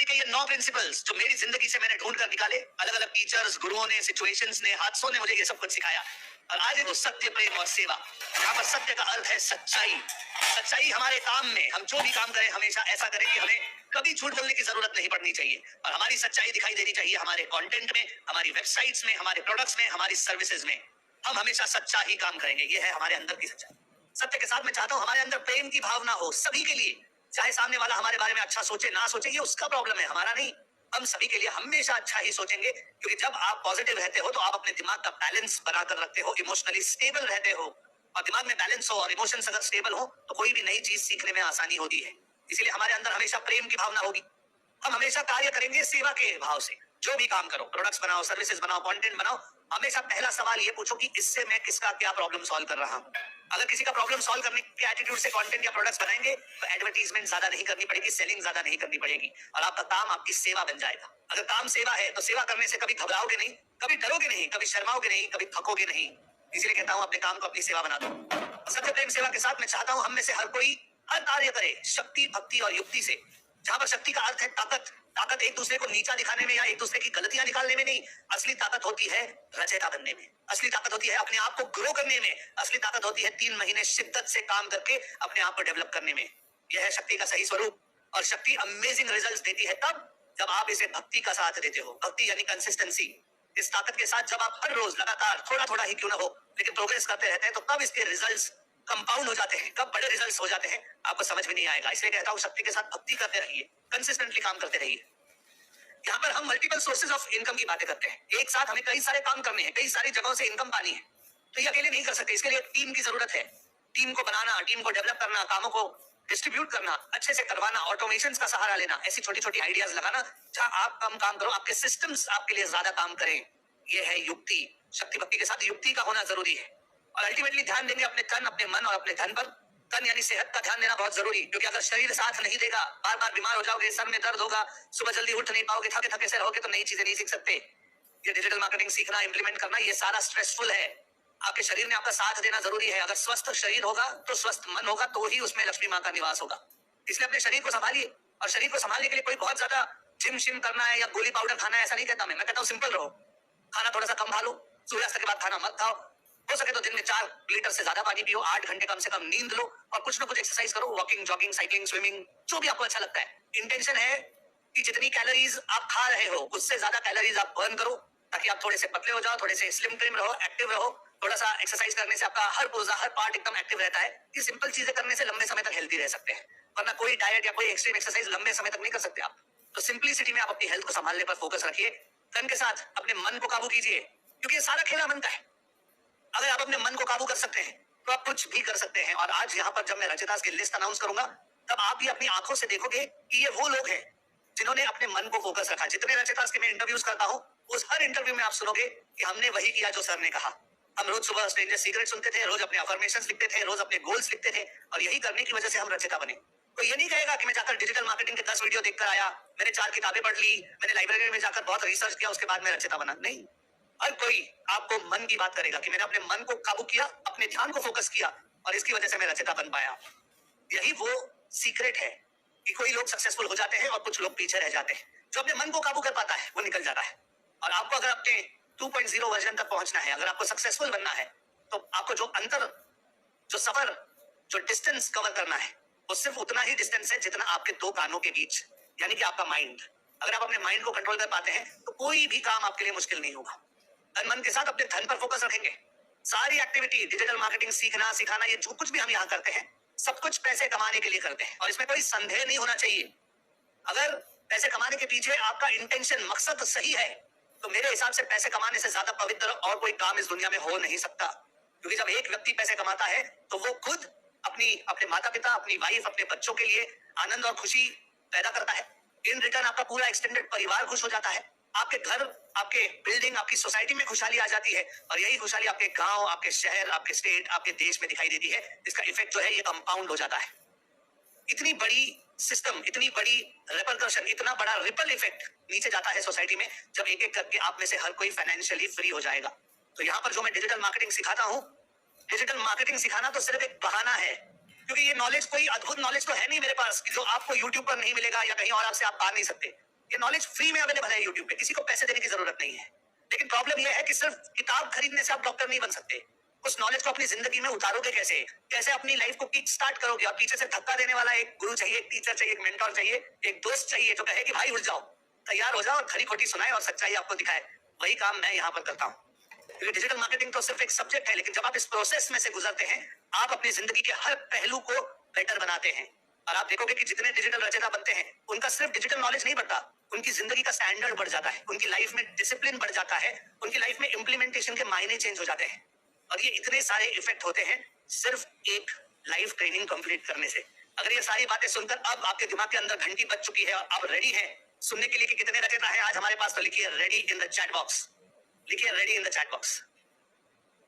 के ये 9 प्रिंसिपल्स जो मेरी जिंदगी से मैंने ढूंढ कर निकाले, अलग अलग टीचर्स, गुरुओं ने, सिचुएशंस ने, हादसों ने मुझे ये सब कुछ सिखाया। और आज है वो सत्य, प्रेम और सेवा। यहाँ पर सत्य का अर्थ है सच्चाई। सच्चाई हमारे काम में, हम जो भी काम करें हमेशा ऐसा करें कि हमें कभी झूठ बोलने की जरूरत नहीं पड़नी चाहिए, और हमारी सच्चाई दिखाई देनी चाहिए हमारे कंटेंट में, हमारी वेबसाइट्स में, हमारे प्रोडक्ट्स में, हमारी सर्विसेज में। हम हमेशा सच्चा ही काम करेंगे, ये है हमारे अंदर की सच्चाई। सत्य के साथ मैं चाहता हूं हमारे अंदर प्रेम की भावना हो सभी के लिए, चाहे सामने वाला हमारे बारे में अच्छा सोचे ना सोचे, ये उसका प्रॉब्लम है, हमारा नहीं। हम सभी के लिए हमेशा अच्छा ही सोचेंगे, क्योंकि जब आप पॉजिटिव रहते हो तो आप अपने दिमाग का बैलेंस बनाकर रखते हो, इमोशनली स्टेबल रहते हो। और दिमाग में बैलेंस हो और इमोशंस अगर स्टेबल हो तो कोई भी नई चीज सीखने में आसानी होती है। इसलिए हमारे अंदर हमेशा प्रेम की भावना होगी। हम हमेशा कार्य करेंगे सेवा के भाव से। जो भी काम करो, प्रोडक्ट्स बनाओ, सर्विसेज बनाओ, कंटेंट बनाओ, हमेशा पहला सवाल ये पूछो कि इससे मैं किसका क्या प्रॉब्लम सॉल्व कर रहा हूं। अगर किसी का प्रॉब्लम सॉल्व करने के एटीट्यूड से कंटेंट या प्रोडक्ट्स बनाएंगे तो एडवर्टाइजमेंट ज्यादा नहीं करनी पड़ेगी, सेलिंग ज्यादा नहीं करनी पड़ेगी, और आपका काम आपकी सेवा बन जाएगा। अगर काम सेवा है तो सेवा करने से कभी घबराओगे नहीं, कभी डरोगे नहीं, कभी शर्माओगे नहीं, कभी थकोगे नहीं। इसलिए कहता हूं अपने काम को अपनी सेवा बना दो। सत्य, प्रेम, सेवा के साथ मैं चाहता हूं हम में से हर कोई हर कार्य करे शक्ति, भक्ति और युक्ति से। जहां पर शक्ति का अर्थ है ताकत। ताकत एक दूसरे को नीचा दिखाने में या एक दूसरे की गलतियां निकालने में नहीं, असली ताकत होती है रचयिता बनने में, असली ताकत होती है अपने आप को ग्रो करने में, असली ताकत होती है 3 महीने शिद्दत से काम करके अपने आप को डेवलप करने में। यह है शक्ति का सही स्वरूप। और शक्ति अमेजिंग रिजल्ट्स देती है तब जब आप इसे भक्ति का साथ देते हो। भक्ति यानी कंसिस्टेंसी। इस ताकत के साथ जब आप हर रोज लगातार थोड़ा थोड़ा ही क्यों ना हो लेकिन प्रोग्रेस करते रहते हैं तो तब इसके रिजल्ट्स कंपाउंड हो जाते हैं, कब बड़े रिजल्ट्स हो जाते हैं आपको समझ में नहीं आएगा। इसलिए कहता हूं शक्ति के साथ भक्ति करते रहिए, कंसिस्टेंटली काम करते रहिए। यहाँ पर हम मल्टीपल सोर्सेज ऑफ इनकम की बातें करते हैं। एक साथ हमें कई सारे काम करने हैं, कई सारी जगहों से इनकम पानी है, तो ये अकेले नहीं कर सकते। इसके लिए टीम की जरूरत है। टीम को बनाना, टीम को डेवलप करना, कामों को डिस्ट्रीब्यूट करना, अच्छे से करवाना, ऑटोमेशन का सहारा लेना, ऐसी छोटी छोटी आइडियाज लगाना जहां आप कम काम करो, आपके सिस्टम्स आपके लिए ज्यादा काम करें। यह है युक्ति। शक्ति भक्ति के साथ युक्ति का होना जरूरी है। और अल्टीमेटली ध्यान देंगे अपने तन, अपने मन और अपने धन पर। तन यानी सेहत का ध्यान देना बहुत जरूरी, क्योंकि अगर शरीर साथ नहीं देगा, बार बार बीमार हो जाओगे, सर में दर्द होगा, सुबह जल्दी उठ नहीं पाओगे, थके थके से रहोगे तो नई चीजें नहीं सीख सकते। ये डिजिटल मार्केटिंग सीखना, इंप्लीमेंट करना, ये सारा स्ट्रेसफुल है। आपके शरीर ने आपका साथ देना जरूरी है। अगर स्वस्थ शरीर होगा तो स्वस्थ मन होगा, तो ही उसमें लक्ष्मी माँ का निवास होगा। इसलिए अपने शरीर को संभालिए। और शरीर को संभालने के लिए कोई बहुत ज्यादा जिम शिम करना है या गोली पाउडर खाना है ऐसा नहीं कहता मैं कहता हूँ सिंपल रहो। खाना थोड़ा सा कम खा लो, सूर्यास्त के बाद खाना मत खाओ, हो सके तो दिन में 4 लीटर से ज्यादा पानी पियो, 8 घंटे कम से कम नींद लो, और कुछ ना कुछ एक्सरसाइज करो, वॉकिंग, जॉगिंग, साइकिलिंग, स्विमिंग, जो भी आपको अच्छा लगता है। इंटेंशन है कि जितनी कैलोरीज आप खा रहे हो उससे ज्यादा कैलोरीज आप बर्न करो, ताकि आप थोड़े से पतले हो जाओ, थोड़े से स्लिम ट्रिम रहो, एक्टिव रहो। थोड़ा सा एक्सरसाइज करने से आपका हर पुर्जा, हर पार्ट एकदम एक्टिव रहता है। ये सिंपल चीजें करने से लंबे समय तक हेल्दी रह सकते हैं, वरना कोई डाइट या कोई एक्सट्रीम एक्सरसाइज लंबे समय तक नहीं कर सकते आप। तो सिंपलिसिटी में आप अपनी हेल्थ को संभालने पर फोकस रखिए। तन के साथ अपने मन को काबू कीजिए, क्योंकि ये सारा खेला मन का है। अगर आप अपने मन को काबू कर सकते हैं तो आप कुछ भी कर सकते हैं। और आज यहाँ पर जब मैं रचितास की लिस्ट अनाउंस करूंगा तब आप भी अपनी आंखों से देखोगे कि ये वो लोग हैं जिन्होंने अपने मन को फोकस रखा। जितने रचितास के मैं इंटरव्यूज करता हूँ उस हर इंटरव्यू में आप सुनोगे कि हमने वही किया जो सर ने कहा। हम रोज सुबह स्ट्रेंजर सीक्रेट सुनते थे, रोज अपने अफर्मेशंस लिखते थे, रोज अपने गोल्स लिखते थे, और यही करने की वजह से हम रचिता बने। तो ये नहीं कहेगा कि मैं जाकर डिजिटल मार्केटिंग के 10 वीडियो देखकर आया, मैंने 4 किताबें पढ़ ली, मैंने लाइब्रेरी में जाकर बहुत रिसर्च किया, उसके बाद मैं रचिता बना। नहीं, हर कोई आपको मन की बात करेगा कि मैंने अपने मन को काबू किया, अपने ध्यान को फोकस किया, और इसकी वजह से मैं रचयिता बन पाया। यही वो सीक्रेट है कि कोई लोग सक्सेसफुल हो जाते हैं और कुछ लोग पीछे रह जाते हैं। जो अपने मन को काबू कर पाता है वो निकल जाता है। और आपको अगर अपने 2.0 वर्जन तक पहुंचना है, अगर आपको सक्सेसफुल बनना है, तो आपको जो अंतर, जो सफर, जो डिस्टेंस कवर करना है वो सिर्फ उतना ही डिस्टेंस है जितना आपके 2 कानों के बीच, यानी कि आपका माइंड। अगर आप अपने माइंड को कंट्रोल कर पाते हैं तो कोई भी काम आपके लिए मुश्किल नहीं होगा। मन के साथ अपने धन पर फोकस रखेंगे। सारी एक्टिविटी, डिजिटल मार्केटिंग, सीखना सिखाना, ये जो कुछ भी हम यहाँ करते हैं सब कुछ पैसे कमाने के लिए करते हैं, और इसमें कोई संदेह नहीं होना चाहिए। अगर पैसे कमाने के पीछे आपका इंटेंशन, मकसद सही है तो मेरे हिसाब से पैसे कमाने से ज्यादा पवित्र और कोई काम इस दुनिया में हो नहीं सकता। क्योंकि जब एक व्यक्ति पैसे कमाता है तो वो खुद अपने माता पिता, अपनी वाइफ, अपने बच्चों के लिए आनंद और खुशी पैदा करता है। इन रिटर्न आपका पूरा एक्सटेंडेड परिवार खुश हो जाता है, आपके घर, आपके बिल्डिंग, आपकी सोसाइटी में खुशहाली आ जाती है, और यही खुशहाली आपके गांव, आपके शहर, आपके स्टेट, आपके देश में दिखाई देती है। इसका इफेक्ट जो है ये कंपाउंड हो जाता है। इतनी बड़ी सिस्टम, इतनी बड़ी रिपरकशन, इतना बड़ा रिपल इफेक्ट नीचे जाता है सोसाइटी में जब एक एक करके आप में से हर कोई फाइनेंशियली फ्री हो जाएगा। तो यहाँ पर जो मैं डिजिटल मार्केटिंग सिखाता हूँ, डिजिटल मार्केटिंग सिखाना तो सिर्फ एक बहाना है, क्योंकि ये नॉलेज कोई अद्भुत नॉलेज तो है नहीं मेरे पास जो आपको यूट्यूब पर नहीं मिलेगा या कहीं और आपसे आप पा नहीं सकते। ये नॉलेज फ्री में अवेलेबल है यूट्यूब पे, किसी को पैसे देने की जरूरत नहीं है। लेकिन प्रॉब्लम ये है कि सिर्फ किताब खरीदने से आप डॉक्टर नहीं बन सकते। उस नॉलेज को अपनी जिंदगी में उतारोगे कैसे, कैसे अपनी लाइफ को किक स्टार्ट करोगे। और पीछे से धक्का देने वाला एक गुरु चाहिए, एक टीचर चाहिए, एक मेंटोर चाहिए, एक दोस्त चाहिए जो कहे कि भाई उठ जाओ, तैयार हो जाओ और खरी खोटी सुनाए और सच्चाई आपको दिखाए। वही काम मैं यहाँ पर करता हूँ। क्योंकि डिजिटल मार्केटिंग तो सिर्फ एक सब्जेक्ट है, लेकिन जब आप इस प्रोसेस में से गुजरते हैं, आप अपनी जिंदगी के हर पहलू को बेटर बनाते हैं। और आप देखोगे कि जितने डिजिटल रचयिता बनते हैं, उनका सिर्फ डिजिटल नॉलेज नहीं बढ़ता, उनकी जिंदगी का स्टैंडर्ड बढ़ जाता है, उनकी लाइफ में डिसिप्लिन बढ़ जाता है, उनकी लाइफ में इंप्लीमेंटेशन के मायने चेंज हो जाते हैं। और ये इतने सारे इफेक्ट होते हैं सिर्फ एक लाइफ ट्रेनिंग कंप्लीट करने से। अगर ये सारी बातें सुनकर अब आपके दिमाग के अंदर घंटी बज चुकी है और आप रेडी हैं सुनने के लिए कि कितने रचयिता है आज हमारे पास, तो लिखिए ready in the chat box. लिखिए ready in the chat box.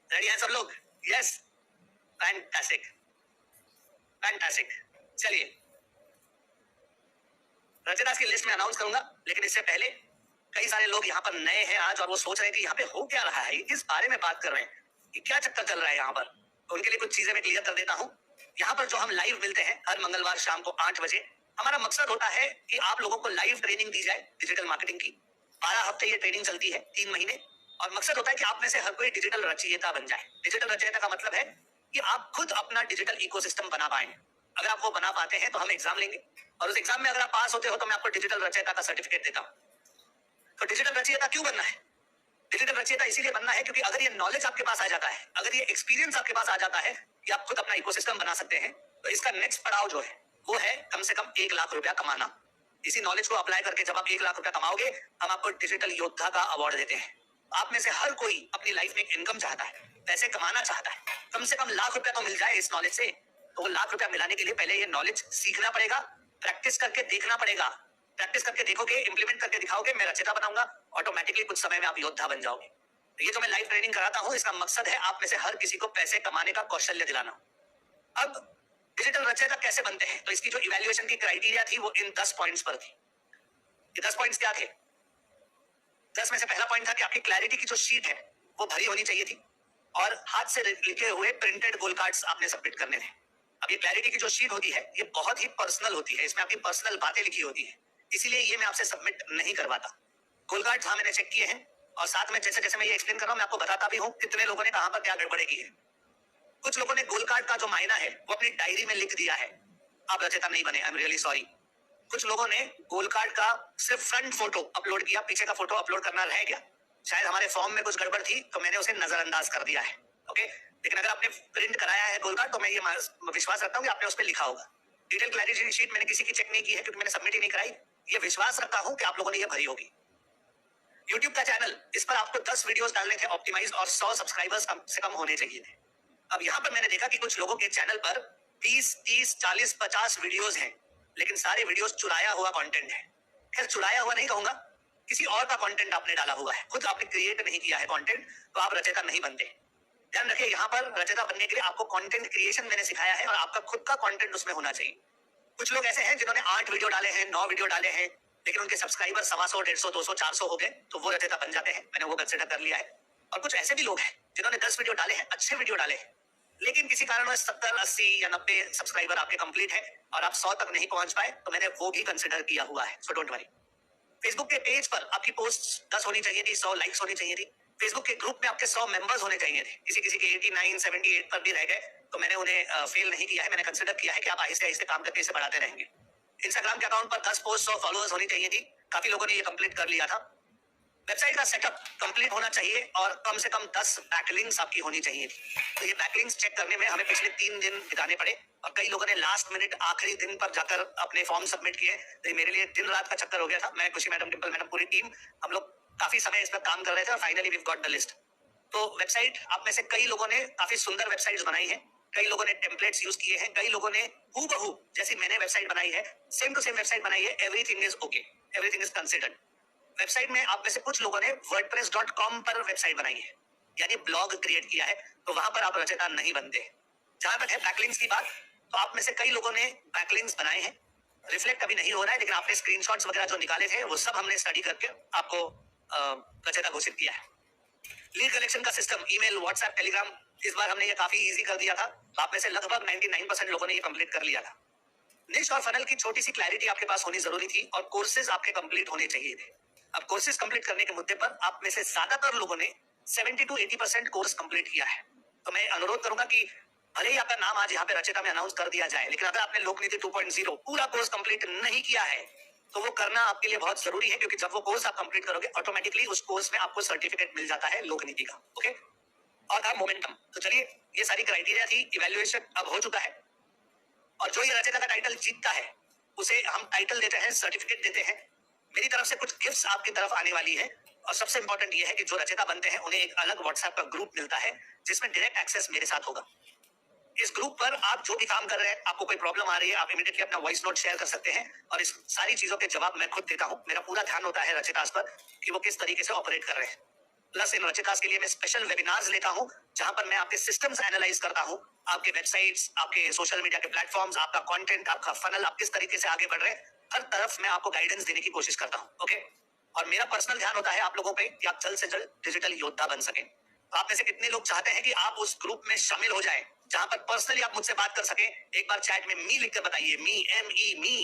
Ready है सब लोग? Yes, fantastic fantastic. चलिए, रचयिता की लिस्ट में अनाउंस करूंगा, लेकिन इससे पहले कई सारे लोग यहाँ पर नए हैं आज और वो सोच रहे हैं कि यहाँ पे हो क्या रहा है, किस बारे में बात कर रहे हैं, कि क्या चक्कर चल रहा है यहाँ पर। तो उनके लिए कुछ चीजें मैं क्लियर कर देता हूँ। यहाँ पर जो हम लाइव मिलते हैं हर मंगलवार शाम को 8 बजे, हमारा मकसद होता है कि आप लोगों को लाइव ट्रेनिंग दी जाए डिजिटल मार्केटिंग की। 12 हफ्ते ये ट्रेनिंग चलती है, 3 महीने। और मकसद होता है कि आप में से हर कोई डिजिटल रचयिता बन जाए। डिजिटल रचयिता का मतलब है कि आप खुद अपना डिजिटल इकोसिस्टम बना पाए। अगर आप वो बना पाते हैं तो हम एग्जाम लेंगे, और उस एग्जाम में अगर आप पास होते हो तो मैं आपको डिजिटल रचयिता का सर्टिफिकेट देता हूँ। तो डिजिटल रचयिता क्यों बनना है? डिजिटल रचयिता इसीलिए बनना है क्योंकि अगर ये नॉलेज आपके पास आ जाता है, अगर ये एक्सपीरियंस आपके पास आ जाता है कि आप खुद अपना इकोसिस्टम बना सकते हैं, तो इसका नेक्स्ट पड़ाव जो है वो है कम से कम 1 लाख रुपया कमाना। इसी नॉलेज को अप्लाई करके जब आप 1 लाख रुपया कमाओगे, हम आपको डिजिटल योद्धा का अवार्ड देते हैं। आप में से हर कोई अपनी लाइफ में इनकम चाहता है, पैसे कमाना चाहता है, कम से कम लाख रुपया तो मिल जाए इस नॉलेज से। तो लाख रुपया मिलाने के लिए पहले ये नॉलेज सीखना पड़ेगा, प्रैक्टिस करके देखना पड़ेगा। प्रैक्टिस करके देखोगे, इंप्लीमेंट करके दिखाओगे, मैं रचयिता बनाऊंगा, ऑटोमेटिकली कुछ समय में आप योद्धा बन जाओगे। तो ये जो मैं लाइव ट्रेनिंग कराता हूँ, इसका मकसद है आप में से हर किसी को पैसे कमाने का कौशल्य दिलाना। अब डिजिटल रचयिता कैसे बनते हैं, तो इसकी जो इवैल्यूएशन की क्राइटेरिया थी वो इन 10 पॉइंट्स पर थी। ये 10 पॉइंट्स क्या थे? 10 में से पहला पॉइंट था कि आपकी क्लैरिटी की जो शीट है वो भरी होनी चाहिए थी, और हाथ से लिखे हुए प्रिंटेड गोल कार्ड्स आपने सबमिट करने थे। अब ये क्लैरिटी की जो शीट होती है ये बहुत ही पर्सनल होती है, इसमें आपकी पर्सनल बातें लिखी होती है, इसीलिए ये मैं आपसे सबमिट नहीं करवाता। गोल कार्ड हाँ मैंने चेक किए हैं, और साथ में जैसे जैसे मैं ये एक्सप्लेन कर रहा हूँ मैं आपको बताता भी हूँ कितने लोगों ने कहां पर क्या गड़बड़े की है। कुछ लोगों ने गोल कार्ड का जो मायना है वो अपनी डायरी में लिख दिया है, आप रचयिता नहीं बने, आई एम रियली सॉरी। कुछ लोगों ने गोल कार्ड का सिर्फ फ्रंट फोटो अपलोड किया, पीछे का फोटो अपलोड करना रह गया। शायद हमारे फॉर्म में कुछ गड़बड़ थी तो मैंने उसे नजरअंदाज कर दिया है, ओके। लेकिन अगर आपने प्रिंट कराया है गोल कार्ड तो मैं ये विश्वास रखता हूँ कि आपने उस पर लिखा होगा। डिटेल क्लैरिटी शीट मैंने किसी की चेक नहीं की है क्योंकि मैंने सबमिट ही नहीं कराई। ये विश्वास रखता हूँ कि आप लोगों ने ये भरी होगी। YouTube का चैनल, इस पर आपको 10 वीडियोस डालने थे ऑप्टिमाइज, और 100 सब्सक्राइबर्स कम से कम होने चाहिए थे। अब यहाँ पर मैंने देखा कि कुछ लोगों के चैनल पर 20, 30, 40, 50 वीडियोस हैं, लेकिन सारे वीडियोस चुराया हुआ कंटेंट है। खैर चुराया हुआ नहीं कहूंगा, किसी और का कंटेंट आपने डाला हुआ है, खुद आपने क्रिएट नहीं किया है कंटेंट, तो आप रचयिता नहीं बनते। ध्यान रखिए, यहाँ पर रचयिता बनने के लिए आपको कंटेंट क्रिएशन मैंने सिखाया है और आपका खुद का कंटेंट उसमें होना चाहिए। कुछ लोग ऐसे हैं जिन्होंने 8 वीडियो डाले हैं, 9 वीडियो डाले हैं, लेकिन उनके सब्सक्राइबर 125, 150, 200, 400 हो गए, तो वो रचयिता बन जाते हैं। मैंने वो कंसिडर कर लिया है। और कुछ ऐसे भी लोग हैं जिन्होंने 10 वीडियो डाले हैं, अच्छे वीडियो डाले हैं, लेकिन किसी कारणवश 70, 80 या 90 सब्सक्राइबर आपके कंप्लीट है और आप 100 तक नहीं पहुंच पाए, तो मैंने वो भी कंसिडर किया हुआ है, सो डोंट वरी। फेसबुक के पेज पर आपकी पोस्ट 10 होनी चाहिए थी, 100 लाइक्स होनी चाहिए थी। फेसबुक के ग्रुप में आपके 100 मेंबर्स होने चाहिए थे। किसी किसी के 89, 78 पर भी रह गए, तो मैंने उन्हें फेल नहीं किया है, मैंने कंसिडर किया है कि आप आहिस्ते आहिस्ते काम करके इसे बढ़ाते रहेंगे। इंस्टाग्राम के अकाउंट पर 10 पोस्ट, 100 फॉलोअर्स होनी चाहिए थी। काफी लोगों ने ये कंप्लीट कर लिया था। वेबसाइट का सेटअप कंप्लीट होना चाहिए और कम से कम 10 बैकलिंक्स आपकी होनी चाहिए थी। तो ये बैकलिंक्स चेक करने में हमें पिछले 3 दिन बिताने पड़े, और कई लोगों ने लास्ट मिनट आखिरी दिन पर जाकर अपने फॉर्म सबमिट किए। तो मेरे लिए दिन रात का चक्कर हो गया था। मैं, खुशी मैडम, डिम्पल मैडम, पूरी टीम, हम लोग काफी समय इस पर काम कर रहे थे और finally we got the list. तो वेबसाइट, आप में से कई लोगों ने काफी सुंदर वेबसाइट्स बनाई है, कई लोगों ने टेम्पलेट्स यूज किए हैं, कई लोगों ने हूबहू जैसी मैंने वेबसाइट बनाई है, सेम टू सेम वेबसाइट बनाई है। Everything is okay, everything is considered. Website में आप में से कुछ लोगों ने wordpress.com पर वेबसाइट बनाई है, यानी ब्लॉग क्रिएट किया है, तो वहां पर आप रचयिता नहीं बनते। जहां तक है बैकलिंक्स की बात, तो आप में से कई लोगों ने बैकलिंक्स बनाए हैं। रिफ्लेक्ट अभी नहीं हो रहा है, लेकिन आपने स्क्रीनशॉट्स वगैरह जो निकाले थे वो सब हमने स्टडी करके आपको रचयिता घोषित किया है। लीड कलेक्शन का सिस्टम, ईमेल, व्हाट्सएप, टेलीग्राम, इस बार हमने ये काफी इजी कर दिया था। तो आप में से लगभग 99% लोगों ने ये कंप्लीट कर लिया था। निश और फनल की छोटी सी क्लैरिटी आपके पास होनी जरूरी थी और कोर्सेज आपके कंप्लीट होने चाहिए थे। अब कोर्सेज कंप्लीट करने के मुद्दे पर आप में से ज्यादातर लोगों ने 70 to 80% कोर्स कंप्लीट किया है। तो मैं अनुरोध करूंगा कि भले ही आपका नाम आज यहाँ पे रचिता में अनाउंस कर दिया जाए, लेकिन अगर आपने लोक नीति 2.0 पूरा कोर्स कंप्लीट नहीं किया है तो वो करना आपके लिए बहुत जरूरी है, क्योंकि जब वो कोर्स आप कंप्लीट करोगे ऑटोमेटिकली उस कोर्स में आपको सर्टिफिकेट मिल जाता है लोक नीति का। ओके, और था मोमेंटम। तो चलिए, ये सारी क्राइटेरिया थी, इवैल्यूएशन अब हो चुका है और जो ये रचयिता का टाइटल जीतता है उसे हम टाइटल देते हैं, सर्टिफिकेट देते हैं। मेरी तरफ से कुछ गिफ्ट्स आपकी तरफ आने वाली है और सबसे इंपॉर्टेंट ये है कि जो रचयिता बनते हैं उन्हें एक अलग व्हाट्सएप का ग्रुप मिलता है जिसमें डायरेक्ट एक्सेस मेरे साथ होगा। इस ग्रुप पर आप जो भी काम कर रहे हैं, आपको कोई प्रॉब्लम आ रही है, आप इमीडिएटली अपना वॉइस नोट शेयर कर सकते हैं और इस सारी चीजों के जवाब मैं खुद देता हूं। मेरा पूरा ध्यान होता है रचितास पर कि वो किस तरीके से ऑपरेट कर रहे हैं। प्लस इन रचितास के लिए मैं स्पेशल वेबिनार्स लेता हूं जहां पर मैं आपके सिस्टम्स एनालाइज करता हूं, आपके वेबसाइट्स, आपके सोशल मीडिया के प्लेटफॉर्म्स, आपका कंटेंट, आपका फनल, आप किस तरीके से आगे बढ़ रहे हैं, हर तरफ मैं आपको गाइडेंस देने की कोशिश करता हूं। ओके, और मेरा पर्सनल ध्यान होता है आप लोगों पे कि आप जल्द से जल्द डिजिटल योद्धा बन सके। तो आप में से कितने लोग चाहते हैं कि आप उस ग्रुप में शामिल हो जाएं जहां पर पर्सनली आप मुझसे बात कर सके? एक बार चैट में मी लिख कर बताइए, मी, ME, मी।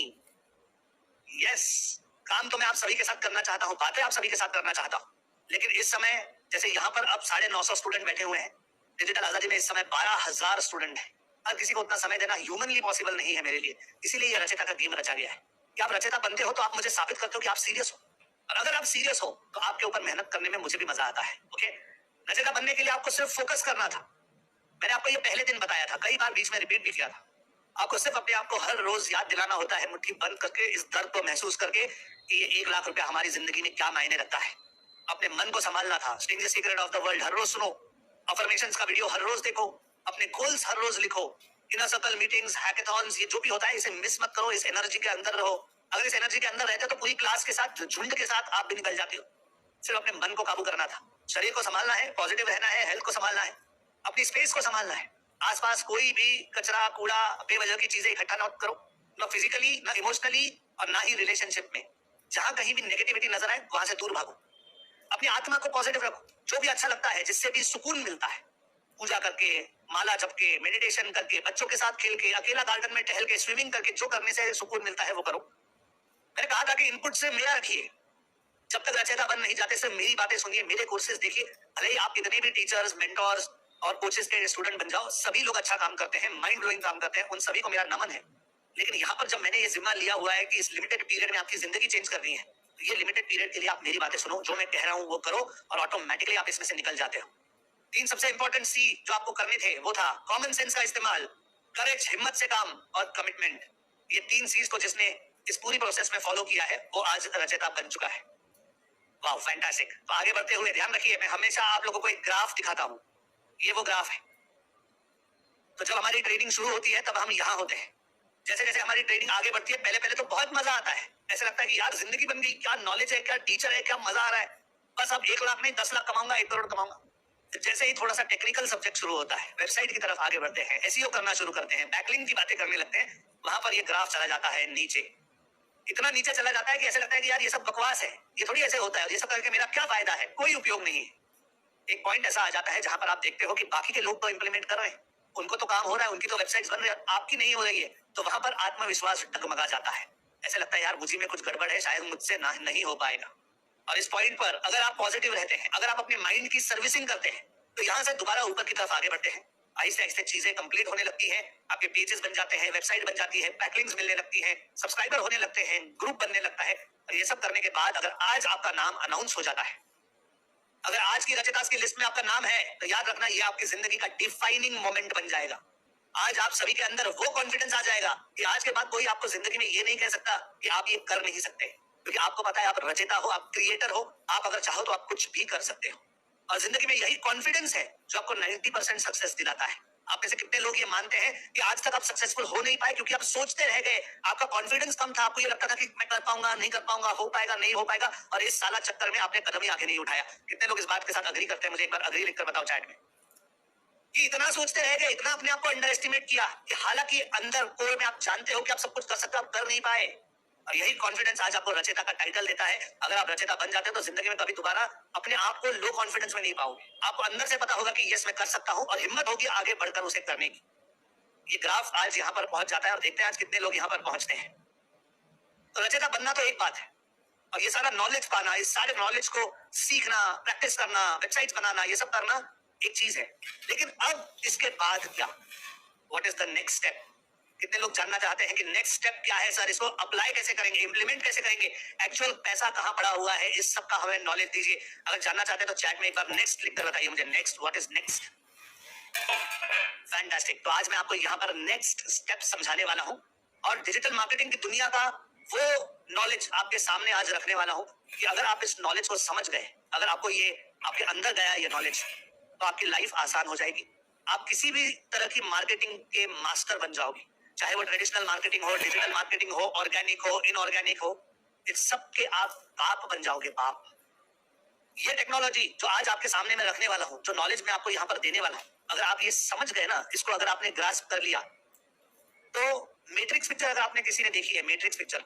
यस, काम तो मैं आप सभी के साथ करना चाहता हूँ, बातें आप सभी के साथ करना चाहता हूँ, लेकिन इस समय जैसे यहाँ पर अब 950 स्टूडेंट बैठे हुए हैं, डिजिटल आजादी में इस समय 12,000 स्टूडेंट है। हर किसी को उतना समय देना ह्यूमनली पॉसिबल नहीं है मेरे लिए, इसीलिए ये रचयिता का गेम रचा गया है कि आप रचयिता बनते हो तो आप मुझे साबित करते हो कि आप सीरियस हो, और अगर आप सीरियस हो तो आपके ऊपर मेहनत करने में मुझे भी मजा आता है। ओके, रचयिता बनने के लिए आपको सिर्फ फोकस करना था। मैंने आपको ये पहले दिन बताया था, कई बार बीच में रिपीट भी किया था। आपको सिर्फ अपने आप को हर रोज याद दिलाना होता है, मुट्ठी बंद करके, इस दर्द को महसूस करके कि ये 1 लाख रुपया हमारी जिंदगी में क्या मायने रखता है। अपने मन को संभालना था। Sting the secret of the world हर रोज सुनो, अफर्मेशंस का वीडियो हर रोज देखो, अपने गोल्स हर रोज लिखो, इनर सर्कल मीटिंग्स, हैकेथॉन्स, ये जो भी होता है इसे मिस मत करो, इस एनर्जी के अंदर रहो। अगर इस एनर्जी के अंदर रहते हो तो पूरी क्लास के साथ, झुंड के साथ आप भी निकल जाते हो। सिर्फ अपने मन को काबू करना था, शरीर को संभालना है, पॉजिटिव रहना है, हेल्थ को संभालना है, अपनी स्पेस को संभालना है। आसपास कोई भी कचरा, कूड़ा, बेवजह की चीजें इकट्ठा ना करो, ना फिजिकली, ना इमोशनली और ना ही रिलेशनशिप में। जहां कहीं भी नेगेटिविटी नजर आए वहां से दूर भागो। अपनी आत्मा को पॉजिटिव रखो, जो भी अच्छा लगता है, जिससे भी सुकून मिलता है, पूजा करके, माला जप के, मेडिटेशन करके, बच्चों के साथ खेल के, अकेला गार्डन में टहल के, स्विमिंग करके, जो करने से सुकून मिलता है वो करो। मैंने कहा था कि इनपुट से मेरा रखिए, जब तक रचयिता बन नहीं जाते सिर्फ मेरी बातें सुनिए, मेरे कोर्सेज देखिए। भले ही आप कितने भी टीचर्स, मेंटोर्स और कोचेस के स्टूडेंट बन जाओ, सभी लोग अच्छा काम करते हैं, माइंड ब्लोइंग काम करते हैं, उन सभी को मेरा नमन है। लेकिन यहाँ पर जब मैंने ये जिम्मा लिया हुआ है कि इस लिमिटेड पीरियड में आपकी जिंदगी चेंज करनी है, तो ये लिमिटेड पीरियड के लिए आप मेरी बातें सुनो, जो मैं कह रहा हूँ वो करो और ऑटोमेटिकली आप इसमें से निकल जाते हो। 3 सबसे इंपॉर्टेंट सी जो आपको करने थे वो था कॉमन सेंस का इस्तेमाल, करेज, हिम्मत से काम और कमिटमेंट। ये 3 चीज को जिसने इस पूरी प्रोसेस में फॉलो किया है वो आज रचयिता बन चुका है। वाह, फैंटास्टिक। तो आगे बढ़ते हुए ध्यान रखिए, मैं हमेशा आप लोगों को एक ग्राफ दिखाता हूँ, ये वो ग्राफ है। तो जब हमारी ट्रेनिंग शुरू होती है तब हम यहाँ होते हैं। जैसे जैसे हमारी ट्रेनिंग आगे बढ़ती है, पहले पहले तो बहुत मजा आता है, ऐसा लगता है कि यार जिंदगी बन गई, क्या नॉलेज है, क्या टीचर है, क्या मजा आ रहा है, बस अब 1 लाख नहीं 10 लाख कमाऊंगा, 1 करोड़ कमाऊंगा। जैसे ही थोड़ा सा टेक्निकल सब्जेक्ट शुरू होता है, वेबसाइट की तरफ आगे बढ़ते हैं, एसईओ करना शुरू करते हैं, बैकलिंक की बातें करने लगते हैं, वहां पर ये ग्राफ चला जाता है नीचे। इतना नीचे चला जाता है कि ऐसा लगता है कि यार ये सब बकवास है, ये थोड़ी ऐसे होता है, ये सब करके मेरा क्या फायदा है, कोई उपयोग नहीं है। एक पॉइंट ऐसा आ जाता है जहां पर आप देखते हो कि बाकी के लोग तो इंप्लीमेंट कर रहे हैं, उनको तो काम हो रहा है, उनकी तो वेबसाइट्स बन रही है, आपकी नहीं हो रही है, तो वहां पर आत्मविश्वास डगमगा जाता है। ऐसा लगता है यार मुझी में कुछ गड़बड़ है, शायद मुझसे नहीं हो पाएगा। और इस पॉइंट पर अगर आप पॉजिटिव रहते हैं, अगर आप अपने माइंड की सर्विसिंग करते हैं, तो यहाँ से दोबारा ऊपर की तरफ आगे बढ़ते हैं। आहिस्ते आहिस्ते चीजें कंप्लीट होने लगती हैं, आपके पेजेस बन जाते हैं, वेबसाइट बन जाती है, बैकलिंक्स मिलने लगती हैं, सब्सक्राइबर होने लगते हैं, ग्रुप बनने लगता है। और ये सब करने के बाद अगर आज आपका नाम अनाउंस हो जाता है, अगर आज की रचयितास की लिस्ट में आपका नाम है, तो याद रखना ये आपकी जिंदगी का डिफाइनिंग मोमेंट बन जाएगा। आज आप सभी के अंदर वो कॉन्फिडेंस आ जाएगा कि आज के बाद कोई आपको जिंदगी में ये नहीं कह सकता कि आप ये कर नहीं सकते, क्योंकि आपको पता है आप रचयिता हो, आप क्रिएटर हो, आप अगर चाहो तो आप कुछ भी कर सकते हो। और जिंदगी में यही कॉन्फिडेंस है जो आपको 90% सक्सेस दिलाता है। आप में से कितने लोग ये मानते हैं कि आज तक आप सक्सेसफुल हो नहीं पाए क्योंकि आप सोचते रह गए, आपका कॉन्फिडेंस कम था, आपको ये लगता था कि मैं कर पाऊंगा, नहीं कर पाऊंगा, हो पाएगा, नहीं हो पाएगा, और इस साला चक्कर में आपने कदम ही आगे नहीं उठाया। कितने लोग इस बात के साथ अग्री करते हैं? मुझे एक बार अग्री लिखकर बताओ चैट में कि इतना सोचते रह गए, इतना अपने आप को अंडर एस्टिमेट किया कि हालांकि अंदर कोर में आप जानते हो कि आप सब कुछ कर सकते हो, आप कर नहीं पाए। और यही कॉन्फिडेंस आज आपको रचयिता का टाइटल देता है। अगर आप रचयिता बन जाते हो तो जिंदगी में कभी दोबारा अपने आप को लो कॉन्फिडेंस में नहीं पाओगे। आपको अंदर से पता होगा कि यस मैं कर सकता हूं और हिम्मत होगी आगे बढ़कर उसे करने की। ये ग्राफ आज यहाँ पर पहुंच जाता है और देखते हैं आज कितने लोग यहाँ पर पहुंचते हैं। तो रचेता बनना तो एक बात है, और ये सारा नॉलेज पाना, इस सारे नॉलेज को सीखना, प्रैक्टिस करना, वेबसाइट्स बनाना, ये सब करना एक चीज है। लेकिन अब इसके बाद क्या, what is the next step? कितने लोग जानना चाहते हैं कि नेक्स्ट स्टेप क्या है सर, इसको अप्लाई कैसे करेंगे, इंप्लीमेंट कैसे करेंगे, एक्चुअल पैसा कहां पड़ा हुआ है, इस सब का हमें नॉलेज दीजिए। अगर जानना चाहते हैं तो चैट में एक बार नेक्स्ट लिख कर बताइए मुझे, next, what is next. Fantastic. तो आज मैं आपको यहाँ पर नेक्स्ट स्टेप समझाने वाला हूँ और डिजिटल मार्केटिंग की दुनिया का वो नॉलेज आपके सामने आज रखने वाला हूँ कि अगर आप इस नॉलेज को समझ गए, अगर आपको ये आपके अंदर गया ये नॉलेज, तो आपकी लाइफ आसान हो जाएगी। आप किसी भी तरह की मार्केटिंग के मास्टर बन जाओगे, चाहे वो ट्रेडिशनल मार्केटिंग हो, डिजिटल मार्केटिंग हो, ऑर्गेनिक हो, इनऑर्गेनिक हो, इस सब के आप बाप बन जाओगे, बाप। ये टेक्नोलॉजी जो आज आपके सामने मैं रखने वाला हूँ, जो नॉलेज मैं आपको यहाँ पर देने वाला हूँ, अगर आप ये समझ गए ना, इसको अगर आपने ग्रास्प कर लिया, तो मैट्रिक्स पिक्चर अगर आपने किसी ने देखी है, मैट्रिक्स पिक्चर,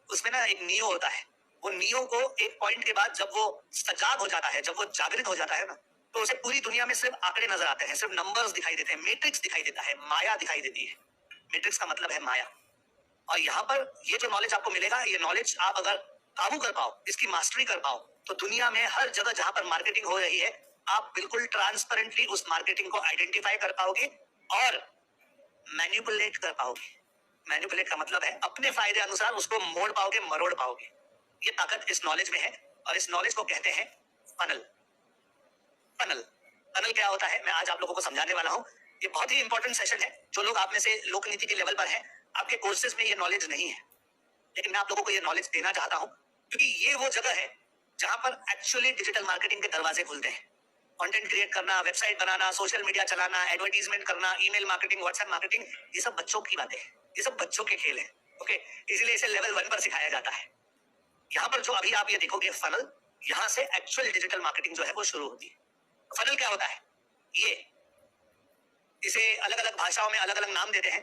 उसमें ना एक नियो होता है। वो नियो को एक पॉइंट के बाद जब वो सजाग हो जाता है, जब वो जागृत हो जाता है ना, तो उसे पूरी दुनिया में सिर्फ आंकड़े नजर आते हैं, सिर्फ नंबर्स दिखाई देते हैं, मैट्रिक्स दिखाई देता है, माया दिखाई देती है। मैट्रिक्स का मतलब है माया। और यहाँ पर ये जो नॉलेज आपको मिलेगा, ये नॉलेज आप अगर काबू कर पाओ, इसकी मास्टरी कर पाओ, तो दुनिया में हर जगह जहां पर मार्केटिंग हो रही है, आप बिल्कुल ट्रांसपेरेंटली उस मार्केटिंग को आइडेंटिफाई कर पाओगे और मैनिपुलेट कर पाओगे। मैनिपुलेट का मतलब है अपने फायदे अनुसार उसको मोड़ पाओगे, मरोड़ पाओगे। ये ताकत इस नॉलेज में है और इस नॉलेज को कहते हैं फनल। फनल फनल क्या होता है, मैं आज आप लोगों को समझाने वाला हूँ। ये बहुत ही इंपॉर्टेंट सेशन है। जो लोग आप में से लोक नीति के लेवल पर हैं, आपके कोर्सेज में ये नॉलेज नहीं है, लेकिन मैं आप लोगों को ये नॉलेज देना चाहता हूँ, क्योंकि ये वो जगह है जहां पर एक्चुअली डिजिटल मार्केटिंग के दरवाजे खुलते हैं। कंटेंट क्रिएट करना, वेबसाइट बनाना, सोशल मीडिया चलाना, एडवर्टीजमेंट करना, ईमेल मार्केटिंग, व्हाट्सएप मार्केटिंग, ये सब बच्चों की बातें हैं, ये सब बच्चों के खेल हैं। ओके, इसलिए इसे लेवल 1 पर सिखाया जाता है। यहाँ पर जो अभी आप ये देखोगे फनल, यहाँ से एक्चुअल डिजिटल मार्केटिंग जो है वो शुरू होती है। फनल क्या होता है? ये इसे अलग अलग भाषाओं में अलग अलग नाम देते हैं।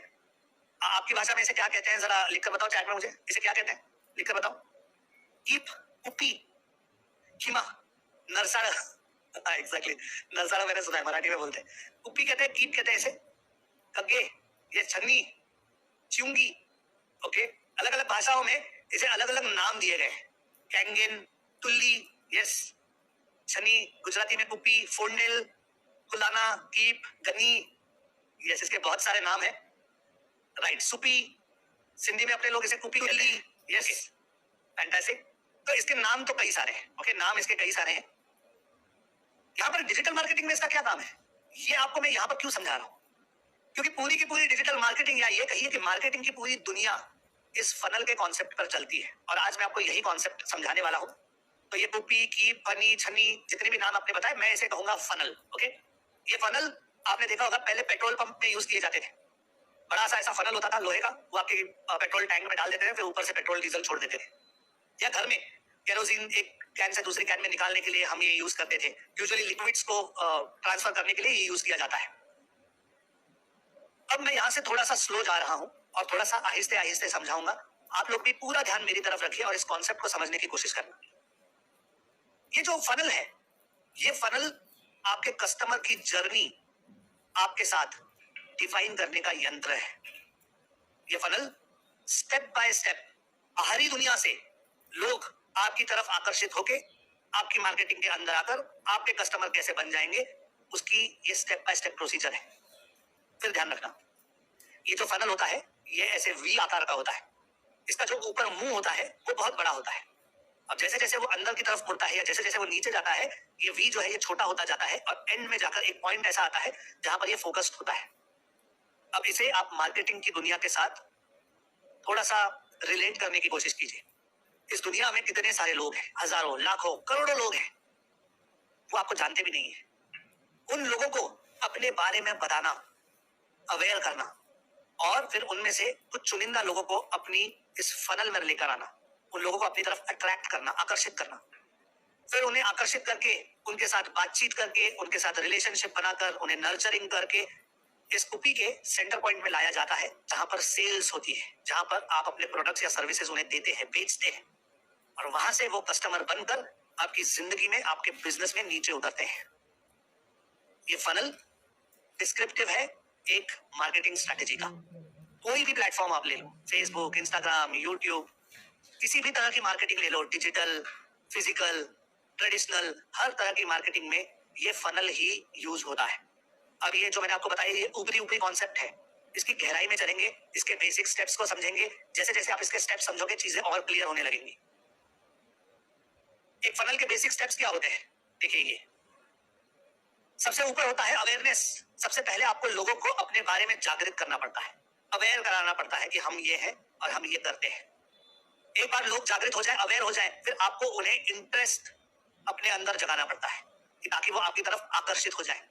आपकी भाषा में इसे क्या कहते हैं, जरा लिखकर बताओ चैट में मुझे, इसे क्या कहते हैं, लिखकर बताओ। कीप, कुप्पी, खिमा, नरसाड़ा। एग्जैक्टली, नरसाड़ा मैंने सुना है, मराठी में बोलते हैं। कुप्पी कहते हैं, कीप कहते हैं इसे, कग्गे, ये छन्नी, च्यूंगी। ओके, अलग अलग भाषाओं में इसे अलग अलग नाम दिए गए। कैंगेन, टुल्ली, यस, छनी, गुजराती में कुप्पी, फोंडेल, कुलाना, कीप, गनी, यस, इसके बहुत सारे नाम है। राइट, सुपी, सिंधी में अपने लोग इसे कुपी कहते हैं। Yes, fantastic. तो इसके नाम तो कई सारे हैं। ओके, नाम इसके कई सारे हैं। यहाँ पर डिजिटल मार्केटिंग में इसका क्या काम है, ये आपको मैं यहाँ पर क्यों समझा रहा हूँ, क्योंकि पूरी की पूरी डिजिटल मार्केटिंग, या ये कहिए कि मार्केटिंग की पूरी दुनिया इस फनल के कॉन्सेप्ट पर चलती है, और आज मैं आपको यही कॉन्सेप्ट समझाने वाला हूँ। तो ये कुपी की, फनी, छनी, जितने भी नाम आपने बताए, मैं इसे कहूंगा फनल। ओके, ये फनल आपने देखा होगा पहले पेट्रोल पंप में यूज किए जाते थे। बड़ा सा ऐसा फनल होता था लोहे का, वो आपके पेट्रोल टैंक में डाल देते थे, फिर ऊपर से पेट्रोल डीजल छोड़ देते थे। या घर में केरोसिन एक कैन से दूसरी कैन में निकालने के लिए हम ये यूज करते थे। यूजुअली लिक्विड्स को ट्रांसफर करने के लिए ये यूज किया जाता है। अब मैं यहाँ से थोड़ा सा स्लो जा रहा हूँ और थोड़ा सा आहिस्ते आहिस्ते समझाऊंगा। आप लोग भी पूरा ध्यान मेरी तरफ रखिए और इस कॉन्सेप्ट को समझने की कोशिश करना। ये जो फनल है, ये फनल आपके कस्टमर की जर्नी आपके साथ डिफाइन करने का यंत्र है। ये फनल स्टेप बाय स्टेप बाहरी दुनिया से लोग आपकी तरफ आकर्षित होके आपकी मार्केटिंग के अंदर आकर आपके कस्टमर कैसे बन जाएंगे, उसकी ये स्टेप बाय स्टेप प्रोसीजर है। फिर ध्यान रखना, ये जो फनल होता है ये ऐसे वी आकार का होता है। इसका जो ऊपर मुंह होता है वो बहुत बड़ा होता है। अब जैसे जैसे वो अंदर की तरफ मुड़ता है या जैसे जैसे वो नीचे जाता है, ये वी जो है ये छोटा होता जाता है और एंड में जाकर एक पॉइंट ऐसा आता है जहां पर ये फोकस्ड होता है। अब इसे आप मार्केटिंग की दुनिया के साथ थोड़ा सा रिलेट करने की कोशिश कीजिए। इस दुनिया में कितने सारे लोग हैं, हजारों, लाखों, करोड़ों लोग हैं, वो आपको जानते भी नहीं है। उन लोगों को अपने बारे में बताना, अवेयर करना, और फिर उनमें से कुछ चुनिंदा लोगों को अपनी इस फनल में लेकर आना, उन लोगों को अपनी तरफ अट्रैक्ट करना, आकर्षित करना, फिर उन्हें आकर्षित करके उनके साथ बातचीत करके, उनके साथ रिलेशनशिप बनाकर, उन्हें नर्चरिंग करके इस कुपी के सेंटर पॉइंट में लाया जाता है, जहां पर सेल्स होती है, जहां पर आप अपने प्रोडक्ट्स या सर्विसेज उन्हें देते हैं, बेचते हैं, और वहां से वो कस्टमर बनकर आपकी जिंदगी में, आपके बिजनेस में नीचे उतरते हैं। ये फनल डिस्क्रिप्टिव है, एक मार्केटिंग स्ट्रैटेजी का। कोई भी प्लेटफॉर्म आप ले लो, फेसबुक, इंस्टाग्राम, यूट्यूब, किसी भी तरह की मार्केटिंग ले लो, डिजिटल, फिजिकल, ट्रेडिशनल, हर तरह की मार्केटिंग में ये फनल ही यूज होता है। अब ये जो मैंने आपको बताया ये ऊपरी ऊपरी कॉन्सेप्ट है, इसकी गहराई में चलेंगे, इसके बेसिक स्टेप्स को समझेंगे। जैसे जैसे आप इसके स्टेप्स समझोगे चीजें और क्लियर होने लगेंगी। एक फनल के बेसिक स्टेप्स क्या होते हैं देखिए, ये सबसे ऊपर होता है अवेयरनेस। सबसे पहले आपको लोगों को अपने बारे में जागृत करना पड़ता है, अवेयर कराना पड़ता है कि हम ये हैं और हम ये करते हैं। एक बार लोग जागृत हो जाए, अवेयर हो जाए, फिर आपको उन्हें इंटरेस्ट अपने अंदर जगाना पड़ता है कि ताकि वो आपकी तरफ आकर्षित हो जाए।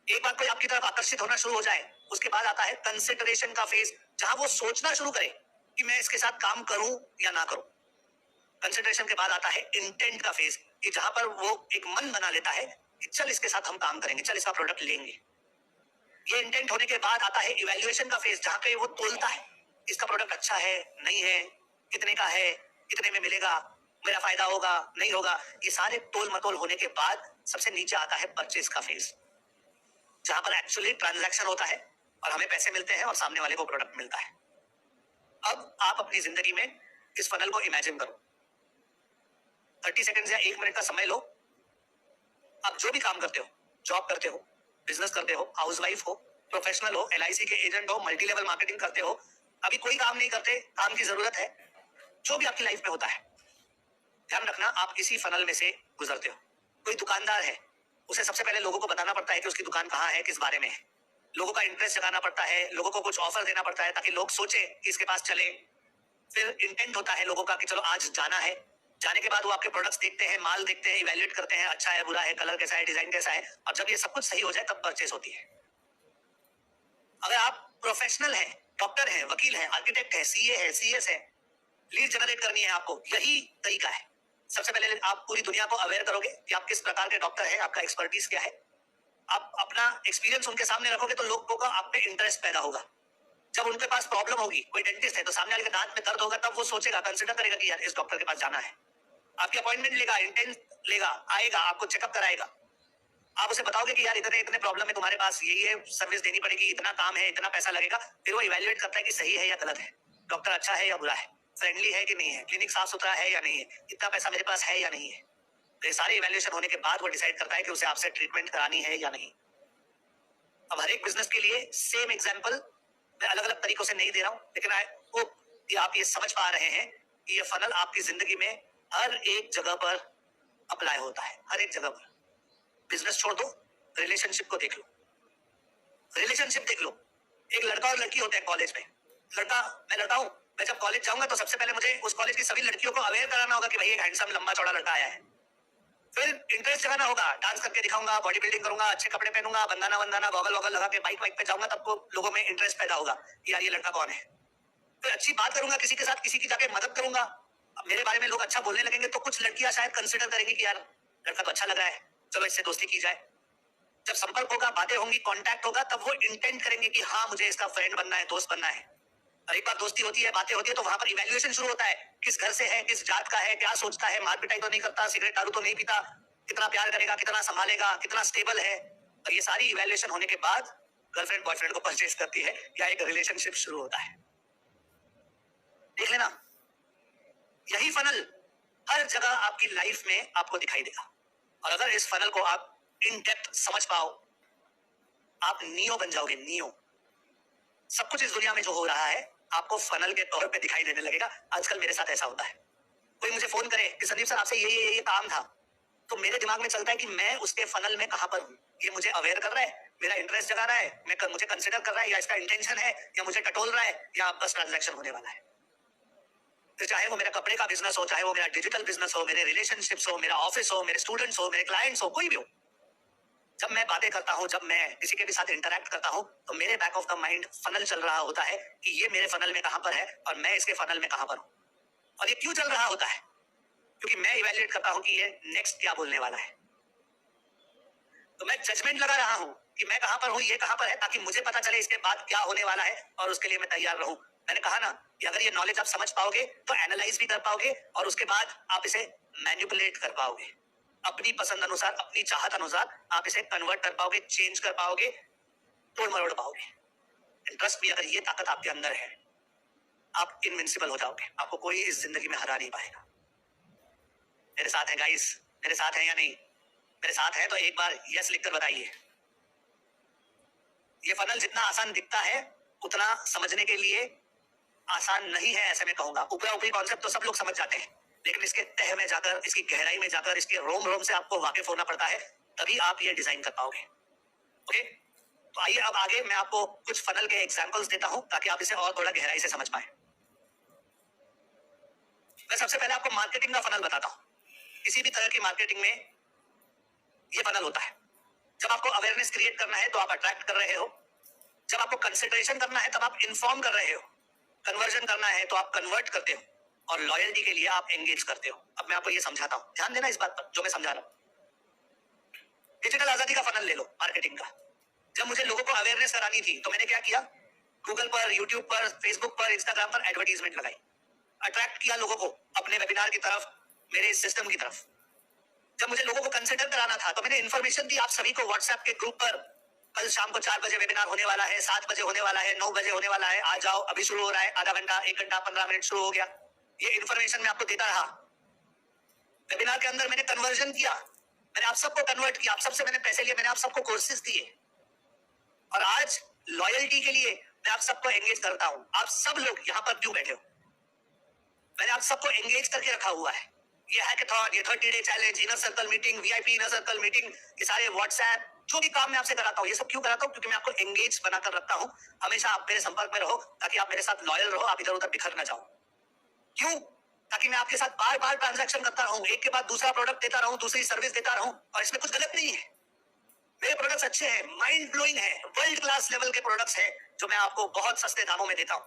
एक बार कोई आपकी तरफ आकर्षित होना शुरू हो जाए, उसके बाद आता है कंसिडरेशन का फेज, जहां वो सोचना शुरू करे कि मैं इसके साथ काम करूं या ना करूं। कंसिडरेशन के बाद आता है इंटेंट का फेज, कि जहां पर वो एक मन बना लेता है कि चल इसके साथ हम काम करेंगे, चल इसका प्रोडक्ट लेंगे। ये इंटेंट होने के बाद आता है इवैल्यूएशन का फेज, जहां पे वो तोलता है इसका प्रोडक्ट अच्छा है नहीं है, कितने का है, कितने में मिलेगा, मेरा फायदा होगा नहीं होगा। ये सारे तोल मतोल होने के बाद सबसे नीचे आता है परचेज का फेज, जहां पर एक्चुअली ट्रांजैक्शन होता है और हमें पैसे मिलते हैं और सामने वाले को प्रोडक्ट मिलता है। अब आप अपनी जिंदगी में इस फनल को इमेजिन करो। 30 सेकंड या 1 मिनट का समय लो। आप जो भी काम करते हो, जॉब करते हो, बिजनेस करते हो, हाउसवाइफ हो, प्रोफेशनल हो, LIC के एजेंट हो, मल्टी लेवल मार्केटिंग करते हो, अभी कोई काम नहीं करते, काम की जरूरत है, जो भी आपकी लाइफ में होता है, ध्यान रखना आप इसी फनल में से गुजरते हो। कोई दुकानदार है, उसे सबसे पहले लोगों को बताना पड़ता है कि उसकी दुकान कहाँ है, किस बारे में है। लोगों का इंटरेस्ट जगाना पड़ता है, लोगों को कुछ ऑफर देना पड़ता है ताकि लोग सोचे कि इसके पास चले। फिर इंटेंट होता है लोगों का कि चलो आज जाना है। जाने के बाद वो आपके प्रोडक्ट्स देखते हैं, माल देखते हैं, इवैल्यूएट करते हैं, अच्छा है, बुरा है, कलर कैसा है, डिजाइन कैसा है, और जब ये सब कुछ सही हो जाए तब परचेस होती है। अगर आप प्रोफेशनल हैं, डॉक्टर हैं, वकील हैं, आर्किटेक्ट है, CA है, CS है, लीड जनरेट करनी है आपको, यही तरीका है। सबसे पहले आप पूरी दुनिया को अवेयर करोगे कि आप किस प्रकार के डॉक्टर हैं, आपका एक्सपर्टीज क्या है। आप अपना एक्सपीरियंस उनके सामने रखोगे तो लोगों का आप पे इंटरेस्ट पैदा होगा। जब उनके पास प्रॉब्लम होगी, कोई डेंटिस्ट है तो सामने वाले के दांत में दर्द होगा, तब वो सोचेगा, कंसिडर करेगा कि यार इस डॉक्टर के पास जाना है। आपकी अपॉइंटमेंट लेगा, इंटेंट लेगा, आएगा, आपको चेकअप कराएगा। आप उसे बताओगे कि यार इतने इतने प्रॉब्लम है तुम्हारे पास, यही है, सर्विस देनी पड़ेगी, इतना काम है, इतना पैसा लगेगा। फिर वो इवैल्यूएट करता है कि सही है या गलत है, डॉक्टर अच्छा है या बुरा है, फ्रेंडली है कि नहीं है, क्लिनिक साफ सुथरा है या नहीं है, इतना पैसा मेरे पास है या नहीं है। तो ये सारे इवैल्यूएशन होने के बाद वो डिसाइड करता है कि उसे आपसे ट्रीटमेंट करानी है या नहीं। अब हर एक बिजनेस के लिए सेम एग्जांपल मैं अलग अलग तरीकों से नहीं दे रहा हूं, लेकिन आई होप कि आप ये समझ पा रहे हैं कि ये फनल आपकी जिंदगी में हर एक जगह पर अप्लाई होता है, हर एक जगह पर। बिजनेस छोड़ दो, रिलेशनशिप को देख लो। रिलेशनशिप देख लो, एक लड़का और लड़की होते हैं कॉलेज में। मैं लड़का हूं, मैं जब कॉलेज जाऊंगा तो सबसे पहले मुझे उस कॉलेज की सभी लड़कियों को अवेयर कराना होगा कि भाई एक हैंडसम लंबा चौड़ा लड़का आया है। फिर इंटरेस्ट जगाना होगा, डांस करके दिखाऊंगा, बॉडी बिल्डिंग करूंगा, अच्छे कपड़े पहनूंगा, बंदाना वंदाना, गॉगल वॉगल लगा के बाइक वाइक पे जाऊंगा, तब को लोगों में इंटरेस्ट पैदा होगा कि यार ये लड़का कौन है। फिर अच्छी बात करूंगा किसी के साथ, किसी की जाके मदद करूंगा, अब मेरे बारे में लोग अच्छा बोलने लगेंगे तो कुछ लड़कियां शायद कंसिडर करेंगी कि यार लड़का तो अच्छा लग रहा है, चलो इससे दोस्ती की जाए। जब संपर्क होगा, बातें होंगी, कांटेक्ट होगा, तब वो इंटेंट करेंगे कि हाँ मुझे इसका फ्रेंड बनना है, दोस्त बनना है। और एक बार दोस्ती होती है, बातें होती है, तो वहां पर इवैल्यूएशन शुरू होता है, किस घर से है, किस जात का है, क्या सोचता है, मार पिटाई तो नहीं करता, सिगरेट दारू तो नहीं पीता, कितना प्यार करेगा, कितना संभालेगा, कितना स्टेबल है। और ये सारी इवैल्यूएशन होने के बाद गर्लफ्रेंड बॉयफ्रेंड को परचेज करती है या एक रिलेशनशिप शुरू होता है। देख लेना, यही फनल हर जगह आपकी लाइफ में आपको दिखाई देगा। और अगर इस फनल को आप इन डेप्थ समझ पाओ, आप नियो बन जाओगे, नियो। सब कुछ इस दुनिया में जो हो रहा है आपको फनल के तौर पे दिखाई देने लगेगा। आजकल मेरे साथ ऐसा होता है, कोई मुझे फोन करे कि संदीप सर आपसे ये काम था, तो मेरे दिमाग में चलता है कि मैं उसके फनल में कहां पर हूं। ये मुझे अवेयर कर रहा है, मेरा इंटरेस्ट जगा रहा है, मुझे कंसिडर कर रहा है, या इसका इंटेंशन है, या मुझे टटोल रहा है, या बस ट्रांजैक्शन होने वाला है। तो चाहे वो मेरा कपड़े का बिजनेस हो, चाहे वो मेरा डिजिटल बिजनेस हो, मेरे रिलेशनशिप्स हो, मेरा ऑफिस हो, मेरे स्टूडेंट्स हो, मेरे क्लाइंट्स हो, कोई भी हो, जब मैं बातें करता हूं, जब मैं किसी के भी साथ इंटरैक्ट करता हूं, तो मेरे back of the mind funnel चल रहा होता है कि ये मेरे फनल में कहां पर है और मैं इसके फनल में कहां पर हूं। और ये क्यों चल रहा होता है? क्योंकि मैं इवैल्यूएट करता हूं कि ये नेक्स्ट क्या बोलने वाला है। तो मैं जजमेंट लगा रहा हूं कि मैं कहां पर हूं, ये कहां पर है, ताकि मुझे पता चले इसके बाद क्या होने वाला है और उसके लिए मैं तैयार रहूं। मैंने कहा ना कि अगर ये नॉलेज आप समझ पाओगे तो एनालाइज भी कर पाओगे और उसके बाद आप इसे मैनिपुलेट कर पाओगे। अपनी पसंद अनुसार, अपनी चाहत अनुसार आप इसे कन्वर्ट कर पाओगे, चेंज कर पाओगे, तोड़ मरोड़ पाओगे। एंड ट्रस्ट मी, अगर ये ताकत आपके अंदर है, आप इनविंसिबल हो जाओगे। आपको कोई इस जिंदगी में हरा नहीं पाएगा। मेरे साथ है गाइस? मेरे साथ है या नहीं? मेरे साथ है तो एक बार यस लिखकर बताइए। ये फनल जितना आसान दिखता है उतना समझने के लिए आसान नहीं है, ऐसे मैं कहूंगा। ऊपरा ऊपरी कॉन्सेप्ट तो सब लोग समझ जाते हैं, लेकिन इसके तह में जाकर, इसकी गहराई में जाकर, इसके रोम रोम से आपको वाकिफ होना पड़ता है, तभी आप ये डिजाइन कर पाओगे। ओके, तो आइए अब आगे मैं आपको कुछ फनल के एग्जांपल्स देता हूं ताकि आप इसे और थोड़ा गहराई से समझ पाए। मैं सबसे पहले आपको मार्केटिंग का फनल बताता हूं। किसी भी तरह की मार्केटिंग में ये फनल होता है। जब आपको अवेयरनेस क्रिएट करना है तो आप अट्रैक्ट कर रहे हो, जब आपको कंसिडरेशन करना है तब आप इन्फॉर्म कर रहे हो, कन्वर्जन करना है तो आप कन्वर्ट करते हो, और लॉयल्टी के लिए आप एंगेज करते हो। अब मैं आपको ये समझाता हूं, ध्यान देना इस बात पर जो मैं समझा रहा हूं। डिजिटल आजादी का फनल ले लो, मार्केटिंग का। जब मुझे लोगों को अवेयरनेस करानी थी तो मैंने क्या किया? गूगल पर, यूट्यूब पर, फेसबुक पर, इंस्टाग्राम पर एडवर्टीजमेंट लगाई, अट्रैक्ट किया लोगों को अपने वेबिनार की तरफ, मेरे सिस्टम की तरफ। जब मुझे लोगों को कंसिडर कराना था तो मैंने इन्फॉर्मेशन दी आप सभी को व्हाट्सएप के ग्रुप पर। कल शाम को 4 बजे वेबिनार होने वाला है, 7 बजे होने वाला है, 9 बजे होने वाला है, आ जाओ, अभी शुरू हो रहा है, आधा घंटा, 1 घंटा, 15 मिनट शुरू हो गया। ये इन्फॉर्मेशन मैं आपको देता रहा। वेबिनार के अंदर मैंने कन्वर्जन किया, मैंने आप सबको कन्वर्ट किया, आप सबसे मैंने पैसे लिए, मैंने आप सबको कोर्सेज दिए, और आज लॉयल्टी के लिए मैं आप सबको एंगेज करता हूं। आप सब लोग यहाँ पर क्यों बैठे हो? मैंने आप सबको एंगेज करके रखा हुआ है। ये हैकाथॉन, ये 30 day challenge, inner circle meeting, VIP inner circle meeting, ये सारे व्हाट्सएप, जो भी काम मैं आपसे कराता हूँ, ये सब क्यों कराता हूँ? क्योंकि मैं आपको एंगेज बनाकर रखता हूँ। हमेशा आप मेरे संपर्क में रहो ताकि आप मेरे साथ लॉयल रहो, आप इधर उधर बिखर ना जाओ। क्यों? ताकि मैं आपके साथ बार बार ट्रांजैक्शन करता रहूं, एक के बाद दूसरा प्रोडक्ट देता रहूं, दूसरी सर्विस देता रहूं, और इसमें कुछ गलत नहीं है। मेरे प्रोडक्ट्स अच्छे हैं, माइंड ब्लोइंग है, वर्ल्ड क्लास लेवल के प्रोडक्ट्स हैं जो मैं आपको बहुत सस्ते दामों में देता हूं।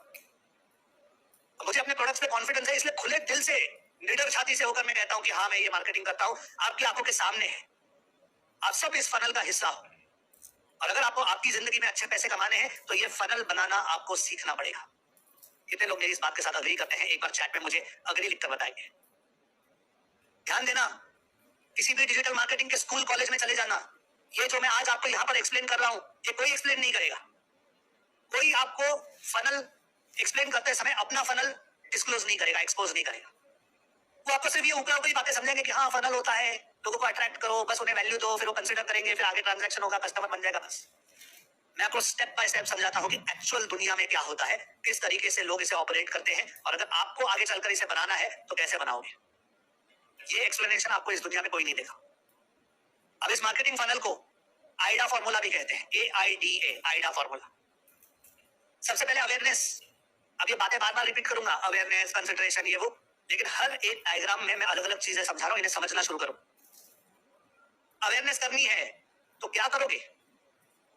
मुझे अपने प्रोडक्ट्स पे कॉन्फिडेंस है, इसलिए खुले दिल से, निडर छाती से होकर मैं कहता हूं कि हाँ, मैं ये मार्केटिंग करता हूं, आपकी आंखों के सामने है। आप सब इस फनल का हिस्सा हो, और अगर आपको आपकी जिंदगी में अच्छे पैसे कमाने हैं तो ये फनल बनाना आपको सीखना पड़ेगा। कितने लोग मेरी इस बात के साथ अग्री करते हैं? एक बार चैट में मुझे अग्री लिखकर बताइए। ध्यान देना, किसी भी डिजिटल मार्केटिंग के स्कूल कॉलेज में चले जाना, ये जो मैं आज आपको यहाँ पर एक्सप्लेन कर रहा हूं, ये कोई एक्सप्लेन नहीं करेगा। कोई आपको फनल एक्सप्लेन करते समय अपना फनल डिस्क्लोज नहीं करेगा, एक्सपोज नहीं करेगा। वो आपको सिर्फ ये ऊपर ऊपरी बातें समझेंगे कि हाँ फनल होता है, लोगों को अट्रैक्ट करो, बस उन्हें वैल्यू दो, फिर वो कंसीडर करेंगे, फिर आगे ट्रांजैक्शन होगा, कस्टमर बन जाएगा, बस। मैं आपको स्टेप बाय स्टेप समझाता हूँ कि एक्चुअल दुनिया में क्या होता है, किस तरीके से लोग इसे ऑपरेट करते हैं, और अगर आपको आगे चलकर इसे बनाना है तो कैसे बनाओगे। ये एक्सप्लेनेशन आपको इस दुनिया में कोई नहीं देगा। अब इस मार्केटिंग फनल को आइडा फॉर्मूला भी कहते हैं, AIDA, आइडा फॉर्मूला। सबसे पहले अवेयरनेस। अब ये बातें बार बार रिपीट करूंगा, अवेयरनेस, कंसंट्रेशन, ये वो, लेकिन हर एक डायग्राम में मैं अलग अलग चीजें समझा रहा हूं, इन्हें समझना शुरू करो। अवेयरनेस करनी है तो क्या करोगे?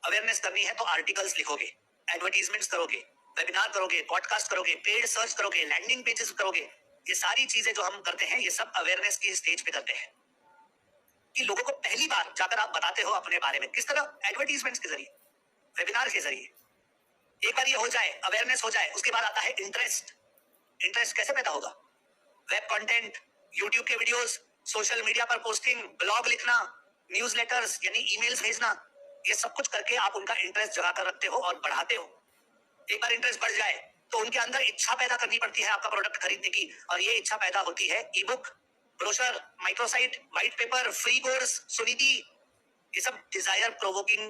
अवेयरनेस करनी है तो आर्टिकल्स लिखोगे, एडवर्टीजमेंट्स करोगे, वेबिनार करोगे, पॉडकास्ट करोगे, पेड सर्च करोगे, लैंडिंग पेजेस करोगे। ये सारी चीजें जो हम करते हैं, ये सब अवेयरनेस की स्टेज पे करते हैं, कि लोगों को पहली बार जाकर आप बताते हो अपने बारे में। किस तरह? एडवर्टीजमेंट्स के जरिए, वेबिनार के जरिए। एक बार ये हो जाए, अवेयरनेस हो जाए, उसके बाद आता है इंटरेस्ट। इंटरेस्ट कैसे पैदा होगा? वेब कंटेंट, यूट्यूब के वीडियोस, सोशल मीडिया पर पोस्टिंग, ब्लॉग लिखना, न्यूज़लेटर्स यानी ईमेल्स भेजना, ये सब कुछ करके आप उनका इंटरेस्ट जगाकर रखते हो और बढ़ाते हो। एक बार इंटरेस्ट बढ़ जाए तो उनके अंदर इच्छा पैदा करनी पड़ती है आपका प्रोडक्ट खरीदने की, और ये इच्छा पैदा होती है ई book, brochure, microsite, white paper, free course, Suniti. ये सब डिजायर प्रोवोकिंग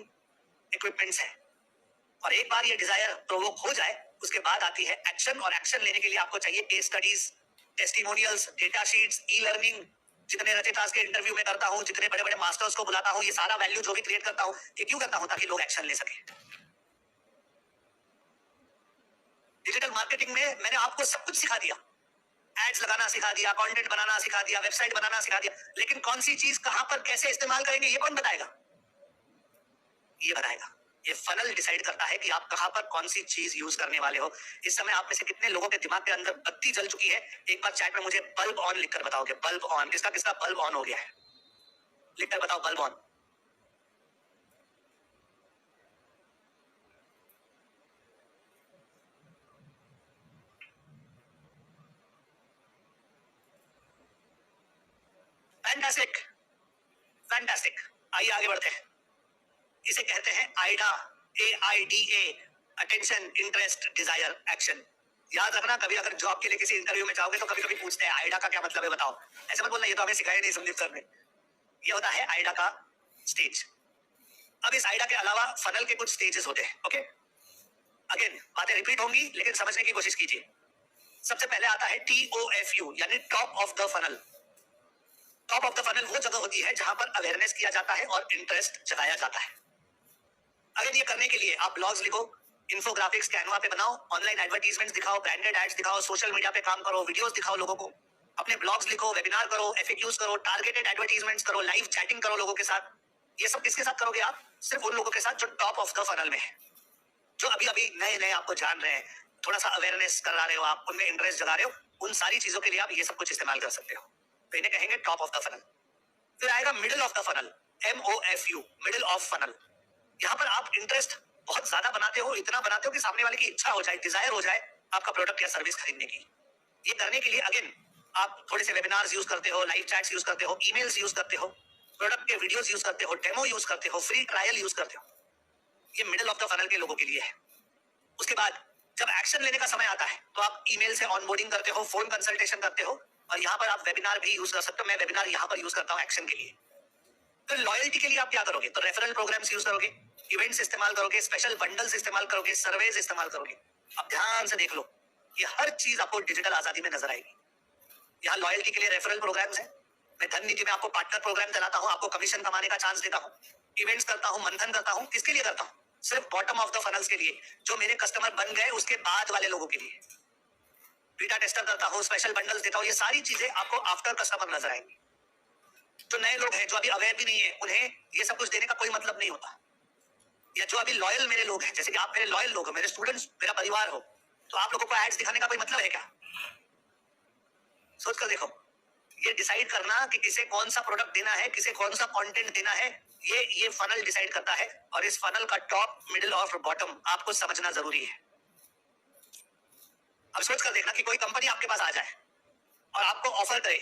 इक्विपमेंट्स हैं, और एक बार ये डिजायर प्रोवोक हो जाए उसके बाद आती है एक्शन, और एक्शन लेने के लिए आपको चाहिए case studies, testimonials, data sheets, e learning. जितने रचितास के इंटरव्यू में करता हूं, जितने बड़े बड़े मास्टर्स को बुलाता हूं, ये सारा वैल्यू जो भी क्रिएट करता हूं, ये क्यों करता हूं? ताकि लोग एक्शन ले सके। डिजिटल मार्केटिंग में मैंने आपको सब कुछ सिखा दिया, एड्स लगाना सिखा दिया, कंटेंट बनाना सिखा दिया, वेबसाइट बनाना सिखा दिया, लेकिन कौन सी चीज कहां पर कैसे इस्तेमाल करेंगे ये कौन बताएगा? ये बताएगा। ये फनल डिसाइड करता है कि आप कहां पर कौन सी चीज यूज करने वाले हो। इस समय आप में से कितने लोगों के दिमाग के अंदर बत्ती जल चुकी है? एक बार चैट में मुझे बल्ब ऑन लिखकर बताओगे। बल्ब ऑन, किसका किसका बल्ब ऑन हो गया है? लिखकर बताओ बल्ब ऑन। Fantastic, fantastic. आइए आगे बढ़ते हैं। इसे कहते हैं AIDA AIDA, attention, interest, desire, action. याद रखना, कभी अगर जॉब के लिए किसी इंटरव्यू में जाओगे तो कभी कभी पूछते हैं आइडा का क्या मतलब है बताओ। ऐसे मत बोलना ये तो हमें सिखाया नहीं संदीप सर ने। ये होता है आइडा का स्टेज। अब इस आइडा के अलावा फनल के कुछ स्टेजेस होते हैं। ओके, अगेन बातें रिपीट होंगी लेकिन समझने की कोशिश कीजिए। सबसे पहले आता है TOFU यानी top of the funnel. Top of the funnel वो जगह होती है जहां पर अवेयरनेस किया जाता है और इंटरेस्ट जताया जाता है। अगर ये करने के लिए आप ब्लॉग्स लिखो, इन्फोग्राफिक्स कैनवा पे बनाओ, ऑनलाइन एडवर्टाइजमेंट्स दिखाओ, ब्रांडेड एड्स दिखाओ, सोशल मीडिया पे काम करो, वीडियोस दिखाओ लोगों को, अपने ब्लॉग्स लिखो, वेबिनार करो, FAQs करो, टारगेटेड एडवर्टाइजमेंट्स करो, लाइव चैटिंग करो लोगों के साथ। ये सब किसके साथ करोगे आप? सिर्फ उन लोगों के साथ जो टॉप ऑफ द फनल में है, जो अभी अभी नए नए आपको जान रहे हैं, थोड़ा सा अवेयरनेस करा रहे हो आप, उनमें इंटरेस्ट जगा रहे हो। उन सारी चीजों के लिए आप ये सब कुछ इस्तेमाल कर सकते हो। तो इन्हें कहेंगे टॉप ऑफ द फनल। फिर आएगा middle of the funnel, MOFU, middle of funnel. यहाँ पर आप इंटरेस्ट बहुत ज्यादा बनाते हो, इतना बनाते हो कि सामने वाले की इच्छा हो जाए, डिजायर हो जाए आपका प्रोडक्ट या सर्विस खरीदने की। ये करने के लिए अगेन आप थोड़े से वेबिनार्स यूज करते हो, लाइव चैट्स यूज करते हो, ईमेल्स यूज करते हो, प्रोडक्ट के वीडियोस यूज करते हो, डेमो यूज करते हो, फ्री ट्रायल यूज करते हो। ये मिडिल ऑफ द फनल के लोगों के लिए है। उसके बाद जब एक्शन लेने का समय आता है तो आप ईमेल से ऑनबोर्डिंग करते हो, फोन कंसल्टेशन करते हो, और यहाँ पर आप वेबिनार भी यूज कर सकते हो। मैं वेबिनार यहाँ पर यूज करता हूँ एक्शन के लिए। तो लॉयल्टी के लिए आप क्या करोगे? तो रेफरल प्रोग्राम्स यूज करोगे, इवेंट्स इस्तेमाल करोगे, स्पेशल बंडल्स इस्तेमाल करोगे, सर्वेज इस्तेमाल करोगे। अब ध्यान से देख लो, ये हर चीज आपको डिजिटल आजादी में नजर आएगी। यहाँ लॉयल्टी के लिए रेफरल प्रोग्राम्स है, मैं धन नीति में आपको पार्टनर प्रोग्राम चलाता हूँ, आपको कमीशन कमाने का चांस देता हूँ, इवेंट्स करता हूँ, मंथन करता हूँ। किसके लिए करता हूँ? सिर्फ बॉटम ऑफ द फनल्स के लिए, जो मेरे कस्टमर बन गए उसके बाद वाले लोगों के लिए। बीटा टेस्टर करता हूँ, स्पेशल बंडल्स देता हूँ। ये सारी चीजें आपको आफ्टर कस्टमर नजर आएंगी। जो नए लोग हैं, जो अभी अवेयर भी नहीं है, उन्हें ये सब कुछ देने का कोई मतलब नहीं होता। या जो अभी लॉयल मेरे लोग हैं, जैसे कि आप मेरे लॉयल लोग हो, मेरे स्टूडेंट्स, मेरा परिवार हो, तो आप लोगों को एड्स दिखाने का कोई मतलब है क्या? सोच कर देखो। ये डिसाइड करना कि किसे कौन सा प्रोडक्ट देना है, किसे कौन सा कंटेंट देना है, ये फनल डिसाइड करता है। और इस फनल का टॉप, मिडिल और बॉटम आपको समझना जरूरी है। अब सोच कर देखना कि कोई कंपनी आपके पास आ जाए और आपको ऑफर करे,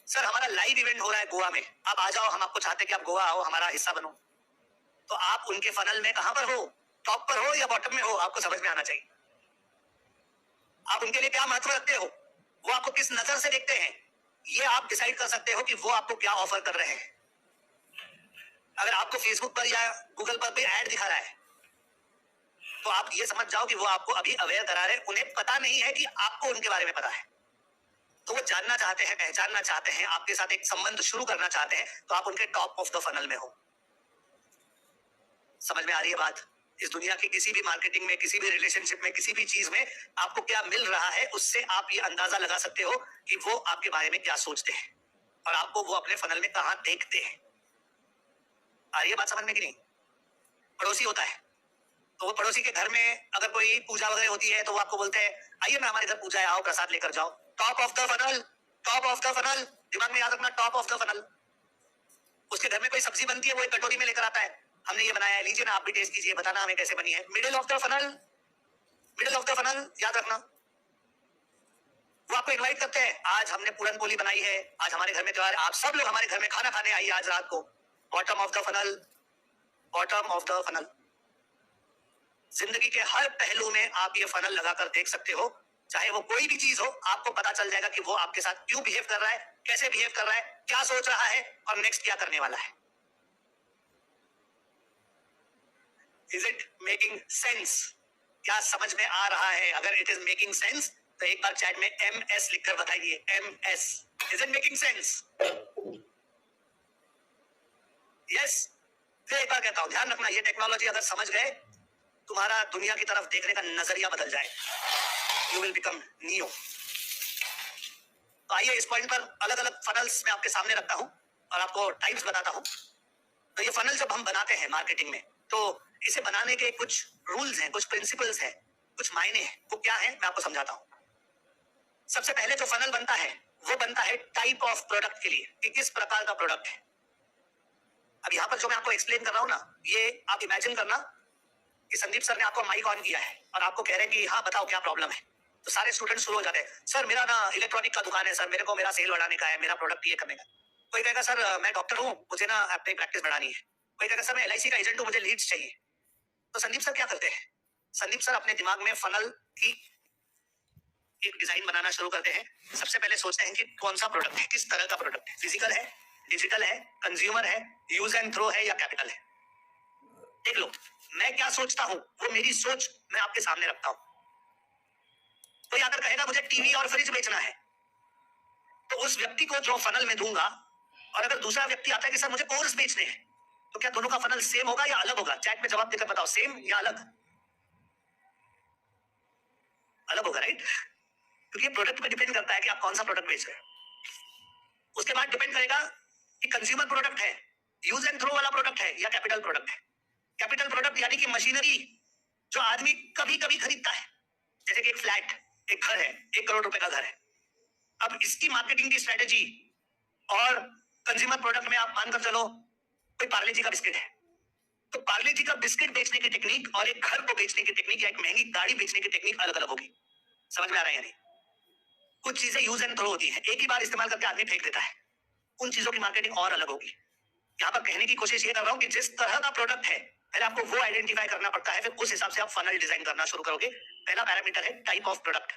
सर हमारा लाइव इवेंट हो रहा है गोवा में, आप आ जाओ, हम आपको चाहते हैं कि आप गोवा आओ, हमारा हिस्सा बनो। तो आप उनके फनल में कहां पर हो? टॉप पर हो या बॉटम में हो? आपको समझ में आना चाहिए। आप उनके लिए क्या महत्व रखते हो, वो आपको किस नजर से देखते हैं, ये आप डिसाइड कर सकते हो कि वो आपको क्या ऑफर कर रहे हैं। अगर आपको फेसबुक पर या गूगल पर भी ऐड दिखा रहा है तो आप ये समझ जाओ कि वो आपको अभी अवेयर करा रहे हैं। उन्हें पता नहीं है कि आपको उनके बारे में पता है, तो वो जानना चाहते हैं, पहचानना चाहते हैं, आपके साथ एक संबंध शुरू करना चाहते हैं। तो आप उनके टॉप ऑफ द फनल में हो। समझ में आ रही है बात? इस दुनिया की किसी भी मार्केटिंग में, किसी भी रिलेशनशिप में, किसी भी चीज में आपको क्या मिल रहा है, उससे आप ये अंदाजा लगा सकते हो कि वो आपके बारे में क्या सोचते हैं और आपको वो अपने फनल में कहां देखते हैं। आ रही है बात समझ में कि नहीं? पड़ोसी होता है, तो वो पड़ोसी के घर में अगर कोई पूजा वगैरह होती है तो वो आपको बोलते हैं आइए ना हमारे घर पूजा है, आओ प्रसाद लेकर जाओ। Top of the funnel, top of the funnel, दिमाग में याद रखना, टॉप ऑफ द फनल। उसके घर में कोई सब्जी बनती है, वो एक कटोरी में लेकर आता है, हमने ये बनाया है, लीजिए ना आप भी टेस्ट कीजिए, बताना हमें कैसे बनी है। Middle of the funnel, middle of the funnel, याद रखना। वो आपको इनवाइट करते हैं, आज हमने पूरन पोली बनाई है, आज हमारे घर में त्योहार, आप सब लोग हमारे घर में खाना खाने आइए आज रात को। Bottom of the funnel, bottom of the funnel. जिंदगी के हर पहलू में आप ये फनल लगाकर देख सकते हो, चाहे वो कोई भी चीज हो, आपको पता चल जाएगा कि वो आपके साथ क्यों बिहेव कर रहा है, कैसे बिहेव कर रहा है, क्या सोच रहा है और नेक्स्ट क्या करने वाला है। Is it making sense? क्या समझ में आ रहा है? अगर इट इज मेकिंग सेंस तो एक बार चैट में MS लिखकर बताइए, MS। Is it making sense? Yes. फिर एक बार कहता हूं, ध्यान रखना, ये टेक्नोलॉजी अगर समझ गए, तुम्हारा दुनिया की तरफ देखने का नजरिया बदल जाए। You will become neo. तो आइए इस पॉइंट पर अलग अलग फनल्स मैं आपके सामने रखता हूं और आपको टाइप्स बताता हूं। तो ये फनल जब हम बनाते हैं मार्केटिंग में, तो इसे बनाने के कुछ रूल्स हैं, कुछ प्रिंसिपल्स हैं, कुछ मायने हैं। वो क्या है मैं आपको समझाता हूं। सबसे पहले जो फनल बनता है वो बनता है टाइप ऑफ प्रोडक्ट के लिए, कि किस प्रकार का प्रोडक्ट है। अब यहाँ पर जो मैं आपको एक्सप्लेन कर रहा हूँ ना, ये आप इमेजिन करना कि संदीप सर ने आपको माइक ऑन किया है और आपको कह रहे हैं कि हाँ बताओ क्या प्रॉब्लम है। तो सारे स्टूडेंट शुरू हो जाते हैं, सर मेरा ना इलेक्ट्रॉनिक का दुकान है, सर मेरे को मेरा सेल बढ़ाने का है, मेरा प्रोडक्ट ये करने का। कोई कहेगा सर मैं डॉक्टर हूँ, मुझे ना अपनी प्रैक्टिस बढ़ानी है। कोई कहेगा सर मैं LIC का एजेंट हूँ, मुझे लीड्स चाहिए। तो संदीप सर क्या करते हैं? संदीप सर अपने दिमाग में फनल की एक डिजाइन बनाना शुरू करते हैं। सबसे पहले सोचते हैं कि कौन सा प्रोडक्ट है, किस तरह का प्रोडक्ट है, फिजिकल है, डिजिटल है, कंज्यूमर है, यूज एंड थ्रो है या कैपिटल है। देख लो, मैं क्या सोचता हूं वो मेरी सोच मैं आपके सामने रखता हूं। कोई अगर कहेगा मुझे टीवी और फ्रिज बेचना है, तो उस व्यक्ति को जो फनल में दूंगा, और अगर दूसरा व्यक्ति आता है कि सर मुझे कोर्स बेचने हैं, तो क्या दोनों का फनल सेम होगा या अलग होगा? चैट में जवाब देकर बताओ, सेम या अलग? अलग होगा, राइट? क्योंकि प्रोडक्ट पे डिपेंड करता है कि आप कौन सा प्रोडक्ट बेच रहे हैं। उसके बाद डिपेंड करेगा कि कंज्यूमर प्रोडक्ट है, यूज एंड थ्रो वाला प्रोडक्ट है या कैपिटल प्रोडक्ट है। कैपिटल प्रोडक्ट यानी कि मशीनरी जो आदमी कभी कभी खरीदता है, जैसे कि एक फ्लैट, एक घर है, 1 करोड़ रुपए का घर है। अब इसकी मार्केटिंग की स्ट्रेटेजी और कंज्यूमर प्रोडक्ट में आप मानकर चलो कोई पार्ले जी का बिस्किट है, तो पार्ले जी का बिस्किट बेचने की टेक्निक और एक घर को बेचने की टेक्निक या एक महंगी गाड़ी बेचने की टेक्निक अलग अलग होगी। समझ में आ रहा है? यानी कुछ चीजें यूज एंड थ्रो होती है, एक ही बार इस्तेमाल करके आदमी फेंक देता है, उन चीजों की मार्केटिंग और अलग होगी। यहाँ पर कहने की कोशिश ये कर रहा हूं कि जिस तरह का प्रोडक्ट है पहले आपको वो आइडेंटिफाई करना पड़ता है, फिर उस हिसाब से आप फनल डिजाइन करना शुरू करोगे। पहला पैरामीटर है टाइप ऑफ प्रोडक्ट।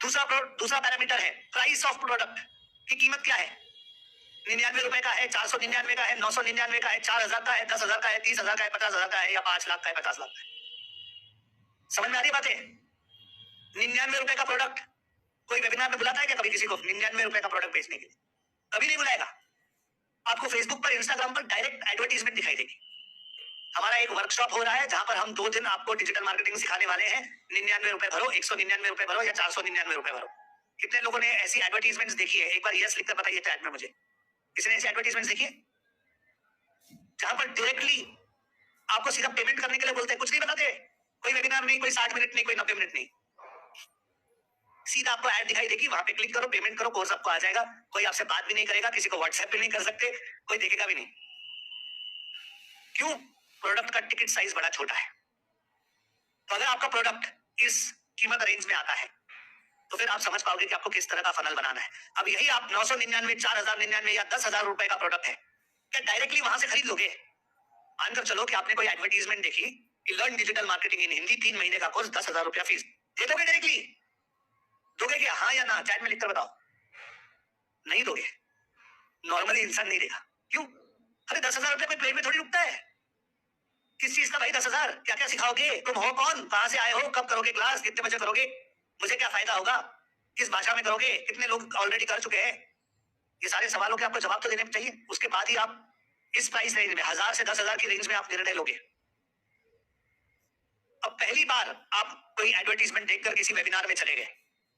दूसरा पैरामीटर है प्राइस ऑफ प्रोडक्ट की कीमत क्या है। 99 रुपए का है, 499 का है, 999 का है, 4000 का है, 10,000 का है, 30,000 का है, 50,000 का है या 5 लाख का है, 50 लाख का है। समझ में आ रही बातें? 99 रुपए का प्रोडक्ट कोई वेबिनार में बुलाता है क्या कभी किसी को 99 रुपए का प्रोडक्ट बेचने के लिए? कभी नहीं बुलाएगा। आपको फेसबुक पर, इंस्टाग्राम पर डायरेक्ट एडवर्टीजमेंट दिखाई देगी। हमारा एक वर्कशॉप हो रहा है जहां पर हम 2 दिन आपको डिजिटल मार्केटिंग सिखाने वाले हैं। 99 रुपए भरो, 199 रुपए भरो या 499 रुपए भरो। कितने लोगों ने ऐसी एडवर्टीजमेंट देखी है? एक बार यस लिखकर बताइए चैट में मुझे, किसने ऐसी एडवर्टीजमेंट देखी है जहां पर डायरेक्टली आपको सीधा पेमेंट करने के लिए बोलते हैं, कुछ नहीं बताते, कोई वेबिनार नहीं, कोई 60 मिनट नहीं, कोई 90 मिनट नहीं, सीधा आपको ऐड दिखाई देगी, वहां पे क्लिक करो, पेमेंट करो, कोर्स आपको आ जाएगा। कोई आपसे बात भी नहीं करेगा, किसी को व्हाट्सएप भी नहीं कर सकते, कोई देखेगा भी नहीं। क्यों? प्रोडक्ट का टिकट साइज बड़ा छोटा है। तो अगर आपका प्रोडक्ट इस कीमत रेंज में आता है तो फिर आप समझ पाओगे कि आपको किस तरह का फनल बनाना है। अब यही आप 999, 4099 या 10,000 रुपए का प्रोडक्ट है, क्या डायरेक्टली वहां से खरीद लोगे? मानकर चलो कि आपने कोई एडवर्टीजमेंट देखी कि learn digital marketing in Hindi, 3 महीने का कोर्स, 10,000 रुपया फीस, दे दोगे डायरेक्टली? दोगे क्या? हाँ या ना? चैट में लिखकर बताओ। नहीं दोगे, नॉर्मली इंसान नहीं देगा। क्यों? अरे 10,000 रुपया कोई प्लेट में थोड़ी रुकता है। किस चीज का भाई 10,000? क्या क्या सिखाओगे? तुम हो कौन? कहां से आए हो? कब करोगे क्लास? कितने बजे करोगे? मुझे क्या फायदा होगा? किस भाषा में करोगे? कितने लोग ऑलरेडी कर चुके हैं? ये सारे सवालों के आपको जवाब तो देने चाहिए। उसके बाद ही आप इस प्राइस रेंज में 1,000 से 10,000 की रेंज में आप निर्णय लोगे। अब पहली बार आप कोई एडवर्टीजमेंट देखकर किसी वेबिनार में चले गए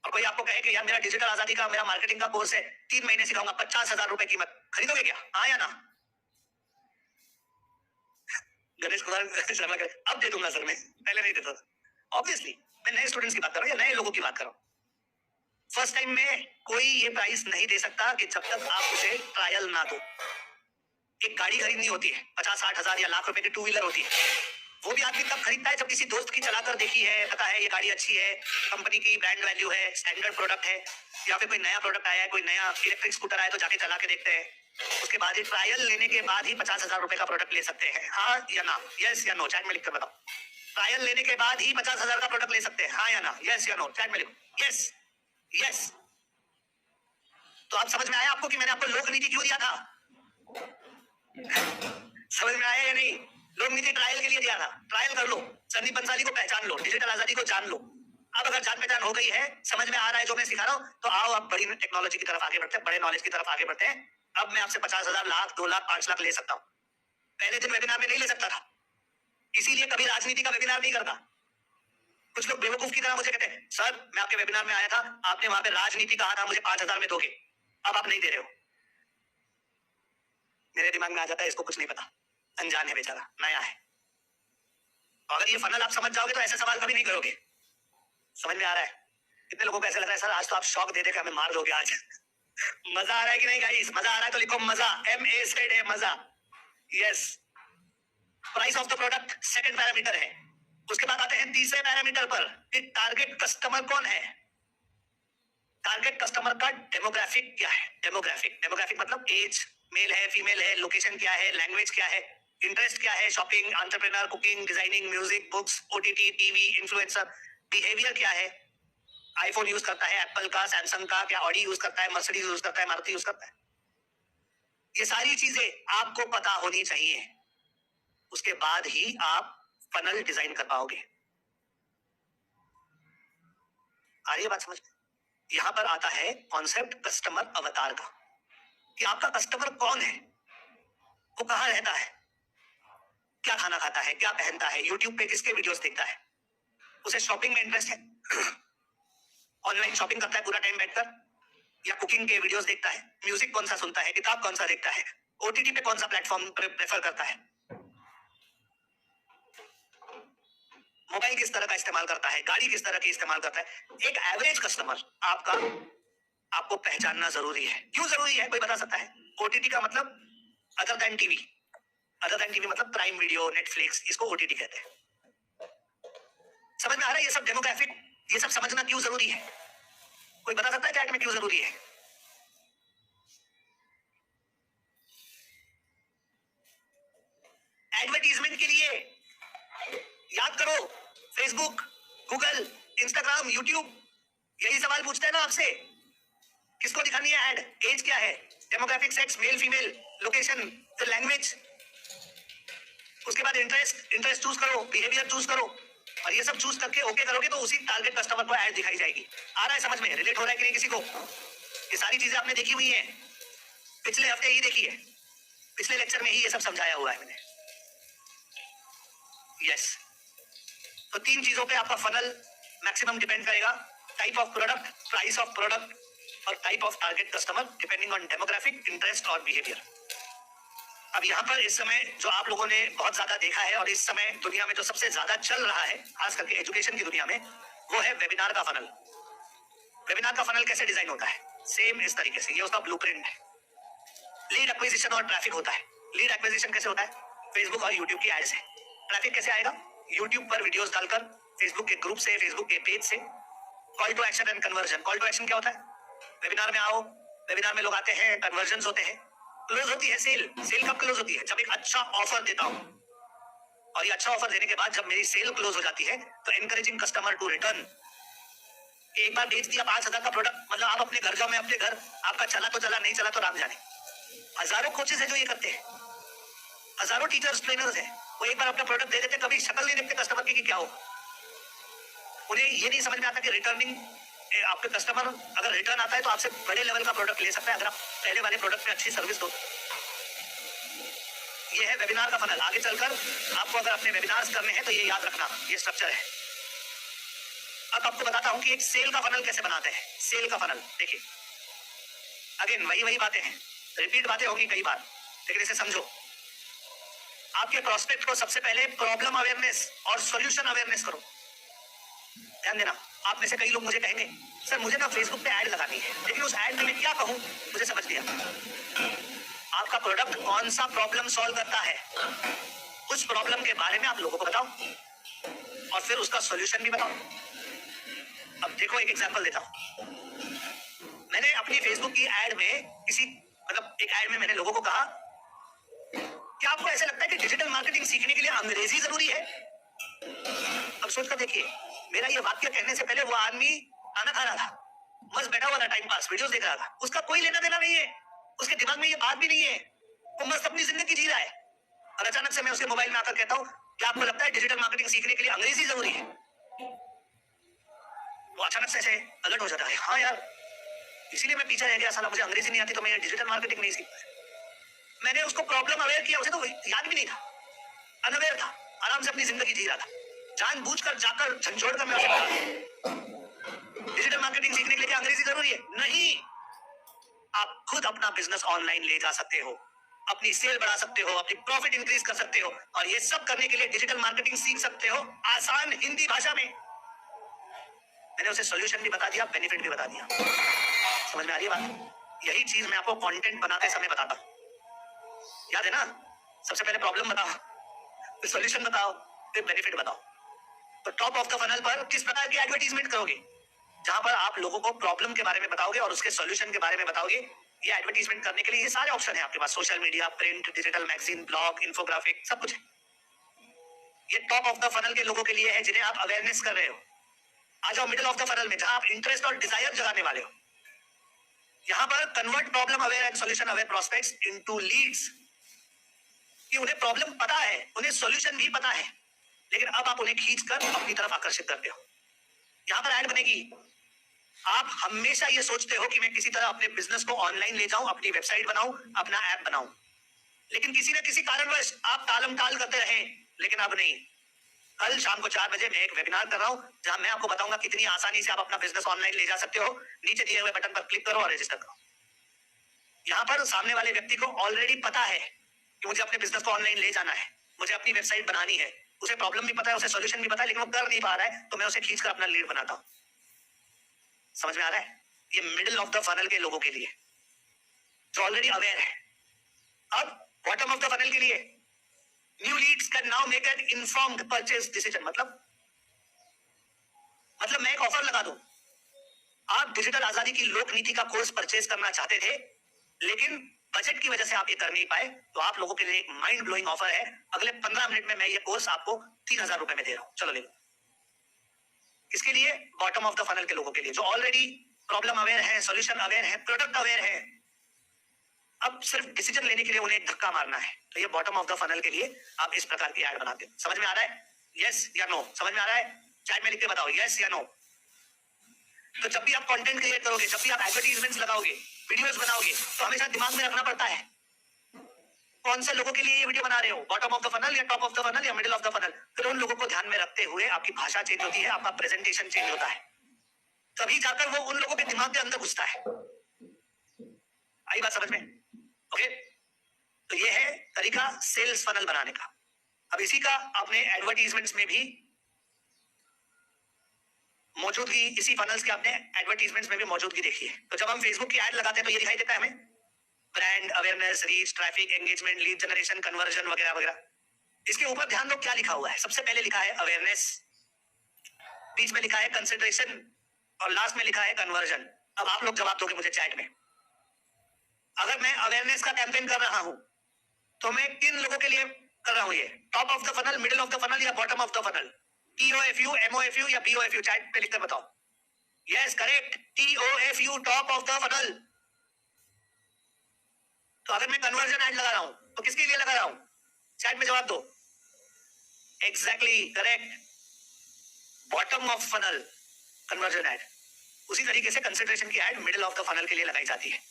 और कोई आपको कहे कि यार मेरा डिजिटल आजादी का, मेरा मार्केटिंग का कोर्स है, 3 महीने सिखाऊंगा, 50,000 रुपए कीमत, खरीदोगे क्या? हाँ या ना? गणेश कुमार शर्मा करे, अब दे दूंगा सर, मैं पहले नहीं देता था। ऑब्वियसली मैं नए स्टूडेंट्स की बात कर रहा हूँ या नए लोगों की बात कर रहा हूँ। फर्स्ट टाइम में कोई ये प्राइस नहीं दे सकता कि जब तक आप उसे ट्रायल ना दो। एक गाड़ी खरीदनी होती है, 50-60 हजार या लाख रुपए की 2 व्हीलर होती है, वो भी आदमी तब खरीदता है जब किसी दोस्त की चलाकर देखी है, पता है ये गाड़ी अच्छी है, कंपनी की ब्रांड वैल्यू है, स्टैंडर्ड प्रोडक्ट है, या फिर कोई नया प्रोडक्ट आया है, कोई नया इलेक्ट्रिक स्कूटर आया तो जाके चला के देखते हैं। उसके बाद ही ट्रायल लेने के बाद ही 50,000 रुपए का प्रोडक्ट ले सकते हैं। हाँ या ना? यस या नो? चैट में लिखकर बताओ। ट्रायल लेने के बाद ही 50,000 का प्रोडक्ट ले सकते हैं। हाँ या ना? यस या नो? चैट में लिखो यस। यस। तो आप समझ में आया आपको कि मैंने आपको लोक नीति क्यों दिया था? समझ में आया या नहीं? लोक नीति ट्रायल के लिए दिया था। ट्रायल कर लो, संदीप बंसाली को पहचान लो, डिजिटल आजादी को जान लो। अब अगर जान पहचान हो गई है, समझ में आ रहा है जो मैं सिखा रहा हूं, तो आओ आप बड़ी टेक्नोलॉजी की तरफ आगे बढ़ते हैं, बड़े नॉलेज की तरफ आगे बढ़ते हैं। अब मैं आपसे 50,000, लाख, 2 लाख, 5 लाख ले सकता हूं। पहले दिन वेबिनार में नहीं ले सकता था, इसीलिए कभी राजनीति का वेबिनार नहीं करता। कुछ लोग बेवकूफ की तरह मुझे कहते हैं, सर मैं आपके वेबिनार में आया था, आपने वहां पे राजनीति कहा था, मुझे 5,000 में दोगे, अब आप नहीं दे रहे हो। मेरे दिमाग में आ जाता है इसको कुछ नहीं पता, अनजान है बेचारा, नया है। तो अगर ये फनल आप समझ जाओगे तो ऐसे सवाल कभी नहीं करोगे। समझ में आ रहा है? कितने लोगों को ऐसा लग रहा है सर आज तो आप शॉक दे देकर हमें मार दोगे आज। मजा आ रहा है कि नहीं गाइस? मजा आ रहा है तो लिखो मजा, MA मजा। Yes. Price of the product second parameter है। उसके बाद आते हैं तीसरे पैरामीटर पर कि टारगेट कस्टमर कौन है। टारगेट कस्टमर का डेमोग्राफिक क्या है? डेमोग्राफिक मतलब एज, मेल है, फीमेल है, लोकेशन क्या है, लैंग्वेज क्या है, इंटरेस्ट क्या है, shopping, entrepreneur, cooking, designing, music, books, OTT, TV, influencer. Behaviour क्या है, आईफोन यूज करता है, एप्पल का, सैमसंग का, क्या ऑडी यूज करता है, मर्सिडीज यूज करता है, मारुति यूज करता है। ये सारी चीजें आपको पता होनी चाहिए, उसके बाद ही आप फनल डिजाइन कर पाओगे। आ रही है बात समझ में? यहां पर आता है कॉन्सेप्ट कस्टमर अवतार का, कि आपका कस्टमर कौन है, वो कहां रहता है, क्या खाना खाता है, क्या पहनता है, यूट्यूब पे किसके वीडियोस देखता है, उसे शॉपिंग में इंटरेस्ट है, ऑनलाइन शॉपिंग करता है पूरा टाइम बैठकर, या कुकिंग के वीडियोस देखता है, म्यूजिक कौन सा सुनता है, किताब कौन सा देखता है, ओटीटी पे कौन सा प्लेटफॉर्म प्रेफर करता है, मोबाइल किस तरह का इस्तेमाल करता है, गाड़ी किस तरह की इस्तेमाल करता है। एक एवरेज कस्टमर आपका आपको पहचानना जरूरी है। क्यों जरूरी है, कोई बता सकता है? ओटीटी का मतलब other than TV, other than TV मतलब प्राइम वीडियो, नेटफ्लिक्स, इसको ओटीटी कहते हैं। समझ में आ रहा है? ये सब डेमोग्राफिक, ये सब समझना क्यों जरूरी है? कोई बता सकता है चैट में क्यों जरूरी है? एडवर्टीजमेंट के लिए याद करो, फेसबुक, गूगल, इंस्टाग्राम, यूट्यूब, यही सवाल पूछते हैं ना आपसे, किसको दिखानी है एड, एज क्या है, demographic, sex, male female, location, फिर लैंग्वेज, उसके बाद इंटरेस्ट चूज करो, बिहेवियर चूज करो, और ये सब चूज करके ओके करोगे तो उसी टारगेट कस्टमर को ऐड दिखाई जाएगी। आ रहा है समझ में? रिलेट हो रहा है कि नहीं किसी को? ये सारी चीजें आपने देखी हुई है, पिछले हफ्ते ही देखी है, पिछले लेक्चर में ही ये सब समझाया हुआ है मैंने। यस, तो 3 चीजों पे आपका फनल मैक्सिमम डिपेंड करेगा, type of product, price of product, और type of target customer, depending on demographic, interest और बिहेवियर। अब यहाँ पर इस समय जो आप लोगों ने बहुत ज्यादा देखा है, और इस समय दुनिया में जो सबसे ज्यादा चल रहा है, खास करके एजुकेशन की दुनिया में, वो है वेबिनार का फनल। वेबिनार का फनल कैसे डिजाइन होता है? सेम इस तरीके से, ये उसका ब्लूप्रिंट है। लीड एक्विजिशन और ट्रैफिक होता है। लीड एक्विजिशन कैसे होता है? फेसबुक और यूट्यूब की एड से। ट्रैफिक कैसे आएगा? यूट्यूब पर वीडियोस डालकर, फेसबुक के ग्रुप से, फेसबुक के पेज से। Call to action and conversion. Call to action क्या होता है? वेबिनार में आओ, वेबिनार में लोग आते हैं, कन्वर्जन होते हैं, क्लोज होती है सेल। सेल कब क्लोज होती है? जब एक अच्छा ऑफर देता हूं, और ये अच्छा ऑफर देने के बाद जब मेरी सेल क्लोज हो जाती है, तो एनकरेजिंग कस्टमर टू रिटर्न। एक बार बेच दिया 5,000 का प्रोडक्ट, मतलब आप अपने घर जाओ, मैं अपने घर, आपका चला तो चला, नहीं चला तो राम जाने। हजारों कोचेस है जो ये करते हैं, हजारों टीचर्स, ट्रेनर्स है, वो एक बार अपना प्रोडक्ट दे देते, कभी शक्ल नहीं देखते कस्टमर की कि क्या हो। उन्हें ये नहीं समझ में आता कि रिटर्निंग, आपके कस्टमर अगर रिटर्न आता है तो आपसे बड़े लेवल का प्रोडक्ट ले सकता है, अगर आप पहले वाले प्रोडक्ट में अच्छी सर्विस दो। ये है वेबिनार का फनल। आगे चलकर आपको अगर अपने वेबिनार्स करने हैं तो ये याद रखना, ये स्ट्रक्चर है। अब आपको बताता हूं कि एक सेल का फनल कैसे बनाते हैं। सेल का फनल देखिए, अगेन वही बातें हैं, रिपीट बातें होगी कई बार, लेकिन इसे समझो। आपके प्रोस्पेक्ट को सबसे पहले प्रॉब्लम अवेयरनेस और सॉल्यूशन अवेयरनेस करो। ध्यान देना, आप में से कई लोग मुझे कहेंगे, सर मुझे ना फेसबुक पे ऐड लगानी है, लेकिन उस ऐड में मैं क्या कहूं, मुझे समझ नहीं आता। आपका प्रोडक्ट कौन सा प्रॉब्लम सॉल्व करता है, उस प्रॉब्लम के बारे में आप लोगों को बताओ, और फिर उसका सॉल्यूशन भी बताओ। अब देखो, एक एग्जांपल देता हूं। मैंने अपनी फेसबुक की ऐड में एक ऐड में मैंने लोगों को कहा, क्या आपको ऐसा लगता है कि डिजिटल मार्केटिंग सीखने के लिए अंग्रेजी जरूरी है? अब सोचकर देखिए, मेरा ये वाक्य कहने से पहले वो आदमी खाना खा रहा था, बस बैठा हुआ था, टाइम पास वीडियोस देख रहा था, उसका कोई लेना देना नहीं है, उसके दिमाग में ये बात भी नहीं है, वो मस्त अपनी जिंदगी जी रहा है। और अचानक से मैं उसके मोबाइल में आकर कहता हूँ, क्या आपको लगता है डिजिटल मार्केटिंग सीखने के लिए अंग्रेजी जरूरी है? वो अचानक से अलर्ट हो जाता है, हाँ यार, इसीलिए मैं पीछे रह गया, साला मुझे अंग्रेजी नहीं आती तो मैं डिजिटल मार्केटिंग नहीं सीख पाया। मैंने उसको प्रॉब्लम अवेयर किया, उसे तो याद भी नहीं था, अनअवेयर था, आराम से अपनी जिंदगी जी रहा था। जानबूझकर जाकर झंझोड़ कर मैं उसे बता, डिजिटल मार्केटिंग सीखने के लिए क्या अंग्रेजी जरूरी है? नहीं। आप खुद अपना बिजनेस ऑनलाइन ले जा सकते हो, अपनी सेल बढ़ा सकते हो, अपनी प्रॉफिट इंक्रीज कर सकते हो, और ये सब करने के लिए डिजिटल मार्केटिंग सीख सकते हो आसान हिंदी भाषा में। मैंने उसे सॉल्यूशन भी बता दिया, बेनिफिट भी बता दिया। समझ में आ रही है बात? यही चीज मैं आपको कंटेंट बनाते समय बताता हूं, याद है ना? सबसे पहले प्रॉब्लम बताओ, फिर सॉल्यूशन बताओ, फिर बेनिफिट बताओ। तो टॉप ऑफ द फनल पर किस प्रकार की एडवर्टीजमेंट करोगे? जहां पर आप लोगों को प्रॉब्लम के बारे में बताओगे और उसके सॉल्यूशन के बारे में बताओगे, ये एडवर्टीजमेंट करने के लिए ये सारे ऑप्शन है आपके पास, social media, print, digital, magazine, blog, infographic, सब कुछ है। ये टॉप ऑफ द फनल के लोगों के लिए है जिन्हें आप अवेयरनेस कर रहे हो। आ जाओ मिडिल ऑफ द फनल में, जहां आप इंटरेस्ट और डिजायर जगाने वाले हो। यहां पर convert problem aware and solution aware prospects into leads. कि उन्हें प्रॉब्लम पता है, उन्हें सॉल्यूशन भी पता है, लेकिन अब आप उन्हें खींचकर अपनी तरफ आकर्षित करते हो। यहां पर ऐड बनेगी। आप हमेशा ये सोचते हो कि मैं किसी तरह अपने बिजनेस को ऑनलाइन ले जाऊं, अपनी वेबसाइट बनाऊं, अपना ऐप बनाऊं, लेकिन किसी न किसी कारणवश आप टालम टाल करते रहे। लेकिन अब नहीं। कल शाम को 4 बजे मैं एक वेबिनार कर रहा हूं जहां मैं आपको बताऊंगा कितनी आसानी से आप अपना बिजनेस ऑनलाइन ले जा सकते हो। नीचे दिए हुए बटन पर क्लिक करो और रजिस्टर करो। यहां पर सामने वाले व्यक्ति को ऑलरेडी पता है कि मुझे अपने बिजनेस को ऑनलाइन ले जाना है, मुझे अपनी वेबसाइट बनानी है। उसे प्रॉब्लम भी पता है, उसे सॉल्यूशन भी पता है, लेकिन वो कर नहीं पा रहा है, तो मैं उसे खींचकर अपना लीड बनाता हूं। समझ में आ रहा है? ये मिडिल ऑफ द फनल के लोगों के लिए जो ऑलरेडी अवेयर है। अब बॉटम ऑफ द फनल के लिए new leads can now make an informed purchase decision. मतलब मैं एक ऑफर लगा दूं। आप डिजिटल आजादी की लोक नीति का कोर्स परचेज करना चाहते थे, लेकिन बजट की वजह से आप ये कर नहीं पाए, तो आप लोगों के लिए एक माइंड ब्लोइंग ऑफर है। अगले 15 मिनट में मैं ये कोर्स आपको 3000 रुपए में दे रहा हूं, चलो ले लो। इसके लिए बॉटम ऑफ द फनल के लोगों के लिए जो ऑलरेडी प्रॉब्लम अवेयर है, सॉल्यूशन अवेयर है, प्रोडक्ट अवेयर है, अब सिर्फ डिसीजन लेने के लिए उन्हें धक्का मारना है। तो ये बॉटम ऑफ द फनल के लिए आप इस प्रकार की ऐड बनाते हो। समझ में आ रहा है? यस या नो? समझ में आ रहा है? चैट में लिख के बताओ यस या नो। तो जब भी आप कंटेंट क्रिएट करोगे, जब भी आप एडवर्टाइजमेंट्स लगाओगे, वीडियोस बनाओगे, तो हमेशा दिमाग में रखना पड़ता है कौन से लोगों के लिए ये वीडियो बना रहे हो, बॉटम ऑफ द फनल या टॉप ऑफ द फनल या मिडिल ऑफ द फनल। फिर उन लोगों को ध्यान में रखते हुए आपकी भाषा चेंज होती है, आपका प्रेजेंटेशन चेंज होता है, तभी जाकर वो उन लोगों के दिमाग के अंदर घुसता है। आई बात समझ में? ओके, तो ये है तरीका सेल्स फनल बनाने का। अब इसी का आपने एडवर्टीजमेंट्स में भी मौजूदगी, इसी फनल्स के आपने एडवर्टीजमेंट्स में भी मौजूदगी देखी है। तो जब हम फेसबुक की ऐड लगाते हैं तो ये दिखाई देता है हमें, brand awareness, reach, traffic, engagement, lead generation, conversion वगैरह वगैरह। इसके ऊपर ध्यान दो क्या लिखा हुआ है। सबसे पहले लिखा है अवेयरनेस, बीच में लिखा है कंसिडरेशन और लास्ट में लिखा है कन्वर्जन। अब आप लोग जवाब दोगे मुझे चैट में। अगर मैं अवेयरनेस का कैंपेन कर रहा हूं तो मैं किन लोगों के लिए कर रहा हूं? ये top of the funnel, middle of the funnel या bottom of the funnel? TOFU, MOFU या BOFU? चैट पे लिखकर बताओ। Yes correct, TOFU, top of the funnel. तो अगर मैं कन्वर्जन ऐड लगा रहा हूं तो किसके लिए लगा रहा हूं? चैट में जवाब दो। Exactly correct, bottom of funnel conversion add. उसी तरीके से कंसिडरेशन की add middle of the funnel के लिए लगाई जाती है।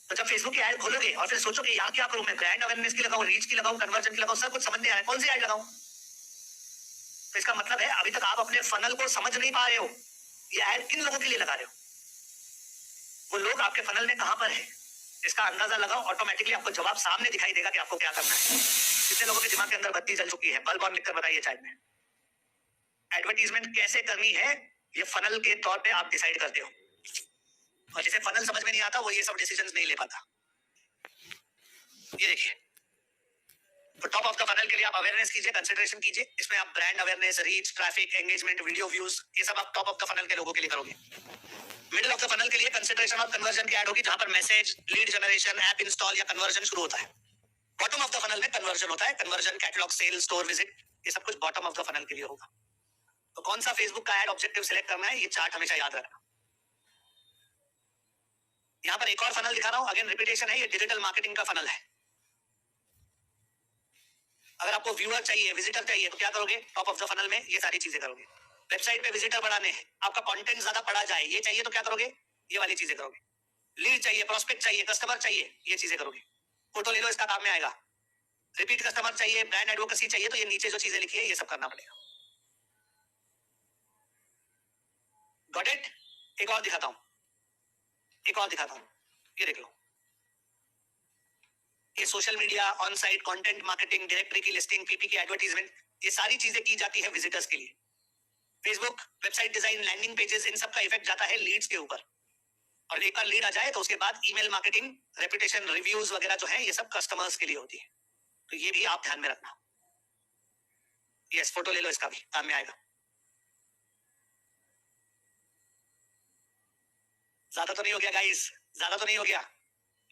तो जब फेसबुक की ऐड खोलोगे और फिर सोचोगे यार क्या करूं, मैं ब्रांड अवेयरनेस की लगाऊं, रीच की लगाऊं, कन्वर्जन की लगाऊं, सब कुछ समझ नहीं आ रहा है, कौन सी ऐड लगाऊं? तो इसका मतलब है अभी तक आप अपने फनल को समझ नहीं पा रहे हो। ये ऐड किन लोगों के लिए लगा रहे हो? वो लोग आपके फनल में कहां पर है, इसका अंदाजा लगाओ। ऑटोमेटिकली आपको जवाब सामने दिखाई देगा कि आपको क्या करना है। कितने लोगों के दिमाग के अंदर बत्ती जल चुकी है? बल्ब ऑन लिखकर बताइए चैट में। एडवर्टीजमेंट कैसे करनी है ये फनल के तौर पे आप डिसाइड करते हो, और जिसे फनल समझ में नहीं आता वो ये सब डिसीजंस नहीं ले पाता। ये देखिए, तो टॉप ऑफ द फनल के लिए आप अवेयरनेस कीजिए, कंसिडरेशन कीजिए। इसमें आप brand awareness, reach, traffic, engagement, video views, ये सब आप टॉप ऑफ द फनल के लोगों के लिए करोगे। मिडिल ऑफ द फनल के लिए कंसिडरेशन और कन्वर्जन की ऐड होगी, जहां पर message, lead generation, app install या कन्वर्जन शुरू होता है। बॉटम ऑफ द फनल में कन्वर्जन होता है, conversion, catalogue sale, store visit, ये सब कुछ बॉटम ऑफ द फनल के लिए होगा। तो कौन सा फेसबुक का ऐड ऑब्जेक्टिव सिलेक्ट करना है, ये चार्ट हमेशा याद रखना। यहां पर एक और फनल दिखा रहा हूं, अगेन रिपीटेशन है, ये डिजिटल मार्केटिंग का फनल है। अगर आपको व्यूअर चाहिए, विजिटर चाहिए, तो क्या करोगे? टॉप ऑफ द फनल में ये सारी चीजें करोगे। वेबसाइट पे विजिटर बढ़ाने हैं, आपका कंटेंट ज्यादा पढ़ा जाए, ये चाहिए तो क्या करोगे? ये वाली चीजें करोगे। लीड चाहिए, प्रोस्पेक्ट चाहिए, कस्टमर चाहिए, ये चीजें करोगे। फोटो ले लो, इसका काम में आएगा। रिपीट कस्टमर चाहिए, ब्रांड एडवोकेसी चाहिए, तो ये नीचे जो चीजें लिखी है ये सब करना पड़ेगा। Got it? एक और दिखाता हूं, ये देख लो। ये social media, on site content marketing, directory की लिस्टिंग, पीपी की एडवर्टीजमेंट, ये सारी चीजें की जाती है विजिटर्स के लिए। Facebook, website design, landing pages, इन सब का इफेक्ट जाता है लीड्स के ऊपर। और एक बार लीड आ जाए तो उसके बाद ईमेल मार्केटिंग, रेपुटेशन, रिव्यूज वगैरह जो है ये सब कस्टमर्स के लिए होती है। तो ये भी आप ध्यान में रखना। यस, फोटो ले लो, इसका भी काम में आएगा। ज्यादा तो नहीं हो गया गाइस? ज्यादा तो नहीं हो गया?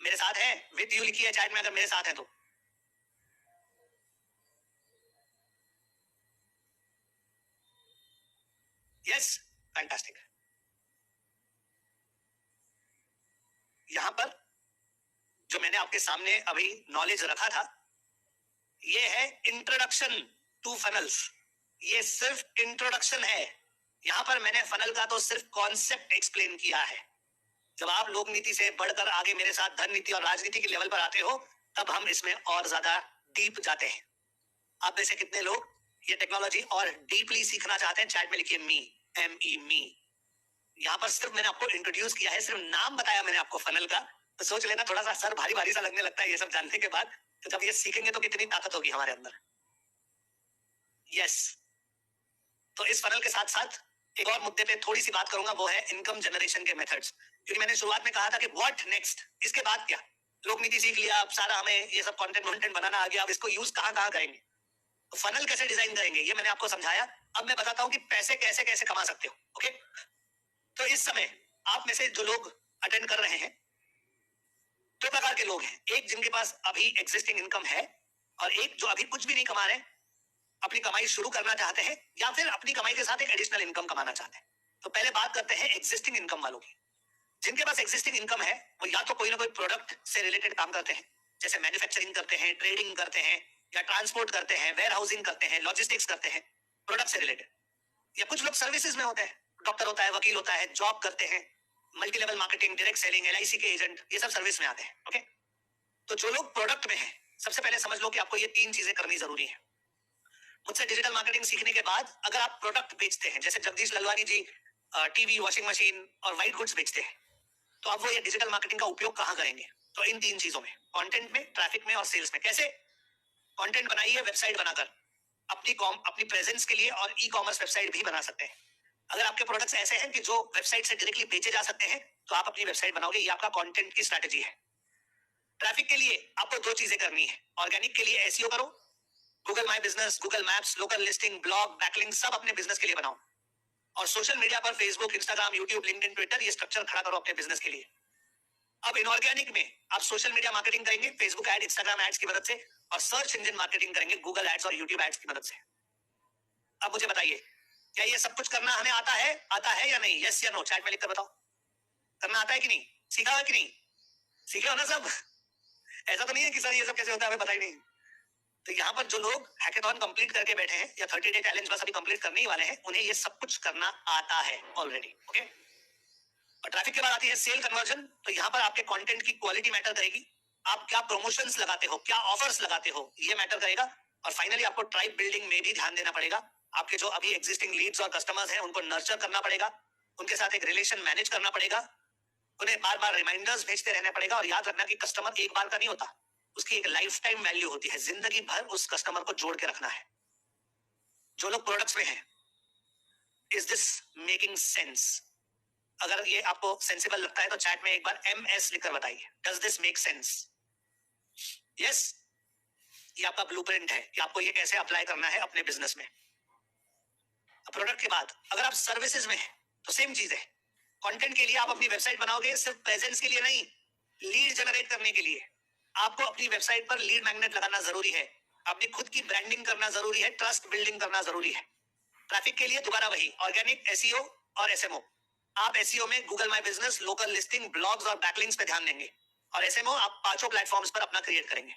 मेरे साथ है? विद यू लिखी है चैट में अगर मेरे साथ है तो। Yes, fantastic. यहां पर जो मैंने आपके सामने अभी नॉलेज रखा था, ये है इंट्रोडक्शन टू फनल्स। ये सिर्फ इंट्रोडक्शन है। यहां पर मैंने फनल का तो सिर्फ कॉन्सेप्ट एक्सप्लेन किया है। जब आप लोक नीति से बढ़कर आगे मेरे साथ धन नीति और राजनीति के लेवल पर आते हो, तब हम इसमें और ज्यादा डीप जाते हैं। आप में से कितने लोग ये टेक्नोलॉजी और डीपली सीखना चाहते हैं? चैट में लिखिए मी, ME, मी। यहाँ पर सिर्फ मैंने आपको इंट्रोड्यूस किया है, सिर्फ नाम बताया मैंने आपको फनल का। तो सोच लेना, थोड़ा सा सर भारी भारी सा लगने लगता है ये सब जानने के बाद। तो जब ये सीखेंगे तो कितनी ताकत होगी हमारे अंदर। यस। तो इस फनल के साथ साथ एक और मुद्दे पे थोड़ी सी बात करूंगा, वो है इनकम जनरेशन के मेथड्स। क्योंकि मैंने शुरुआत में कहा था कि व्हाट नेक्स्ट, इसके बाद क्या। लोक नीति सीख लिया, अब सारा हमें ये सब कंटेंट बनाना आ गया, अब इसको यूज कहाँ कहाँ करेंगे, तो फनल कैसे डिजाइन करेंगे, ये मैंने आपको समझाया। अब मैं बताता हूँ कि पैसे कैसे कैसे कमा सकते हो। ओके, तो इस समय आप में से जो लोग अटेंड कर रहे हैं, दो प्रकार के लोग हैं। एक जिनके पास अभी एग्जिस्टिंग इनकम है, और एक जो अभी कुछ भी नहीं कमा रहे, अपनी कमाई शुरू करना चाहते हैं, या फिर अपनी कमाई के साथ एक एडिशनल इनकम कमाना चाहते हैं। तो पहले बात करते हैं एग्जिस्टिंग इनकम वालों की। जिनके पास एग्जिस्टिंग इनकम है, वो या तो कोई ना कोई प्रोडक्ट से रिलेटेड काम करते हैं, जैसे मैन्युफैक्चरिंग करते हैं, ट्रेडिंग करते हैं, या ट्रांसपोर्ट करते हैं, वेयर हाउसिंग करते हैं, लॉजिस्टिक्स करते हैं, प्रोडक्ट से रिलेटेड। या कुछ लोग सर्विसेज में होते हैं, डॉक्टर होता है, वकील होता है, जॉब करते हैं, multi level marketing, direct selling, LIC के एजेंट, ये सब सर्विस में आते हैं। ओके, तो जो लोग प्रोडक्ट में हैं, सबसे पहले समझ लो कि आपको ये 3 चीजें करनी जरूरी है। मुझसे डिजिटल मार्केटिंग सीखने के बाद अगर आप प्रोडक्ट बेचते हैं, जैसे जगदीश ललवानी जी टीवी, वॉशिंग मशीन और व्हाइट गुड्स बेचते हैं, तो आप वो ये डिजिटल मार्केटिंग का उपयोग कहाँ करेंगे? तो इन 3 चीजों में, कंटेंट में, ट्रैफिक में और सेल्स में। कैसे? कंटेंट बनाइए वेबसाइट बनाकर, अपनी प्रेजेंस के लिए, और ई-कॉमर्स वेबसाइट भी बना सकते हैं। अगर आपके प्रोडक्ट्स ऐसे हैं कि जो वेबसाइट से डायरेक्टली बेचे जा सकते हैं, तो आप अपनी वेबसाइट बनाओगे। ये आपका कंटेंट की स्ट्रैटेजी है। ट्रैफिक के लिए आपको 2 चीजें करनी है। ऑर्गेनिक के लिए एसईओ करो, Google my business, Google maps, local listing, blog, backlink सब अपने बिजनेस के लिए बनाओ। और सोशल मीडिया पर Facebook, Instagram, YouTube, LinkedIn, Twitter, ये स्ट्रक्चर खड़ा करो अपने बिजनेस के लिए। अब इनऑर्गेनिक में आप सोशल मीडिया मार्केटिंग करेंगे, फेसबुक एड, इंस्टाग्राम एड्स की मदद से, और सर्च इंजन मार्केटिंग करेंगे, गूगल एड्स और यूट्यूब एड्स की मदद से। अब मुझे बताइए, क्या ये सब कुछ करना हमें आता है? आता है या नहीं? यस या नो, चैट में लिखकर बताओ। करना आता है कि नहीं? सीखा है कि नहीं? सीखे हो ना सब? ऐसा तो नहीं है कि सर ये सब कैसे होता है हमें पता ही नहीं। तो यहाँ पर जो लोग हैकेथॉन कंप्लीट करके बैठे हैं, या 30 डे चैलेंज बस अभी कंप्लीट करने ही वाले हैं, उन्हें ये सब कुछ करना आता है ऑलरेडी। ओके, और ट्रैफिक के बाद आती है सेल कन्वर्जन। तो यहाँ पर आपके कंटेंट की क्वालिटी मैटर करेगी। आप क्या प्रमोशंस लगाते हो, क्या ऑफर्स लगाते हो, ये मैटर करेगा। और फाइनली आपको ट्राइब बिल्डिंग में भी ध्यान देना पड़ेगा। आपके जो अभी एग्जिस्टिंग लीड्स और कस्टमर्स हैं, उनको नर्चर करना पड़ेगा, उनके साथ एक रिलेशन मैनेज करना पड़ेगा, उन्हें बार बार रिमाइंडर्स भेजते रहना पड़ेगा। और याद रखना कि कस्टमर एक बार का नहीं होता, उसकी एक लाइफ टाइम वैल्यू होती है। जिंदगी भर उस कस्टमर को जोड़ के रखना है। जो लोग प्रोडक्ट्स में हैं, इज दिस मेकिंग सेंस? अगर ये आपको सेंसिबल लगता है तो चैट में एक बार MS लिखकर बताइए, does this make sense? Yes, ये आपका ब्लूप्रिंट है कि आपको ये कैसे अप्लाई करना है अपने बिजनेस में। प्रोडक्ट के बाद अगर आप सर्विसेज में हैं, तो सेम चीज है। कंटेंट के लिए आप अपनी वेबसाइट बनाओगे, सिर्फ प्रेजेंस के लिए नहीं, लीड जनरेट करने के लिए। आपको अपनी वेबसाइट पर लीड मैग्नेट लगाना जरूरी है, अपनी खुद की ब्रांडिंग करना जरूरी है, ट्रस्ट बिल्डिंग करना जरूरी है। ट्रैफिक के लिए दोबारा वही ऑर्गेनिक, SEO और SMO। आप SEO में Google my business, local listing, blogs और बैकलिंक्स पे ध्यान देंगे, और SMO आप 5 प्लेटफॉर्म्स पर अपना क्रिएट करेंगे।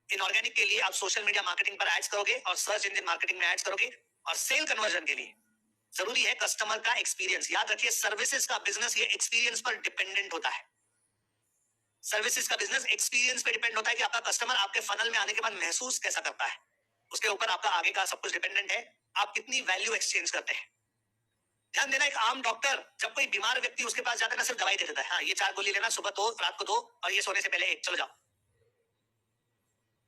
इनऑर्गेनिक के लिए आप सोशल मीडिया मार्केटिंग पर एड्स करोगे, और सर्च इंजन मार्केटिंग में एड्स करोगे। और सेल कन्वर्जन के लिए जरूरी है कस्टमर का एक्सपीरियंस। याद रखिए, सर्विसेज का बिजनेस ये एक्सपीरियंस पर डिपेंडेंट होता है। सर्विसेज का बिजनेस एक्सपीरियंस पे डिपेंड होता है कि आपका कस्टमर आपके फनल में आने के बाद महसूस कैसा करता है। उसके ऊपर आपका आगे का सब कुछ डिपेंडेंट है। आप कितनी वैल्यू एक्सचेंज करते हैं। ध्यान देना, एक आम डॉक्टर जब कोई बीमार व्यक्ति उसके पास जाता है ना, सिर्फ दवाई दे देता है, हाँ ये 4 गोली लेना, सुबह 2, रात को 2, और ये सोने से पहले 1, चलो जाओ।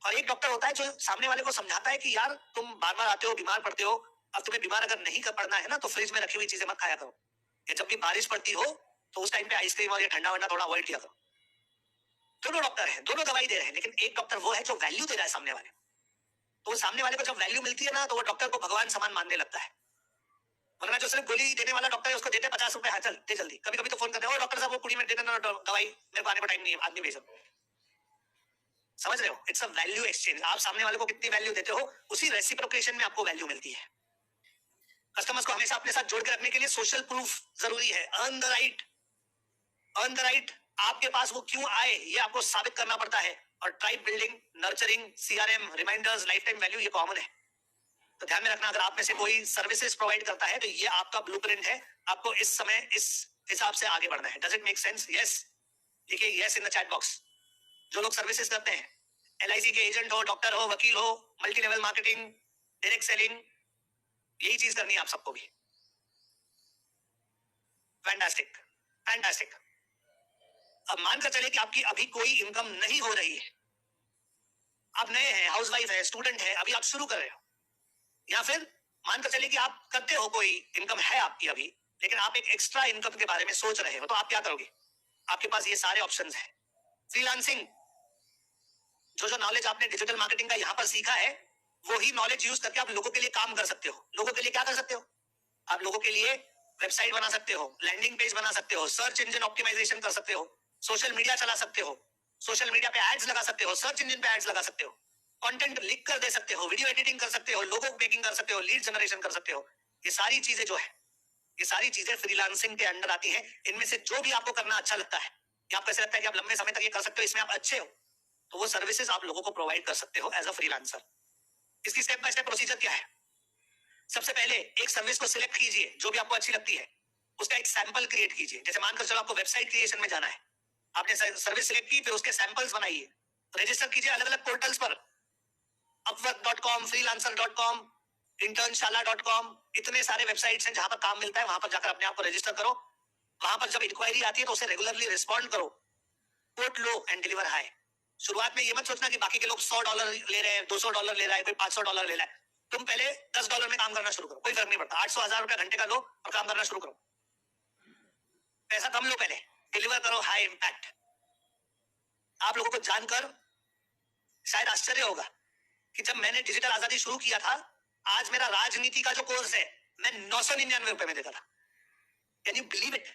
और एक डॉक्टर होता है जो सामने वाले को समझाता है कि यार तुम बार बार आते हो, बीमार पड़ते हो, अब तुम्हें बीमार अगर नहीं कर पड़ना है ना, तो फ्रिज में रखी हुई चीजें मत खाया करो, या जब भी बारिश पड़ती हो तो उस टाइम पे आइसक्रीम और ये ठंडा वंडा थोड़ा अवॉइड किया करो। दोनों डॉक्टर हैं, दोनों दवाई दे रहे हैं, लेकिन एक डॉक्टर वो है जो वैल्यू दे रहा है सामने वाले। तो सामने वाले को जब वैल्यू मिलती है ना, तो वो डॉक्टर को भगवान समान मानने लगता है। वरना जो सिर्फ गोली देने वाला डॉक्टर है, उसको देते 50 रुपए, हाँ चल दे जल्दी। कभी कभी तो फोन करते हैं, डॉक्टर साहब वो 20 मिनट दे देना दवाई, मेरे को आने को टाइम नहीं है, आदमी भेजो। समझ रहे हो? It's a value exchange. आप सामने वाले को कितनी वैल्यू देते हो, उसी रेसिप्रोकेशन में आपको वैल्यू मिलती है। कस्टमर्स को हमेशा अपने साथ जोड़ के रखने के लिए सोशल प्रूफ जरूरी है। Earn the right, earn the right. आपके पास वो क्यों आए ये आपको साबित करना पड़ता है। और tribe building, nurturing, CRM, reminders, lifetime value, ये कॉमन है। तो ध्यान में रखना, अगर आप में से कोई सर्विसेज प्रोवाइड करता है तो ये आपका ब्लूप्रिंट है। आपको इस समय इस हिसाब से आगे बढ़ना है। Does it make sense? Yes लिखिए yes in the chat box. जो लोग सर्विसेज करते हैं, एलआईसी के एजेंट हो, डॉक्टर हो, वकील हो, multi level marketing, direct selling, यही चीज करनी है आप सबको भी। Fantastic, fantastic. अब मानकर चले कि आपकी अभी कोई इनकम नहीं हो रही है, आप नए हैं, हाउसवाइफ है, स्टूडेंट है, अभी आप शुरू कर रहे हो, या फिर मानकर चले कि आप करते हो, कोई इनकम है आपकी अभी, लेकिन आप एक एक्स्ट्रा इनकम के बारे में सोच रहे हो, तो आप क्या करोगे? आपके पास ये सारे ऑप्शंस हैं। फ्रीलांसिंग, जो नॉलेज आपने डिजिटल मार्केटिंग का यहां पर सीखा है, वही नॉलेज यूज करके आप लोगों के लिए काम कर सकते हो। लोगों के लिए क्या कर सकते हो? आप लोगों के लिए वेबसाइट बना सकते हो, लैंडिंग पेज बना सकते हो, सर्च इंजन ऑप्टिमाइजेशन कर सकते हो, सोशल मीडिया चला सकते हो, सोशल मीडिया पे एड्स लगा सकते हो, सर्च इंजन पे एड्स लगा सकते हो, कंटेंट लिख कर दे सकते हो, वीडियो एडिटिंग कर सकते हो, लोगो मेकिंग कर सकते हो, लीड जनरेशन कर सकते हो। ये सारी चीजें जो है, ये सारी चीजें फ्रीलांसिंग के अंडर आती हैं। इनमें से जो भी आपको करना अच्छा लगता है, या आपको ऐसा लगता है कि आप लंबे समय तक ये कर सकते हो, इसमें आप अच्छे हो, तो वो सर्विसेज आप लोगों को प्रोवाइड कर सकते हो एज अ फ्रीलांसर। इसकी स्टेप बाय स्टेप प्रोसीजर क्या है? सबसे पहले एक सर्विस को सिलेक्ट कीजिए जो भी आपको अच्छी लगती है, उसका एक सैंपल क्रिएट कीजिए। जैसे मानकर चलो आपको वेबसाइट क्रिएशन में जाना है, आपने सर्विस सिलेक्ट की, फिर उसके सैंपल्स बनाइए, रजिस्टर कीजिए अलग अलग पोर्टल्स पर, upwork.com, freelancer.com, internShala.com, इतने सारे वेबसाइट्स हैं जहां पर काम मिलता है। वहां पर जाकर अपने आप को रजिस्टर करो। वहां पर जब इंक्वायरी आती है तो उसे रेगुलरली रिस्पॉन्ड करो। Quote low and deliver high. शुरुआत में ये मत सोचना कि बाकी के लोग $100 ले रहे हैं, $200 ले रहा है, कोई $500 ले रहा है। तुम पहले $10 में काम करना शुरू करो, कोई फर्क नहीं पड़ता। 800-1000 रुपया घंटे का लो और काम करना शुरू करो। पैसा कम लो, पहले डिलीवर करो हाई इम्पैक्ट। आप लोगों को जानकर शायद आश्चर्य होगा कि जब मैंने डिजिटल आजादी शुरू किया था, आज मेरा राजनीति का जो कोर्स है मैं 999 रुपए में देता था। Can you believe it?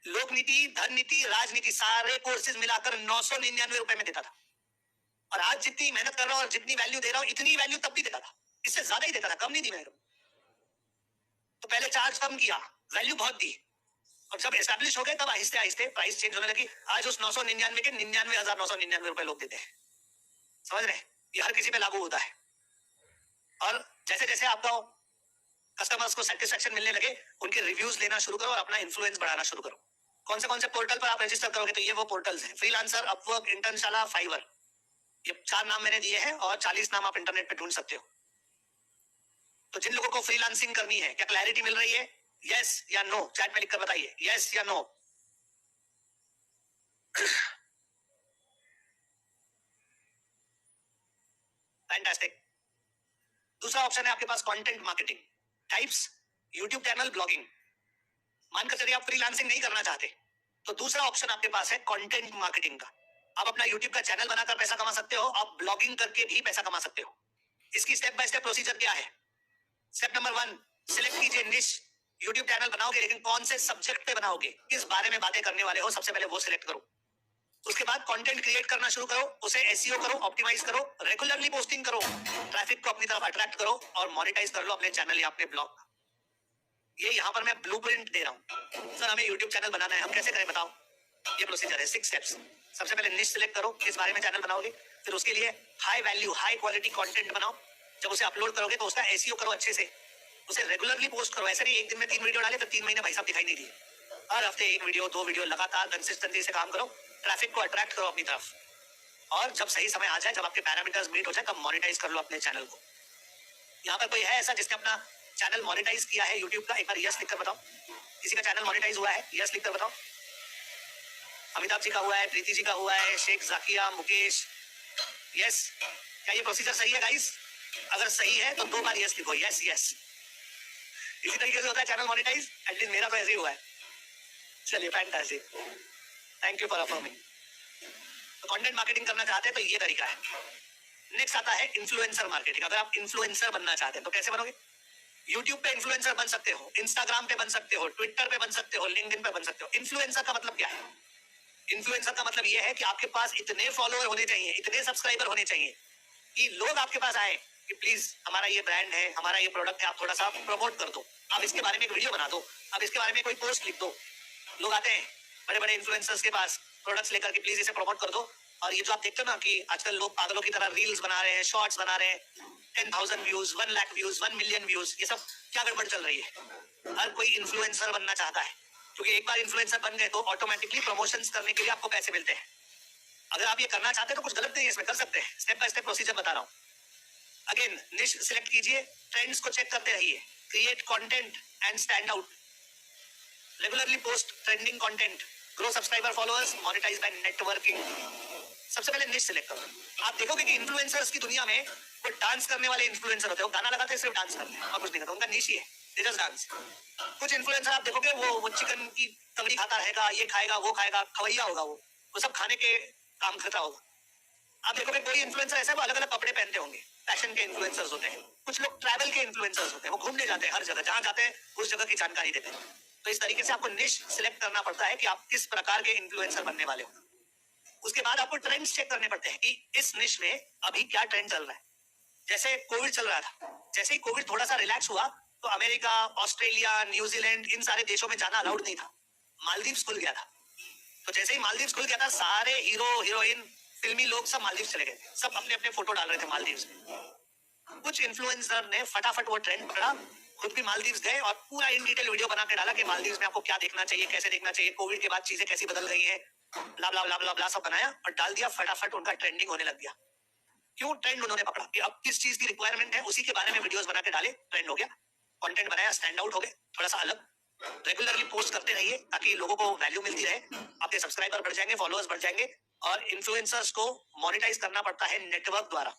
लोक नीति, धन नीति, राजनीति, सारे कोर्सेज मिलाकर 999 रुपए में देता था। और आज जितनी मेहनत कर रहा हूं और जितनी वैल्यू दे रहा हूं, इतनी वैल्यू तब भी देता था, इससे ज्यादा ही देता था, कम नहीं दी मैंने। तो पहले चार्ज कम किया, वैल्यू बहुत दी, और जब एस्टैब्लिश हो गए तब आहिस्ते आहिस्ते प्राइस चेंज होने लगी। आज उस 999 के 99,999 रुपए लोग देते हैं। समझ रहे? ये हर किसी पे लागू होता है। और जैसे जैसे आपका कस्टमर्स को सेटिस्फेक्शन मिलने लगे, उनके रिव्यूज लेना शुरू करो और अपना इन्फ्लुएंस बढ़ाना शुरू करो। कौन से पोर्टल पर आप रजिस्टर करोगे? तो ये वो पोर्टल्स हैं, फ्रीलांसर, अपवर्क, इंटर्नशाला, फाइवर। ये 4 नाम मैंने दिए हैं और 40 नाम आप इंटरनेट पे ढूंढ सकते हो। तो जिन लोगों को फ्रीलांसिंग करनी है, क्या क्लैरिटी मिल रही है? यस या नो चैट में लिखकर बताइए, यस या नो। फैंटास्टिक। दूसरा ऑप्शन है आपके पास content marketing. Types, YouTube channel, blogging. मानकर चलिए आप फ्रीलांसिंग नहीं करना चाहते, तो दूसरा ऑप्शन आपके पास है कंटेंट मार्केटिंग का। आप अपना यूट्यूब का चैनल बनाकर पैसा कमा सकते हो, आप ब्लॉगिंग करके भी पैसा कमा सकते हो। इसकी स्टेप बाय स्टेप प्रोसीजर क्या है? स्टेप नंबर 1, सिलेक्ट कीजिए निश। यूट्यूब चैनल बनाओगे, लेकिन कौन से सब्जेक्ट पे बनाओगे, किस बारे में बातें करने वाले हो, सबसे पहले वो सिलेक्ट करो। उसके बाद कंटेंट क्रिएट करना शुरू करो, उसे एसईओ करो, ऑप्टिमाइज करो, रेगुलरली पोस्टिंग करो, ट्रैफिक को अपनी तरफ अट्रैक्ट करो और मोनेटाइज कर लो अपने चैनल या अपने ब्लॉग। ये यहाँ पर मैं ब्लूप्रिंट दे रहा हूँ। सर हमें यूट्यूब चैनल बनाना है, हम कैसे करें बताओ? ये प्रोसीजर है, 6 स्टेप्स। सबसे पहले निश सिलेक्ट करो, किस बारे में चैनल बनाओगे। फिर उसके लिए high value, high quality content बनाओ। जब उसे अपलोड करोगे तो उसका एसईओ करो अच्छे से, उसे रेगुलरली पोस्ट करो। ऐसे नहीं एक दिन में 3 वीडियो डाले तो 3 महीने भाई साहब दिखाई नहीं दिए। हर हफ्ते 1 वीडियो, 2 वीडियो लगातार कंसिस्टेंसी से काम करो, ट्रैफिक को अट्रैक्ट करो अपनी तरफ। और जब सही समय आ जाए, जब आपके पैरामीटर्स मीट हो जाए, तब मोनेटाइज कर लो अपने चैनल को। यहाँ पर कोई है ऐसा जिसने अपना चैनल मोनेटाइज किया है यूट्यूब का? एक बार यस लिखकर बताओ। किसी का चैनल मोनेटाइज हुआ है? यस लिखकर बताओ। अमिताभ जी का हुआ है, प्रीति जी का हुआ है, शेख जाकिया, मुकेश। यस। क्या ये प्रोसीजर सही है गाइस? अगर सही है तो 2 बार यस लिखो, यस यस। इसी तरीके से होता है चैनल मोनेटाइज, एटलीस्ट मेरा तो ऐसे ही हुआ है। चलिए fantastic, thank you for affirming. तो कंटेंट मार्केटिंग करना चाहते हैं तो ये तरीका है। नेक्स्ट आता है इन्फ्लुएंसर मार्केटिंग। अगर आप इन्फ्लुएंसर बनना चाहते हैं तो कैसे बनोगे? यूट्यूब पे इन्फ्लुएंसर बन सकते हो, इंस्टाग्राम पे बन सकते हो, ट्विटर पे बन सकते हो, लिंक्डइन पे बन सकते हो। इन्फ्लुएंसर का मतलब क्या है? इन्फ्लुएंसर का मतलब ये है कि आपके पास इतने फॉलोअर होने चाहिए, इतने सब्सक्राइबर होने चाहिए कि लोग आपके पास आए कि प्लीज हमारा ये ब्रांड है, हमारा ये प्रोडक्ट है, आप थोड़ा सा प्रमोट कर दो, आप इसके बारे में एक वीडियो बना दो, आप इसके बारे में कोई पोस्ट लिख दो। लोग आते हैं बड़े बड़े इन्फ्लुएंसर्स के पास प्रोडक्ट्स लेकर के प्लीज इसे प्रमोट कर दो। और ये जो आप देखते हो ना कि आजकल लोग पागलों की तरह रील्स बना रहे हैं, शॉर्ट्स बना रहे हैं, 10,000 views, 1 lakh views, 1 million views, ये सब क्या गड़बड़ चल रही है। हर कोई इन्फ्लुएंसर बनना चाहता है क्योंकि एक बार इन्फ्लुएंसर बन गए तो ऑटोमेटिकली प्रमोशंस करने के लिए आपको पैसे मिलते हैं। अगर आप ये करना चाहते हैं तो कुछ गलत नहीं है इसमें, कर सकते हैं। स्टेप बाय स्टेप प्रोसीजर बता रहा हूँ। अगेन निश सिलेक्ट कीजिए, ट्रेंड्स को चेक करते रहिए, create content and stand out, regularly post trending content, grow subscriber followers, monetise by networking. सबसे पहले निश सिलेक्ट करो। आप देखोगे कि इन्फ्लुएंसर्स की दुनिया में वो डांस करने वाले इन्फ्लुएंसर होते हैं, वो गाना लगाते हैं, सिर्फ डांस करते हैं और कुछ नहीं करते, उनका निश ही है, दे जस्ट डांस। कुछ इन्फ्लुएंसर आप देखोगे वो चिकन की तगड़ी खाता रहेगा, ये खाएगा वो खाएगा, खवैया होगा, वो सब खाने के काम करता होगा। आप देखोगे कोई इन्फ्लुएंसर ऐसा है वो अलग अलग कपड़े पहनते होंगे, फैशन के इन्फ्लुएंसर्स होते हैं। कुछ लोग ट्रैवल के इन्फ्लुएंसर्स होते हैं, वो घूमने जाते हैं, हर जगह जहां जाते हैं उस जगह की जानकारी देते हैं। तो इस तरीके से आपको निश सिलेक्ट करना पड़ता है कि आप किस प्रकार के इन्फ्लुएंसर बनने वाले हो। उसके बाद आपको ट्रेंड्स चेक करने पड़ते हैं कि इस निश में अभी क्या ट्रेंड चल रहा है। जैसे कोविड चल रहा था, जैसे ही कोविड थोड़ा सा रिलैक्स हुआ तो अमेरिका, ऑस्ट्रेलिया, न्यूजीलैंड, इन सारे देशों में जाना अलाउड नहीं था, मालदीव्स खुल गया था। तो जैसे ही मालदीव्स खुल गया था, सारे हीरो हीरोइन, फिल्मी लोग सब मालदीव्स चले गए, सब अपने अपने फोटो डाल रहे थे मालदीव्स में। कुछ इन्फ्लुएंसर ने फटाफट वो ट्रेंड पकड़ा, खुद भी मालदीव्स गए और पूरा इन डिटेल वीडियो बना के डाला कि मालदीव्स में आपको क्या देखना चाहिए, कैसे देखना चाहिए, कोविड के बाद चीजें कैसी बदल गई हैं, ब्ला ब्ला ब्ला ब्ला ब्ला सब बनाया और डाल दिया। फटाफट उनका ट्रेंडिंग होने लग गया। क्यों? ट्रेंड उन्होंने पकड़ा कि अब किस चीज की रिक्वायरमेंट है, उसी के बारे में वीडियोस बना के डाले, ट्रेंड हो गया, कंटेंट बनाया, स्टैंड आउट हो गए, थोड़ा सा अलग। रेगुलरली पोस्ट करते रहिए ताकि लोगों को वैल्यू मिलती रहे, आपके सब्सक्राइबर बढ़ जाएंगे, फॉलोअर्स बढ़ जाएंगे। और इन्फ्लुएंसर्स को मोनेटाइज करना पड़ता है नेटवर्क द्वारा,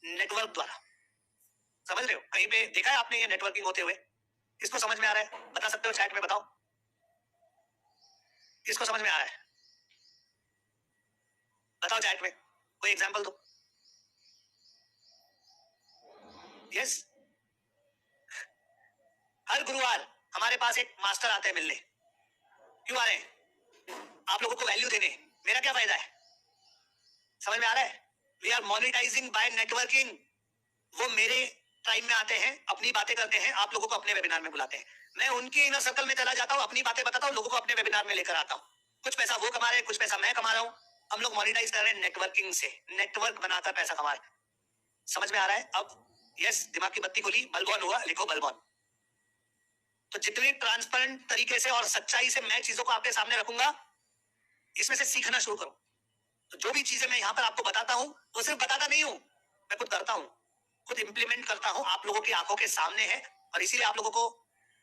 नेटवर्क द्वारा। समझ रहे हो? कहीं पे देखा है आपने ये नेटवर्किंग होते हुए? किसको समझ में आ रहा है बता सकते हो? चैट में बताओ किसको समझ में आ रहा है, बताओ चैट में, कोई एग्जांपल दो। यस, हर गुरुवार हमारे पास एक मास्टर आते हैं मिलने। क्यों आ रहे हैं? आप लोगों को वैल्यू देने। मेरा क्या फायदा है? समझ में आ रहा है? We are monetising by networking. वो मेरे टाइम में आते हैं, अपनी बातें करते हैं, आप लोगों को अपने वेबिनार में बुलाते हैं, मैं उनके इनर सर्कल में चला जाता हूँ, अपनी बातें बताता हूँ, लोगों को अपने वेबिनार में लेकर आता हूँ। कुछ पैसा वो कमा रहे हैं, कुछ पैसा मैं कमा रहा हूँ। हम लोग मोनेटाइज कर रहे हैं नेटवर्किंग से, नेटवर्क बनाकर पैसा कमा रहे हैं। समझ में आ रहा है अब? यस, दिमाग की बत्ती खुली, बल्ब ऑन हुआ, लिखो बल्ब ऑन। तो जितनी ट्रांसपेरेंट तरीके से और सच्चाई से मैं चीजों को आपके सामने रखूंगा, इसमें से सीखना शुरू करो। तो जो भी चीजें मैं यहाँ पर आपको बताता हूँ वो सिर्फ बताता नहीं हूँ, मैं खुद करता हूँ, खुद इंप्लीमेंट करता हूँ, आप लोगों की आंखों के सामने है। और इसीलिए आप लोगों को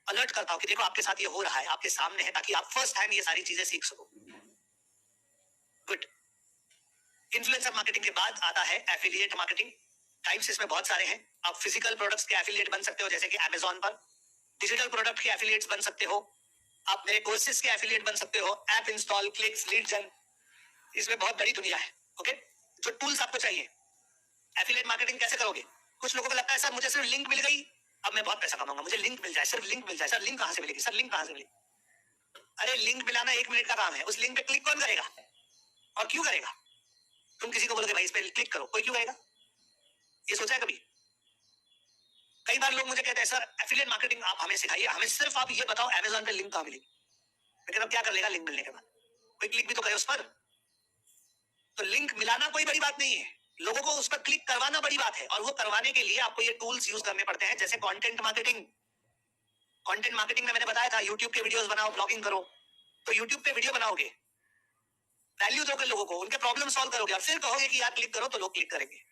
अलर्ट करता हूँ कि देखो आपके साथ ये हो रहा है, आपके सामने है, ताकि आप फर्स्ट हैंड ये सारी चीजें सीख सको। गुड। इन्फ्लुएंसर मार्केटिंग के बाद आता है एफिलिएट मार्केटिंग। टाइप्स इसमें बहुत सारे हैं। आप फिजिकल प्रोडक्ट्स के एफिलिएट बन सकते हो, जैसे कि अमेजॉन पर। डिजिटल प्रोडक्ट के एफिलिएट्स बन सकते हो, आप मेरे कोर्सेज के एफिलिएट बन सकते हो, ऐप इंस्टॉल, क्लिक्स, लीड जन, इसमें बहुत बड़ी दुनिया है। ओके, जो टूल्स आपको चाहिए। एफिलिएट मार्केटिंग कैसे करोगे? कुछ लोगों को लगता है सर मुझे सिर्फ लिंक मिल गई, अब मैं बहुत पैसा कमाऊंगा, मुझे लिंक मिल जाए, सिर्फ लिंक मिल जाए। सर लिंक कहां से मिलेगी? सर लिंक कहां से मिलेगी? अरे लिंक मिलाना 1 मिनट का काम है, उस लिंक पे क्लिक कौन करेगा और क्यों करेगा? तुम किसी को बोलोगे भाई इस पे क्लिक करो, कोई क्यों करेगा? ये सोचा है कभी? कई बार लोग मुझे कहते हैं सर एफिलिएट मार्केटिंग आप हमें सिखाइए, हमें सिर्फ आप ये बताओ अमेजॉन पे लिंक कहां मिलेगी। लेकिन अब क्या कर लेगा लिंक मिलने के बाद? कोई क्लिक भी तो करे उस पर। तो लिंक मिलाना कोई बड़ी बात नहीं है, लोगों को उस पर क्लिक करवाना बड़ी बात है। और वो करवाने के लिए आपको ये टूल्स यूज करने पड़ते हैं, जैसे कंटेंट मार्केटिंग। कंटेंट मार्केटिंग में मैंने बताया था यूट्यूब के वीडियोस बनाओ, ब्लॉगिंग करो। तो यूट्यूब पे वीडियो बनाओगे, वैल्यू दोगे लोगों को, उनके प्रॉब्लम सॉल्व करोगे और फिर कहोगे कि यार क्लिक करो, तो लोग क्लिक करेंगे।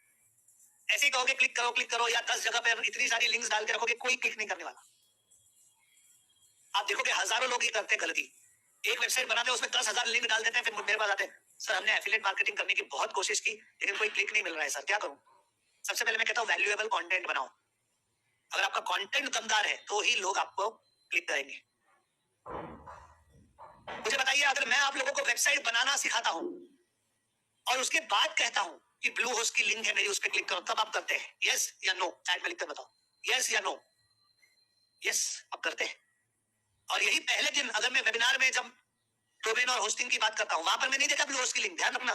ऐसे ही कहोगे क्लिक करो या 10 जगह पर इतनी सारी लिंक्स डाल के रखोगे, कोई क्लिक नहीं करने वाला। आप देखोगे हजारों लोग ये करते हैं गलती। एक वेबसाइट बनाते हैं, उसमें 10,000 लिंक डाल देते हैं, फिर मेरे पास आते हैं सर हमने एफिलिएट मार्केटिंग करने की बहुत कोशिश की लेकिन कोई क्लिक नहीं मिल रहा है सर, क्या करूं? सबसे पहले मैं कहता हूं वैल्यूएबल कंटेंट बनाओ। अगर आपका कंटेंट दमदार है तो ही लोग आपको क्लिक करेंगे। मुझे बताइए, अगर मैं आप लोगों को वेबसाइट बनाना सिखाता हूं और उसके बाद कहता हूं कि ब्लू होस्ट की लिंक है मेरी, उस पर क्लिक करो, तब आप करते हैं यस या नो? चैट में लिखकर बताओ यस या नो। यस आप करते हैं। और यही पहले दिन अगर मैं वेबिनार में जब डोमेन और होस्टिंग की बात करता हूं, वहां पर मैं नहीं देखा ब्लू होस्ट की लिंक, ध्यान रखना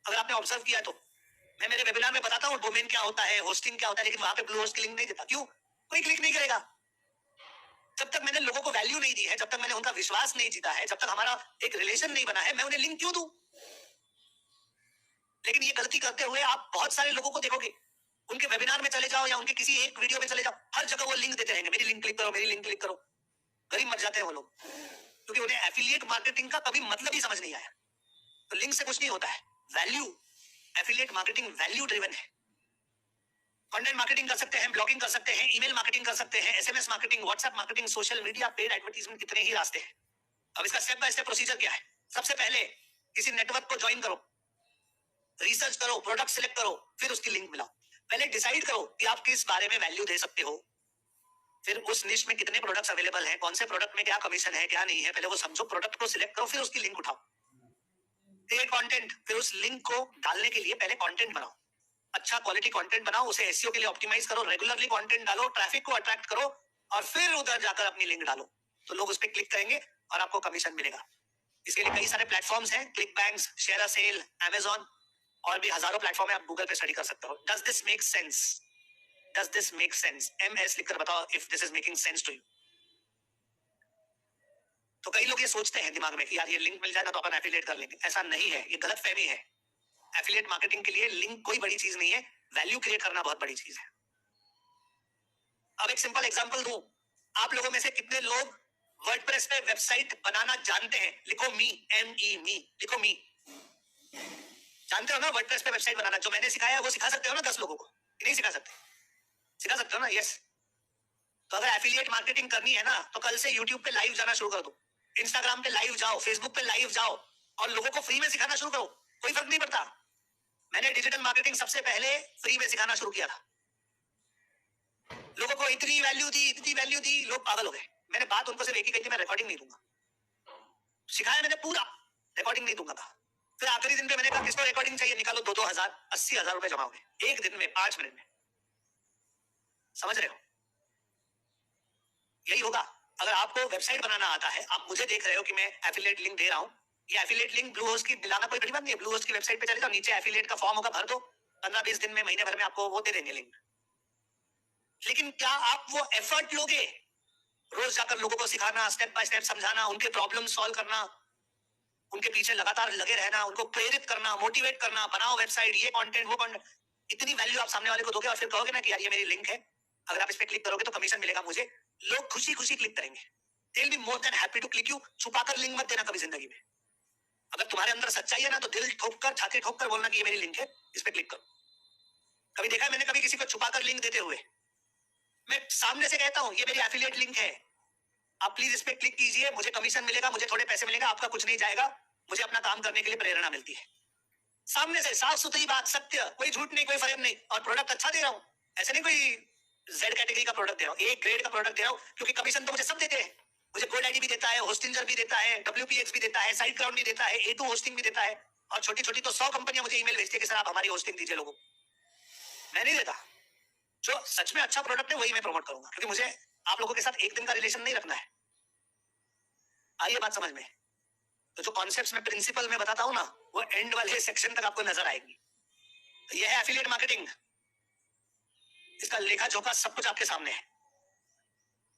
अगर आपने ऑब्जर्व किया तो। मैं मेरे वेबिनार में बताता हूँ डोमेन क्या होता है, होस्टिंग क्या होता है, लेकिन वहां पे ब्लू होस्ट की लिंक नहीं देता। क्यों? कोई क्लिक नहीं करेगा। जब तक मैंने लोगों को वैल्यू नहीं दी है, जब तक मैंने उनका विश्वास नहीं जीता है, जब तक हमारा एक रिलेशन नहीं बना है, मैं उन्हें लिंक क्यों दूं? लेकिन ये गलती करते हुए आप बहुत सारे लोगों को देखोगे, उनके वेबिनार में चले जाओ या उनके किसी एक वीडियो में चले जाओ, हर जगह वो लिंक देते रहेंगे, मेरी लिंक क्लिक करो, मेरी लिंक क्लिक करो। गरीब मर जाते हैं वो लोग, क्योंकि उन्हें एफिलिएट मार्केटिंग का कभी मतलब ही समझ नहीं आया। तो लिंक से कुछ नहीं होता है। Value, affiliate marketing value driven है। कंटेंट मार्केटिंग कर सकते हैं, ब्लॉगिंग कर सकते हैं, ईमेल मार्केटिंग कर सकते हैं, SMS marketing, WhatsApp marketing, social media, paid advertisement, कितने ही रास्ते हैं। अब इसका स्टेप बाय स्टेप प्रोसीजर क्या है? सबसे पहले किसी नेटवर्क को ज्वाइन करो, रिसर्च करो, प्रोडक्ट सिलेक्ट करो, फिर उसकी लिंक मिलाओ। पहले डिसाइड करो कि आप किस बारे में वैल्यू दे सकते हो, फिर उस निश में कितने प्रोडक्ट्स अवेलेबल हैं, कौन से प्रोडक्ट में क्या कमीशन है, क्या नहीं है, पहले वो समझो, प्रोडक्ट को सिलेक्ट करो, फिर उसकी लिंक उठाओ, क्रिएट कंटेंट, फिर उस लिंक को डालने के लिए पहले कंटेंट बनाओ, अच्छा क्वालिटी कंटेंट बनाओ, उसे एसईओ के लिए ऑप्टिमाइज करो, रेगुलरली कंटेंट डालो, ट्रैफिक को अट्रैक्ट करो और फिर उधर जाकर अपनी लिंक डालो, तो लोग उस पर क्लिक करेंगे और आपको कमीशन मिलेगा। इसके लिए कई सारे प्लेटफॉर्म्स हैं, click banks, share a sale, Amazon, और भी हजारों प्लेटफॉर्म है, आप गूगल पे स्टडी कर सकते हो। Does this make sense? Does this make sense? MS लिखकर बताओ if this is making sense to you. तो कई लोग ये सोचते हैं दिमाग में कि यार ये लिंक मिल जाएगा तो अपन एफिलिएट कर लेंगे। ऐसा नहीं है, ये गलत फहमी है। एफिलिएट मार्केटिंग के लिए लिंक कोई बड़ी चीज नहीं है, वैल्यू क्रिएट करना बहुत बड़ी चीज है। अब एक सिंपल एग्जांपल दूं, आप लोगों में से कितने लोग वर्डप्रेस पे वेबसाइट बनाना जानते हैं? लिखो मी, ME, मी, लिखो मी। जानते हो ना वर्डप्रेस पे वेबसाइट बनाना? जो मैंने सिखाया है वो सिखा सकते हो ना 10 लोगों को? नहीं सिखा सकते? सिखा सकते हो ना? यस। तो अगर एफिलिएट मार्केटिंग करनी है ना, तो कल से यूट्यूब पे लाइव जाना शुरू कर दो, इंस्टाग्राम पे लाइव जाओ, फेसबुक पे लाइव जाओ और लोगों को फ्री में सिखाना शुरू करो। कोई फर्क नहीं पड़ता। मैंने डिजिटल मार्केटिंग सबसे पहले फ्री में सिखाना शुरू किया था, लोगों को इतनी वैल्यू दी, इतनी वैल्यू दी, लोग पागल हो गए। मैंने बात उनको सिर्फ एक ही कही थी, मैं रिकॉर्डिंग नहीं दूंगा। सिखाया मैंने पूरा, रिकॉर्डिंग नहीं दूंगा था। फिर आखिरी दिन पे मैंने कहा किसको रिकॉर्डिंग चाहिए, निकालो 2-2 हजार, 80,000 रुपए जमा हो गए एक दिन में, 5 मिनट में। समझ रहे हो? यही होगा। अगर आपको वेबसाइट बनाना आता है, आप मुझे देख रहे हो कि मैं एफिलिएट लिंक दे रहा हूं, ये एफिलिएट लिंक ब्लू होस्ट की दिलाना कोई बड़ी बात नहीं है। ब्लू होस्ट की वेबसाइट पे चले जाओ, नीचे एफिलिएट का फॉर्म होगा, भर दो, 15-20 दिन में, महीने भर में आपको वो दे देंगे लिंक। लेकिन क्या आप वो एफर्ट लोगे, रोज जाकर लोगों को सिखाना, स्टेप बाय स्टेप समझाना, उनके प्रॉब्लम सॉल्व करना, उनके पीछे लगातार लगे रहना, उनको प्रेरित करना, मोटिवेट करना, बनाओ वेबसाइट, ये कंटेंट, वो कंटेंट, इतनी वैल्यू आप सामने वाले को दोगे और फिर कहोगे ना कि यार ये मेरी लिंक है, अगर आप इस पे क्लिक करोगे तो कमीशन मिलेगा मुझे, लोग खुशी खुशी क्लिक करेंगे। They'll be more than happy to click you। छुपाकर लिंक मत देना कभी जिंदगी में। अगर तुम्हारे अंदर सच्चाई है ना, तो दिल ठोककर, छाती ठोककर बोलना कि ये मेरी लिंक है, इस पे क्लिक करो। कभी देखा है मैंने कभी किसी को छुपाकर लिंक देते हुए? मैं सामने से कहता हूं ये मेरी एफिलिएट लिंक है, आप प्लीज इस पे क्लिक कीजिए, मुझे कमीशन मिलेगा, मुझे थोड़े पैसे मिलेगा, आपका कुछ नहीं जाएगा, मुझे अपना काम करने के लिए प्रेरणा मिलती है। सामने से साफ सुथरी बात, सत्य, कोई झूठ नहीं, कोई फरेब नहीं, और प्रोडक्ट अच्छा दे रहा हूं। ऐसे नहीं कोई Z कैटेगरी का प्रोडक्ट दे रहा हूं, A ग्रेड का प्रोडक्ट दे रहा हूं, क्योंकि कमीशन तो मुझे सब देते हैं। मुझे गोल्ड आईडी भी देता है, होस्टिंजर भी देता है, WPX भी देता है, साइड क्राउड भी देता है, A2 होस्टिंग भी देता है, और छोटी छोटी तो 100 कंपनियां मुझे ईमेल भेजती है कि सर आप हमारी होस्टिंग दीजिए लोगों। मैं नहीं देता। जो सच में अच्छा प्रोडक्ट है वही मैं प्रमोट करूंगा, क्योंकि मुझे आप लोगों के साथ एक दिन का रिलेशन नहीं रखना है। आइए बात समझ में। तो जो कॉन्सेप्ट्स में प्रिंसिपल में बताता हूं ना, वो एंड वाले सेक्शन तक आपको नजर आएंगी। तो यह है एफिलिएट मार्केटिंग, इसका लेखा जोखा सब कुछ आपके सामने है।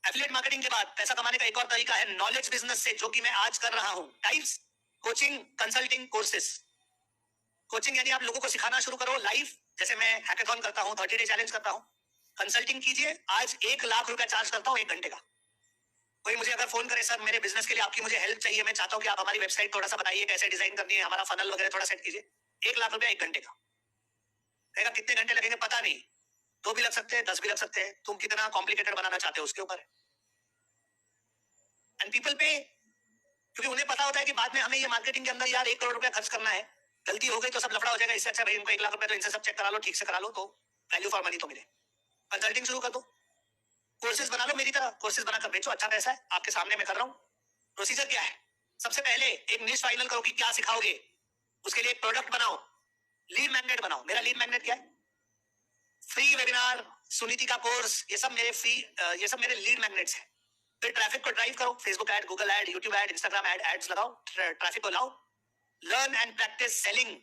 एफिलिएट मार्केटिंग के बाद पैसा कमाने का एक और तरीका है नॉलेज बिजनेस से, जो कि मैं आज कर रहा हूं। Types: coaching, consulting, courses. Coaching यानी आप लोगों को सिखाना शुरू करो लाइव, जैसे मैं हैकाथॉन करता हूं, 30 डे चैलेंज करता हूं। कंसल्टिंग कीजिए, आज 1 लाख रुपया चार्ज करता हूं 1 घंटे का। कोई मुझे अगर फोन करे, सर मेरे बिजनेस के लिए आपकी मुझे हेल्प चाहिए, मैं चाहता हूं कि आप हमारी वेबसाइट थोड़ा सा बताइए, कैसे डिजाइन करनी है, हमारा फनल वगैरह थोड़ा सेट कीजिए, 1 लाख रुपया 1 घंटे का। कहेगा कितने घंटे लगेंगे, पता नहीं, 2 भी लग सकते हैं, 10 भी लग सकते हैं, तुम कितना कॉम्प्लिकेटेड बनाना चाहते हो उसके ऊपर है। एंड पीपल पे, क्योंकि उन्हें पता होता है कि बाद में हमें ये मार्केटिंग के अंदर यार 1 करोड़ रुपया खर्च करना है, गलती हो गई तो सब लफड़ा हो जाएगा, इससे अच्छा भाई इनको 1 लाख रुपया तो इनसे सब चेक करा लो, ठीक से करा लो, तो वैल्यू फॉर मनी तो मिले। कंसल्टिंग शुरू कर दो, कोर्सेज बना लो, मेरी तरह कोर्सेज बनाकर बेचो, अच्छा पैसा है, आपके सामने मैं कर रहा हूँ। प्रोसीजर क्या है? सबसे पहले एक निश फाइनल करो कि क्या सिखाओगे, उसके लिए एक प्रोडक्ट बनाओ, लीड मैग्नेट बनाओ। मेरा लीड मैग्नेट क्या है? फ्री वेबिनार, सुनीति का कोर्स, ये सब मेरे फ्री, ये सब मेरे लीड मैग्नेट्स हैं। फिर ट्रैफिक को ड्राइव करो, Facebook ad, Google ad, YouTube ad, Instagram ad, ads लगाओ, ट्रैफिक को लाओ, learn and practise selling,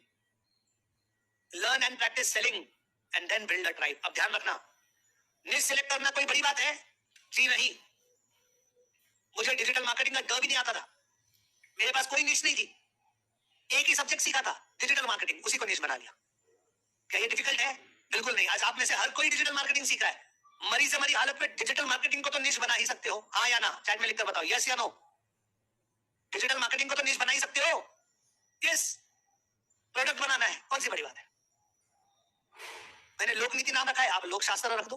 learn and practise selling and then build a tribe. अब ध्यान रखना, निश सिलेक्ट करना कोई बड़ी बात है? जी नहीं। मुझे डिजिटल मार्केटिंग का ड भी नहीं आता था, मेरे पास कोई निश नहीं थी, एक ही सब्जेक्ट सीखा था डिजिटल मार्केटिंग, उसी को निश बना लिया। क्या ये डिफिकल्ट है? बिल्कुल नहीं। आज आप में से हर कोई डिजिटल मार्केटिंग सीख रहा है, मरी से मरी हालत में डिजिटल मार्केटिंग को तो निश बना ही सकते हो, हाँ या ना? चैट में लिखकर बताओ, यस या नो। डिजिटल मार्केटिंग को तो निश बना ही सकते हो, यस। प्रोडक्ट बनाना है, कौन सी बड़ी बात है? मैंने लोक नीति नाम रखा है, आप लोक शास्त्र रख दो,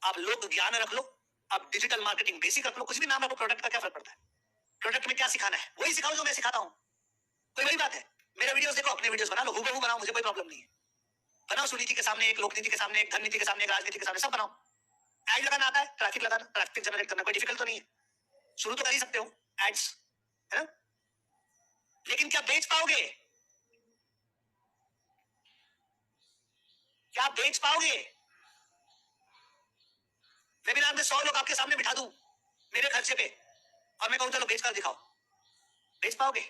आप लोक ज्ञान रख लो, आप डिजिटल मार्केटिंग बेसिक रख लो, कुछ भी नाम रखो, प्रोडक्ट का क्या फर्क पड़ता है? प्रोडक्ट में क्या सिखाना है वही सिखाओ जो मैं सिखाता हूं, कोई बड़ी बात है? मेरे वीडियोस देखो, अपने वीडियोस बना लो, हूबहू बनाओ, मुझे कोई प्रॉब्लम नहीं है। बनाओ सुनीति के सामने एक, लोक नीति के सामने एक, धन नीति के सामने एक, राजनीति के सामने, सब बनाओ। एड लगाना आता है, ट्रैफिक लगाना, ट्रैफिक जनरेट करना कोई डिफिकल्ट तो नहीं है, शुरू तो कर ही सकते हो एड्स, है ना? लेकिन क्या बेच पाओगे? क्या बेच पाओगे? वेबिनार में 100 लोग आपके सामने बिठा दूं मेरे खर्चे पे और मैं कहूं चलो बेच कर दिखाओ, बेच पाओगे?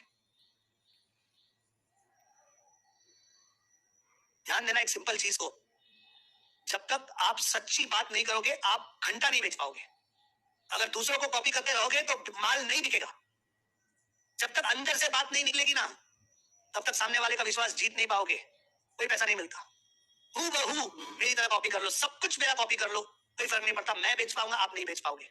ध्यान देना एक सिंपल चीज को, जब तक आप सच्ची बात नहीं करोगे आप घंटा नहीं बेच पाओगे। अगर दूसरों को कॉपी करते रहोगे तो माल नहीं बिकेगा। जब तक अंदर से बात नहीं निकलेगी ना, तब तक सामने वाले का विश्वास जीत नहीं पाओगे, कोई पैसा नहीं मिलता। हूबहू मेरी तरह कॉपी कर लो, सब कुछ मेरा कॉपी कर लो, कोई फर्क नहीं पड़ता, मैं बेच पाऊंगा, आप नहीं बेच पाओगे।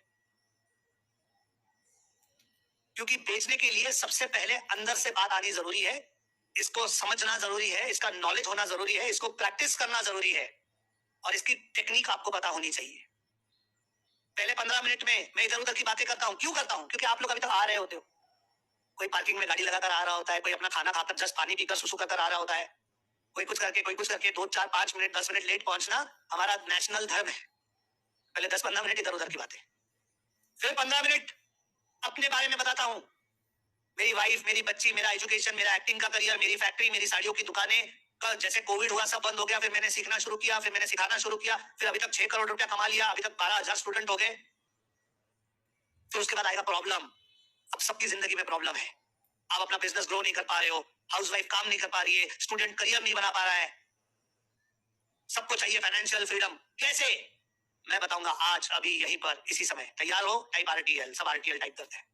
क्योंकि बेचने के लिए सबसे पहले अंदर से बात आनी जरूरी है, इसको समझना जरूरी है, इसका नॉलेज होना जरूरी है, इसको प्रैक्टिस करना जरूरी है और इसकी टेक्निक आपको पता होनी चाहिए। पहले 15 मिनट में मैं इधर उधर की बातें करता हूं, क्यों करता हूं? क्योंकि आप लोग अभी तक आ रहे होते हो, कोई पार्किंग में गाड़ी लगाकर आ रहा होता है, कोई अपना खाना खाकर जस्ट पानी पीकर सुसु कर आ रहा होता है, कोई कुछ करके कोई कुछ करके 2 4 5 मिनट 10 मिनट लेट पहुंचना हमारा नेशनल धर्म है। पहले 10-15 मिनट इधर उधर की बातें, फिर 15 मिनट अपने बारे में बताता हूं, मेरी वाइफ, मेरी बच्ची, मेरा एजुकेशन, मेरा एक्टिंग का करियर, मेरी फैक्ट्री, मेरी साड़ियों की दुकानें, जैसे कोविड हुआ सब बंद हो गया, फिर मैंने सीखना शुरू किया, फिर मैंने सिखाना शुरू किया, फिर अभी तक 6 करोड़ रुपया कमा लिया, अभी तक 12,000 स्टूडेंट हो गए। फिर उसके बाद आएगा प्रॉब्लम। अब सबकी जिंदगी में प्रॉब्लम है, आप अपना बिजनेस ग्रो नहीं कर पा रहे हो, हाउसवाइफ काम नहीं कर पा रही है, स्टूडेंट करियर नहीं बना पा रहा है, सबको चाहिए फाइनेंशियल फ्रीडम, कैसे? मैं बताऊंगा आज, अभी, यहीं पर, इसी समय। तैयार हो? टाइप आरटीएल, सब आरटीएल टाइप करते हैं।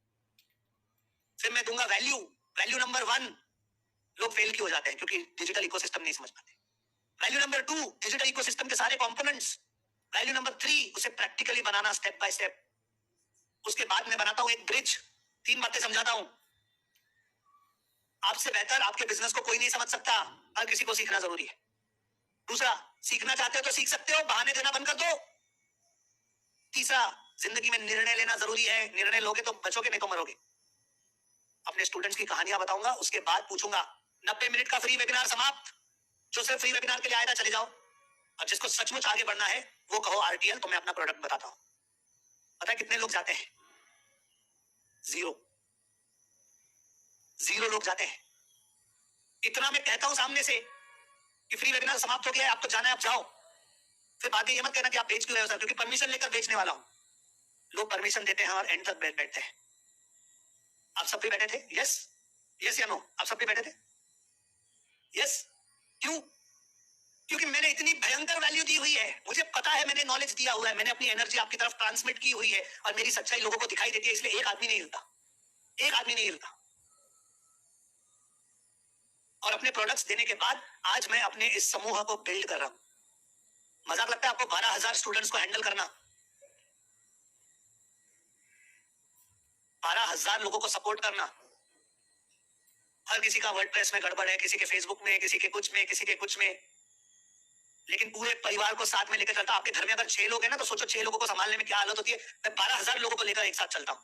फिर मैं दूंगा वैल्यू। वैल्यू नंबर 1, लोग फेल क्यों हो जाते हैं? क्योंकि डिजिटल इकोसिस्टम नहीं समझ पाते। वैल्यू नंबर 2, डिजिटल इकोसिस्टम के सारे कंपोनेंट्स। वैल्यू नंबर 3, उसे practically banana step by step. उसके बाद मैं बनाता हूं एक ब्रिज, 3 बातें समझाता हूं। आपसे बेहतर आपके बिजनेस को कोई नहीं समझ सकता, हर किसी को सीखना जरूरी है। दूसरा, सीखना चाहते हो तो सीख सकते हो, बहाने देना बंद कर दो। तीसरा, जिंदगी में निर्णय लेना जरूरी है, निर्णय लोगे तो बचोगे, नहीं तो मरोगे। अपने स्टूडेंट्स की कहानियां बताऊंगा, उसके बाद पूछूंगा 90 मिनट का फ्री वेबिनार समाप्त। जो सिर्फ फ्री वेबिनार के लिए आया था चले जाओ, और जिसको सचमुच आगे बढ़ना है वो कहो आरटीएल, तो मैं अपना प्रोडक्ट बताता हूं। पता है कितने लोग जाते हैं? 0 लोग जाते हैं। इतना मैं कहता हूं सामने से कि फ्री वेबिनार समाप्त हो गया है, आपको जाना है, आप जाओ। फिर बात ये मत कहना कि आप बेच क्यों रहे हो सर, क्योंकि परमिशन लेकर बेचने वाला हूं। लोग परमिशन देते हैं और एंड तक बैठते हैं। आप सब भी बैठे थे? यस, यस या नो? आप सब भी बैठे थे? यस। क्यों? क्योंकि मैंने इतनी भयंकर वैल्यू दी हुई है, मुझे पता है, मैंने नॉलेज दिया हुआ है, मैंने अपनी एनर्जी आपकी तरफ ट्रांसमिट की हुई है और मेरी सच्चाई लोगों को दिखाई देती है, इसलिए एक आदमी नहीं हिलता, एक आदमी नहीं हिलता। और अपने प्रोडक्ट्स देने के बाद आज मैं अपने इस समूह को बिल्ड कर रहा हूं। मजाक लगता है आपको 12,000 स्टूडेंट्स को हैंडल करना, 12,000 लोगों को सपोर्ट करना। हर किसी का वर्डप्रेस में गड़बड़ है, किसी के फेसबुक में, किसी के कुछ में, किसी के कुछ में, लेकिन पूरे परिवार को साथ में लेकर चलता। आपके घर में अगर 6 लोग हैं ना, तो सोचो 6 लोगों को संभालने में क्या हालत होती है। मैं 12,000 लोगों को लेकर एक साथ चलता हूं,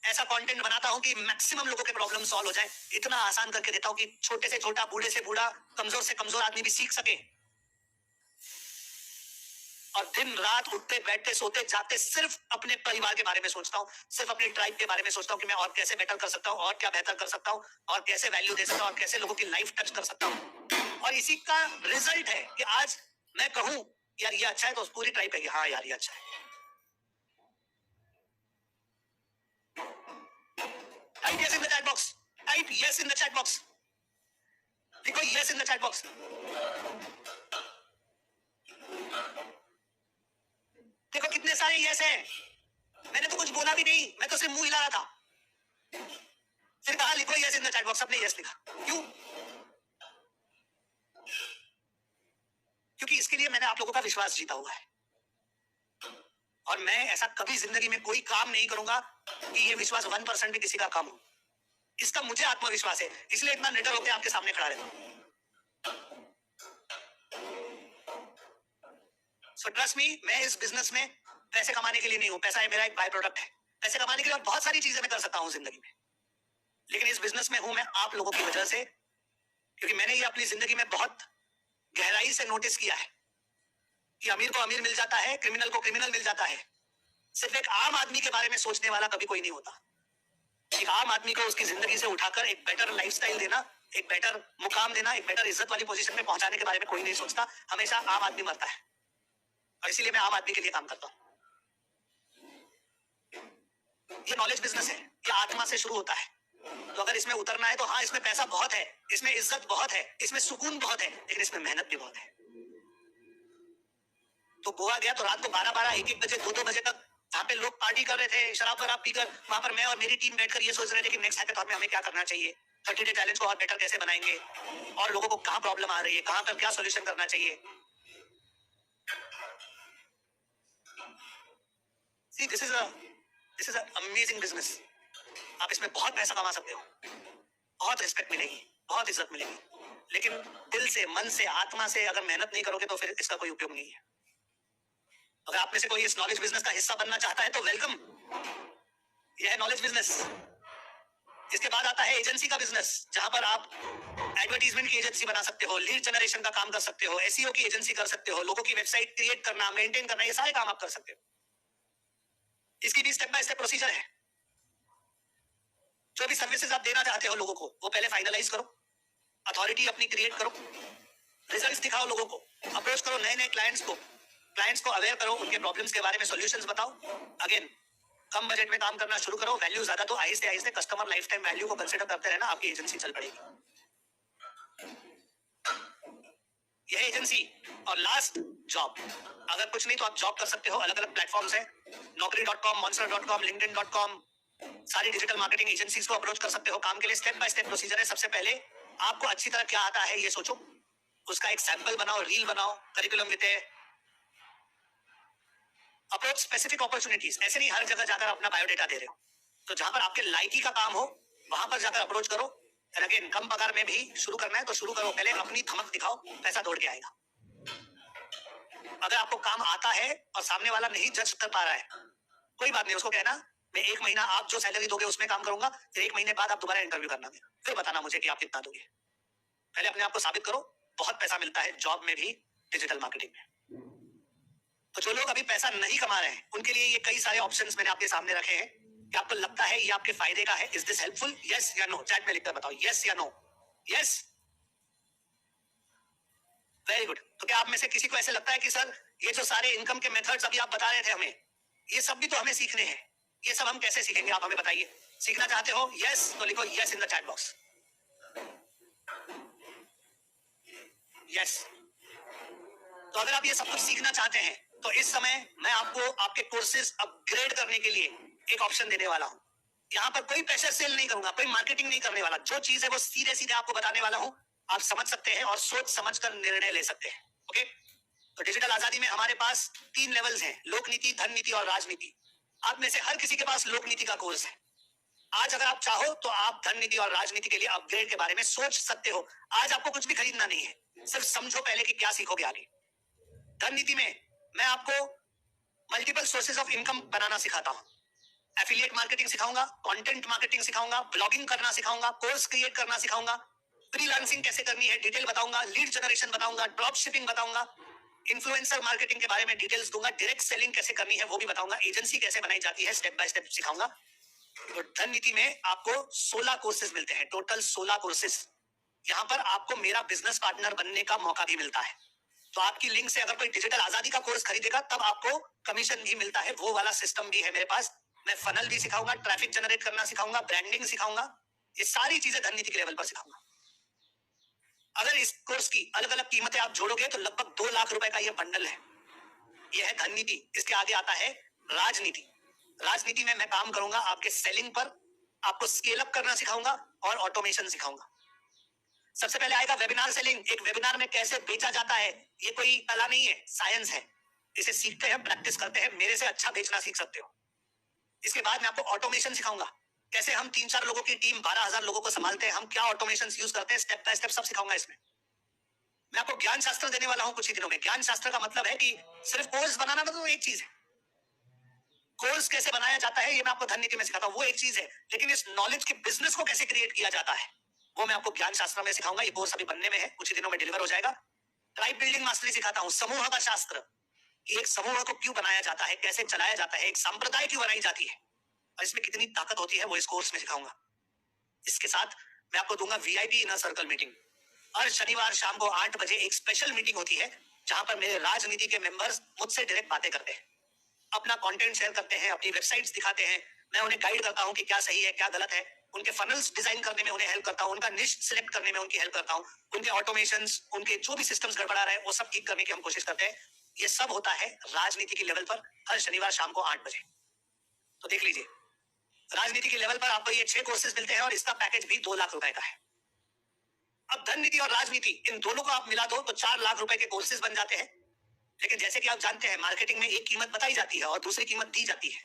ऐसा कंटेंट बनाता हूं कि मैक्सिमम लोगों के प्रॉब्लम सॉल्व हो जाए। इतना आसान करके देता हूं कि छोटे से छोटा, बूढ़े से बूढ़ा, कमजोर से कमजोर आदमी भी सीख सके। और दिन रात उठते बैठते सोते जागते सिर्फ अपने परिवार के बारे में सोचता हूँ, सिर्फ अपनी ट्राइब के बारे में सोचता हूँ कि मैं और कैसे बेटर कर सकता हूँ, और क्या बेहतर कर सकता हूँ, और कैसे वैल्यू दे सकता हूँ, और कैसे लोगों की लाइफ टच कर सकता हूँ। और इसी का रिजल्ट है कि आज मैं कहूं यार ये अच्छा है, तो पूरी ट्राइब कहेगी हाँ यार ये अच्छा है। Type yes in the chat box, type yes in the chat box, लिखो yes in the chat box. देखो कितने सारे यस हैं, मैंने तो कुछ बोला भी नहीं, मैं तो सिर्फ मुंह हिला रहा था। फिर कहा लिखो yes in the chat box, सबने यस लिखा। क्यों? क्योंकि इसके लिए मैंने आप लोगों का विश्वास जीता हुआ है, और मैं ऐसा कभी जिंदगी में कोई काम नहीं करूंगा कि ये विश्वास 1% भी किसी का कम हो। इसका मुझे आत्मविश्वास है, इसलिए इतना निडर होकर आपके सामने खड़ा रहता हूं। सो ट्रस्ट मी, मैं इस बिजनेस में पैसे कमाने के लिए नहीं हूं, पैसा है मेरा एक बाय प्रोडक्ट है। पैसे कमाने के लिए और बहुत सारी चीजें मैं कर सकता हूं जिंदगी में, लेकिन इस बिजनेस में हूं मैं आप लोगों की वजह से, क्योंकि मैंने ये अपनी जिंदगी में बहुत गहराई से नोटिस किया है कि अमीर को अमीर मिल जाता है, क्रिमिनल को क्रिमिनल मिल जाता है, सिर्फ एक आम आदमी के बारे में सोचने वाला कभी कोई नहीं होता। एक आम आदमी को उसकी जिंदगी से उठाकर एक बेटर लाइफस्टाइल देना, एक बेटर मुकाम देना, एक बेटर इज्जत वाली पोजीशन में पहुंचाने के बारे में कोई नहीं सोचता। हमेशा आम आदमी मरता है, और इसीलिए मैं आम आदमी के लिए काम करता हूं। ये नॉलेज बिजनेस है, ये आत्मा से शुरू होता है। तो अगर इसमें उतरना है तो हाँ, इसमें पैसा बहुत है, इसमें इज्जत बहुत है, इसमें सुकून बहुत है, लेकिन इसमें मेहनत भी बहुत है। तो गोवा गया तो रात को 12-12, 1-1 बजे, 2-2 बजे तक, जहाँ पे लोग पार्टी कर रहे थे, शराब वराब पीकर, वहां पर मैं और मेरी टीम बैठकर ये सोच रहे थे कि नेक्स्ट हैकाथॉन में हमें क्या करना चाहिए, 30 डे चैलेंज को और बेटर कैसे बनाएंगे, और लोगों को कहाँ प्रॉब्लम आ रही है, कहाँ पर क्या सोल्यूशन करना चाहिए। See, this is a amazing business. आप इसमें बहुत पैसा कमा सकते हो, बहुत रिस्पेक्ट मिलेगी, बहुत इज्जत मिलेगी, लेकिन दिल से, मन से, आत्मा से अगर मेहनत नहीं करोगे तो फिर इसका कोई उपयोग नहीं है। अगर आप में से कोई इस नॉलेज बिजनेस का हिस्सा बनना चाहता है तो वेलकम। यह है नॉलेज बिजनेस। इसके बाद आता है एजेंसी का बिजनेस, जहां पर आप एडवर्टीजमेंट की एजेंसी बना सकते हो, लीड जनरेशन का काम कर सकते हो, एसईओ की एजेंसी कर सकते हो, लोगों की वेबसाइट क्रिएट करना, मेंटेन करना, ये सारे काम आप कर सकते हो। इसकी भी स्टेप बाय स्टेप प्रोसीजर है। जो भी सर्विसेज आप देना चाहते हो लोगों को, वो पहले फाइनलाइज करो, अथॉरिटी अपनी क्रिएट करो, रिजल्ट्स दिखाओ लोगों को, अप्रोच करो नए नए क्लाइंट्स को अवेयर करो, उनके प्रॉब्लम्स के बारे में सॉल्यूशंस बताओ। अगेन, कम बजट में काम करना शुरू करो, वैल्यू ज्यादा तो आहिस्ते आहिस्ते कस्टमर लाइफ टाइम वैल्यू को कंसीडर करते रहना, आपकी एजेंसी चल पड़ेगी। यह एजेंसी और लास्ट जॉब। अगर कुछ नहीं तो आप जॉब कर सकते हो, अलग अलग प्लेटफॉर्म्स है, naukri.com, monster.com, linkedin.com, सारी डिजिटल मार्केटिंग एजेंसीज को अप्रोच कर सकते हो काम के लिए। स्टेप बाय स्टेप प्रोसीजर है। सबसे पहले आपको अच्छी तरह क्या आता है ये सोचो, उसका एक सैंपल बनाओ, रील बनाओ, curriculum with approach specific opportunities. ऐसे नहीं हर जगह जाकर अपना बायोडेटा दे रहे हो, तो जहां पर आपके लायकी का काम हो वहां पर जाकर अप्रोच करो। अगेन, कम पगार में भी शुरू करना है तो शुरू करो, पहले अपनी धमक दिखाओ, पैसा दौड़ के आएगा। अगर आपको काम आता है और सामने वाला नहीं जज कर पा रहा है, कोई बात नहीं, उसको कहना मैं 1 महीना आप जो सैलरी दोगे उसमें काम करूंगा, फिर 1 महीने बाद आप दोबारा इंटरव्यू करना, फिर बताना मुझे कि आप कितना दोगे। पहले अपने आप को साबित करो। बहुत पैसा मिलता है जॉब में भी, डिजिटल मार्केटिंग में। तो जो लोग अभी पैसा नहीं कमा रहे हैं उनके लिए ये कई सारे ऑप्शंस मैंने आपके सामने रखे हैं कि आपको लगता है ये आपके फायदे का है। Is this helpful? यस या नो? चैट में लिखकर बताओ यस या नो। Yes, very good. तो क्या आप में से किसी को ऐसे लगता है कि सर ये जो सारे इनकम के मेथड्स अभी आप बता रहे थे हमें, ये सब भी तो हमें सीखने हैं, ये सब हम कैसे सीखेंगे? आप हमें बताइए। सीखना चाहते हो यस तो लिखो yes in the chat box. Yes. तो अगर आप ये सब कुछ सीखना चाहते हैं तो इस समय मैं आपको आपके कोर्सेज अपग्रेड करने के लिए एक ऑप्शन देने वाला हूं। यहां पर कोई प्रेशर सेल नहीं करूंगा, कोई मार्केटिंग नहीं करने वाला, जो चीज है वो सीधे सीधे आपको बताने वाला हूं। आप समझ सकते हैं और सोच समझकर निर्णय ले सकते हैं। ओके, तो डिजिटल आजादी में हमारे पास 3 लेवल्स हैं, लोक नीति, धन नीति और राजनीति। आप में से हर किसी के पास लोक नीति का कोर्स है। आज अगर आप चाहो तो आप धन नीति और राजनीति के लिए अपग्रेड के बारे में सोच सकते हो। आज आपको कुछ भी खरीदना नहीं है, सिर्फ समझो पहले कि क्या सीखोगे आगे। धन नीति में मैं आपको मल्टीपल सोर्सेज ऑफ इनकम बनाना सिखाता हूं। एफिलिएट मार्केटिंग सिखाऊंगा, कंटेंट मार्केटिंग सिखाऊंगा, ब्लॉगिंग करना सिखाऊंगा, कोर्स क्रिएट करना सिखाऊंगा, फ्रीलांसिंग कैसे करनी है डिटेल बताऊंगा, लीड जनरेशन बताऊंगा, ड्रॉप शिपिंग बताऊंगा, इन्फ्लुएंसर मार्केटिंग के बारे में डिटेल्स दूंगा, डायरेक्ट सेलिंग कैसे करनी है वो भी बताऊंगा, एजेंसी कैसे बनाई जाती है स्टेप बाय स्टेप सिखाऊंगा। तो धन नीति में आपको 16 कोर्सेज मिलते हैं, टोटल 16 कोर्सेज। यहां पर आपको मेरा बिजनेस पार्टनर बनने का मौका भी मिलता है। तो आपकी लिंक से अगर कोई डिजिटल आजादी का कोर्स खरीदेगा तब आपको कमीशन भी मिलता है, वो वाला सिस्टम भी है मेरे पास। मैं फनल भी सिखाऊंगा, ट्रैफिक जनरेट करना सिखाऊंगा, ब्रांडिंग सिखाऊंगा, ये सारी चीजें धन नीति के लेवल पर सिखाऊंगा। अगर इस कोर्स की अलग अलग कीमतें आप जोड़ोगे तो लगभग 2 लाख रुपए का ये बंडल है। ये है धन नीति। इसके आगे आता है राजनीति। राजनीति में मैं काम करूंगा आपके सेलिंग पर, आपको स्केल अप करना सिखाऊंगा और ऑटोमेशन सिखाऊंगा। सबसे पहले आएगा वेबिनार सेलिंग। एक वेबिनार में कैसे बेचा जाता है, ये कोई कला नहीं है, साइंस है। इसे सीखते हैं, प्रैक्टिस करते हैं, मेरे से अच्छा बेचना सीख सकते हो। इसके बाद मैं आपको ऑटोमेशन सिखाऊंगा, कैसे हम 3-4 लोगों की टीम 12,000 लोगों को संभालते हैं, हम क्या ऑटोमेशन यूज करते हैं, स्टेप बाय स्टेप सब सिखाऊंगा। इसमें मैं आपको ज्ञान शास्त्र देने वाला हूं कुछ ही दिनों में। ज्ञान शास्त्र का मतलब है कि सिर्फ कोर्स बनाना तो एक चीज है, कोर्स कैसे बनाया जाता है ये मैं आपको धन नीति में सिखाता हूं, वो एक चीज है, लेकिन इस नॉलेज के बिजनेस को कैसे क्रिएट किया जाता है वो मैं आपको ज्ञान शास्त्र में सिखाऊंगा। ये कोर्स अभी बनने में है, कुछ ही दिनों में डिलीवर हो जाएगा। ट्राइब बिल्डिंग मास्टरी सिखाता हूं, समूह का शास्त्र, एक समूह को क्यों बनाया जाता है, कैसे चलाया जाता है, एक संप्रदाय क्यों बनाई जाती है और इसमें कितनी ताकत होती है, वो इस कोर्स में सिखाऊंगा। इसके साथ मैं आपको दूंगा वीआईपी इनर सर्कल मीटिंग। हर शनिवार शाम को 8 बजे एक स्पेशल मीटिंग होती है जहां पर मेरे राजनीति के मेंबर्स मुझसे डायरेक्ट बातें करते हैं, अपना कंटेंट शेयर करते हैं, अपनी वेबसाइट्स दिखाते हैं। मैं उन्हें गाइड करता हूं कि क्या सही है क्या गलत है, उनके फनल्स डिजाइन करने में उन्हें हेल्प करता हूं, उनका निश सिलेक्ट करने में उनकी हेल्प करता हूं, उनके ऑटोमेशंस, उनके जो भी सिस्टम्स गड़बड़ा रहे वो सब ठीक करने की हम कोशिश करते हैं। ये सब होता है राजनीति के लेवल पर हर शनिवार शाम को 8 बजे। तो देख लीजिए, राजनीति के लेवल पर आपको ये 6 कोर्सेज मिलते हैं और इसका पैकेज भी 2 लाख रुपए का है। अब धन नीति और राजनीति इन दोनों को आप मिला दो तो 4 लाख रुपए के कोर्सेज बन जाते हैं। लेकिन जैसे कि आप जानते हैं मार्केटिंग में एक कीमत बताई जाती है और दूसरी कीमत दी जाती है,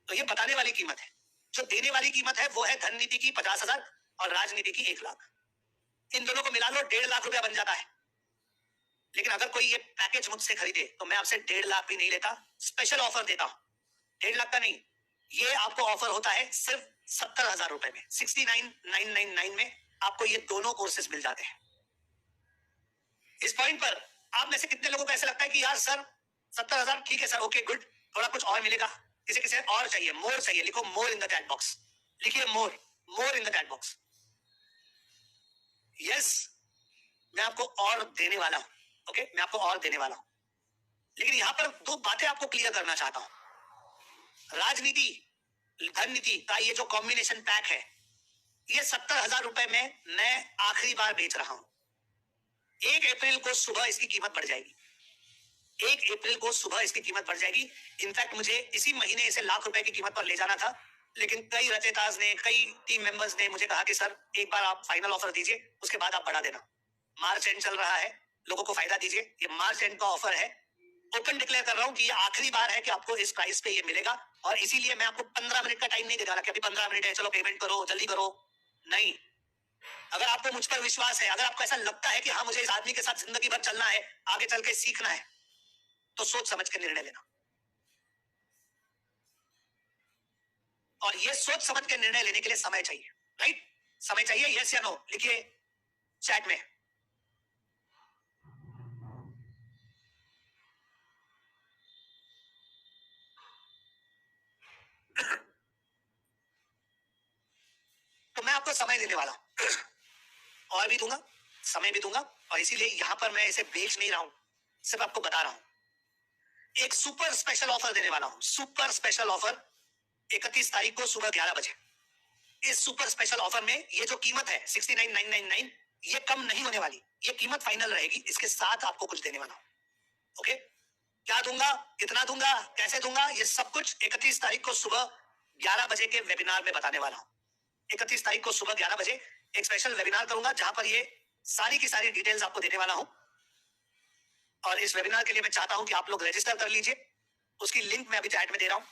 तो ये बताने वाली कीमत है। जो देने वाली कीमत है वो है धन नीति की 50,000 और राजनीति की 1 लाख। इन दोनों को मिला लो 1.5 लाख रुपया बन जाता है। लेकिन अगर कोई ये पैकेज मुझसे खरीदे तो मैं आपसे 1.5 लाख भी नहीं लेता, स्पेशल ऑफर देता हूं। 1.5 लाख का नहीं, ये आपको ऑफर होता है सिर्फ 70,000 रुपए में, 69,999 में आपको ये दोनों कोर्सेज मिल जाते हैं। इस पॉइंट पर आप में से कितने लोगों को ऐसा लगता है कि यार सर 70,000 ठीक है सर, ओके गुड, थोड़ा कुछ और मिलेगा, किसी किसी और चाहिए, मोर चाहिए, लिखो more in the chat box, लिखिए more, more in the chat box. Yes, मैं आपको और देने वाला हूं, ओके, मैं आपको और देने वाला हूं। लेकिन यहां पर 2 बातें आपको क्लियर करना चाहता हूं। राजनीति धन नीति का ये जो कॉम्बिनेशन पैक है, ये 70,000 रुपए में मैं आखिरी बार बेच रहा हूं। 1 अप्रैल को सुबह इसकी कीमत बढ़ जाएगी, 1 अप्रैल को सुबह इसकी कीमत बढ़ जाएगी। इनफैक्ट मुझे इसी महीने इसे लाख रुपए की कीमत पर ले जाना था, लेकिन कई रचेताज ने, कई टीम मेंबर्स ने मुझे कहा कि सर एक बार आप फाइनल ऑफर दीजिए, उसके बाद आप बढ़ा देना। मार्च एंड चल रहा है, लोगों को फायदा दीजिए, ये मार्च एंड का ऑफर है। ओपन डिक्लेयर कर रहा हूं कि ये आखिरी बार है कि आपको इस प्राइस पे ये मिलेगा, और इसीलिए मैं आपको 15 मिनट का टाइम नहीं दे रहा कि अभी 15 मिनट है, चलो पेमेंट करो, जल्दी करो। नहीं, अगर आपको मुझ पर विश्वास है, अगर आपको ऐसा लगता है कि हाँ मुझे इस आदमी के साथ जिंदगी भर चलना है, आगे चल के सीखना है, तो सोच समझ के निर्णय लेना। और ये सोच समझ के निर्णय लेने के लिए समय चाहिए, राइट? समय चाहिए, यस या नो लिखिए चैट में। तो मैं आपको समय देने वाला हूं और भी दूंगा, समय भी दूंगा, और इसीलिए यहां पर मैं इसे बेच नहीं रहा हूं, सिर्फ आपको बता रहा हूं। एक सुपर स्पेशल ऑफर देने वाला हूं, सुपर स्पेशल ऑफर, 31 तारीख को सुबह 11 बजे। इस सुपर स्पेशल ऑफर में ये जो कीमत है 69,999, ये कम नहीं होने वाली, ये कीमत फाइनल रहेगी। इसके साथ आपको कुछ देने वाला हूं, ओके? क्या दूंगा, कितना दूंगा, कैसे दूंगा, ये सब कुछ 31 तारीख को सुबह 11 बजे के वेबिनार में बताने वाला हूं। 31 तारीख को सुबह 11 बजे एक स्पेशल वेबिनार करूंगा जहां पर ये सारी की सारी डिटेल्स आपको देने वाला हूं। और इस वेबिनार के लिए मैं चाहता हूं कि आप लोग रजिस्टर कर लीजिए, उसकी लिंक मैं अभी चैट में दे रहा हूं।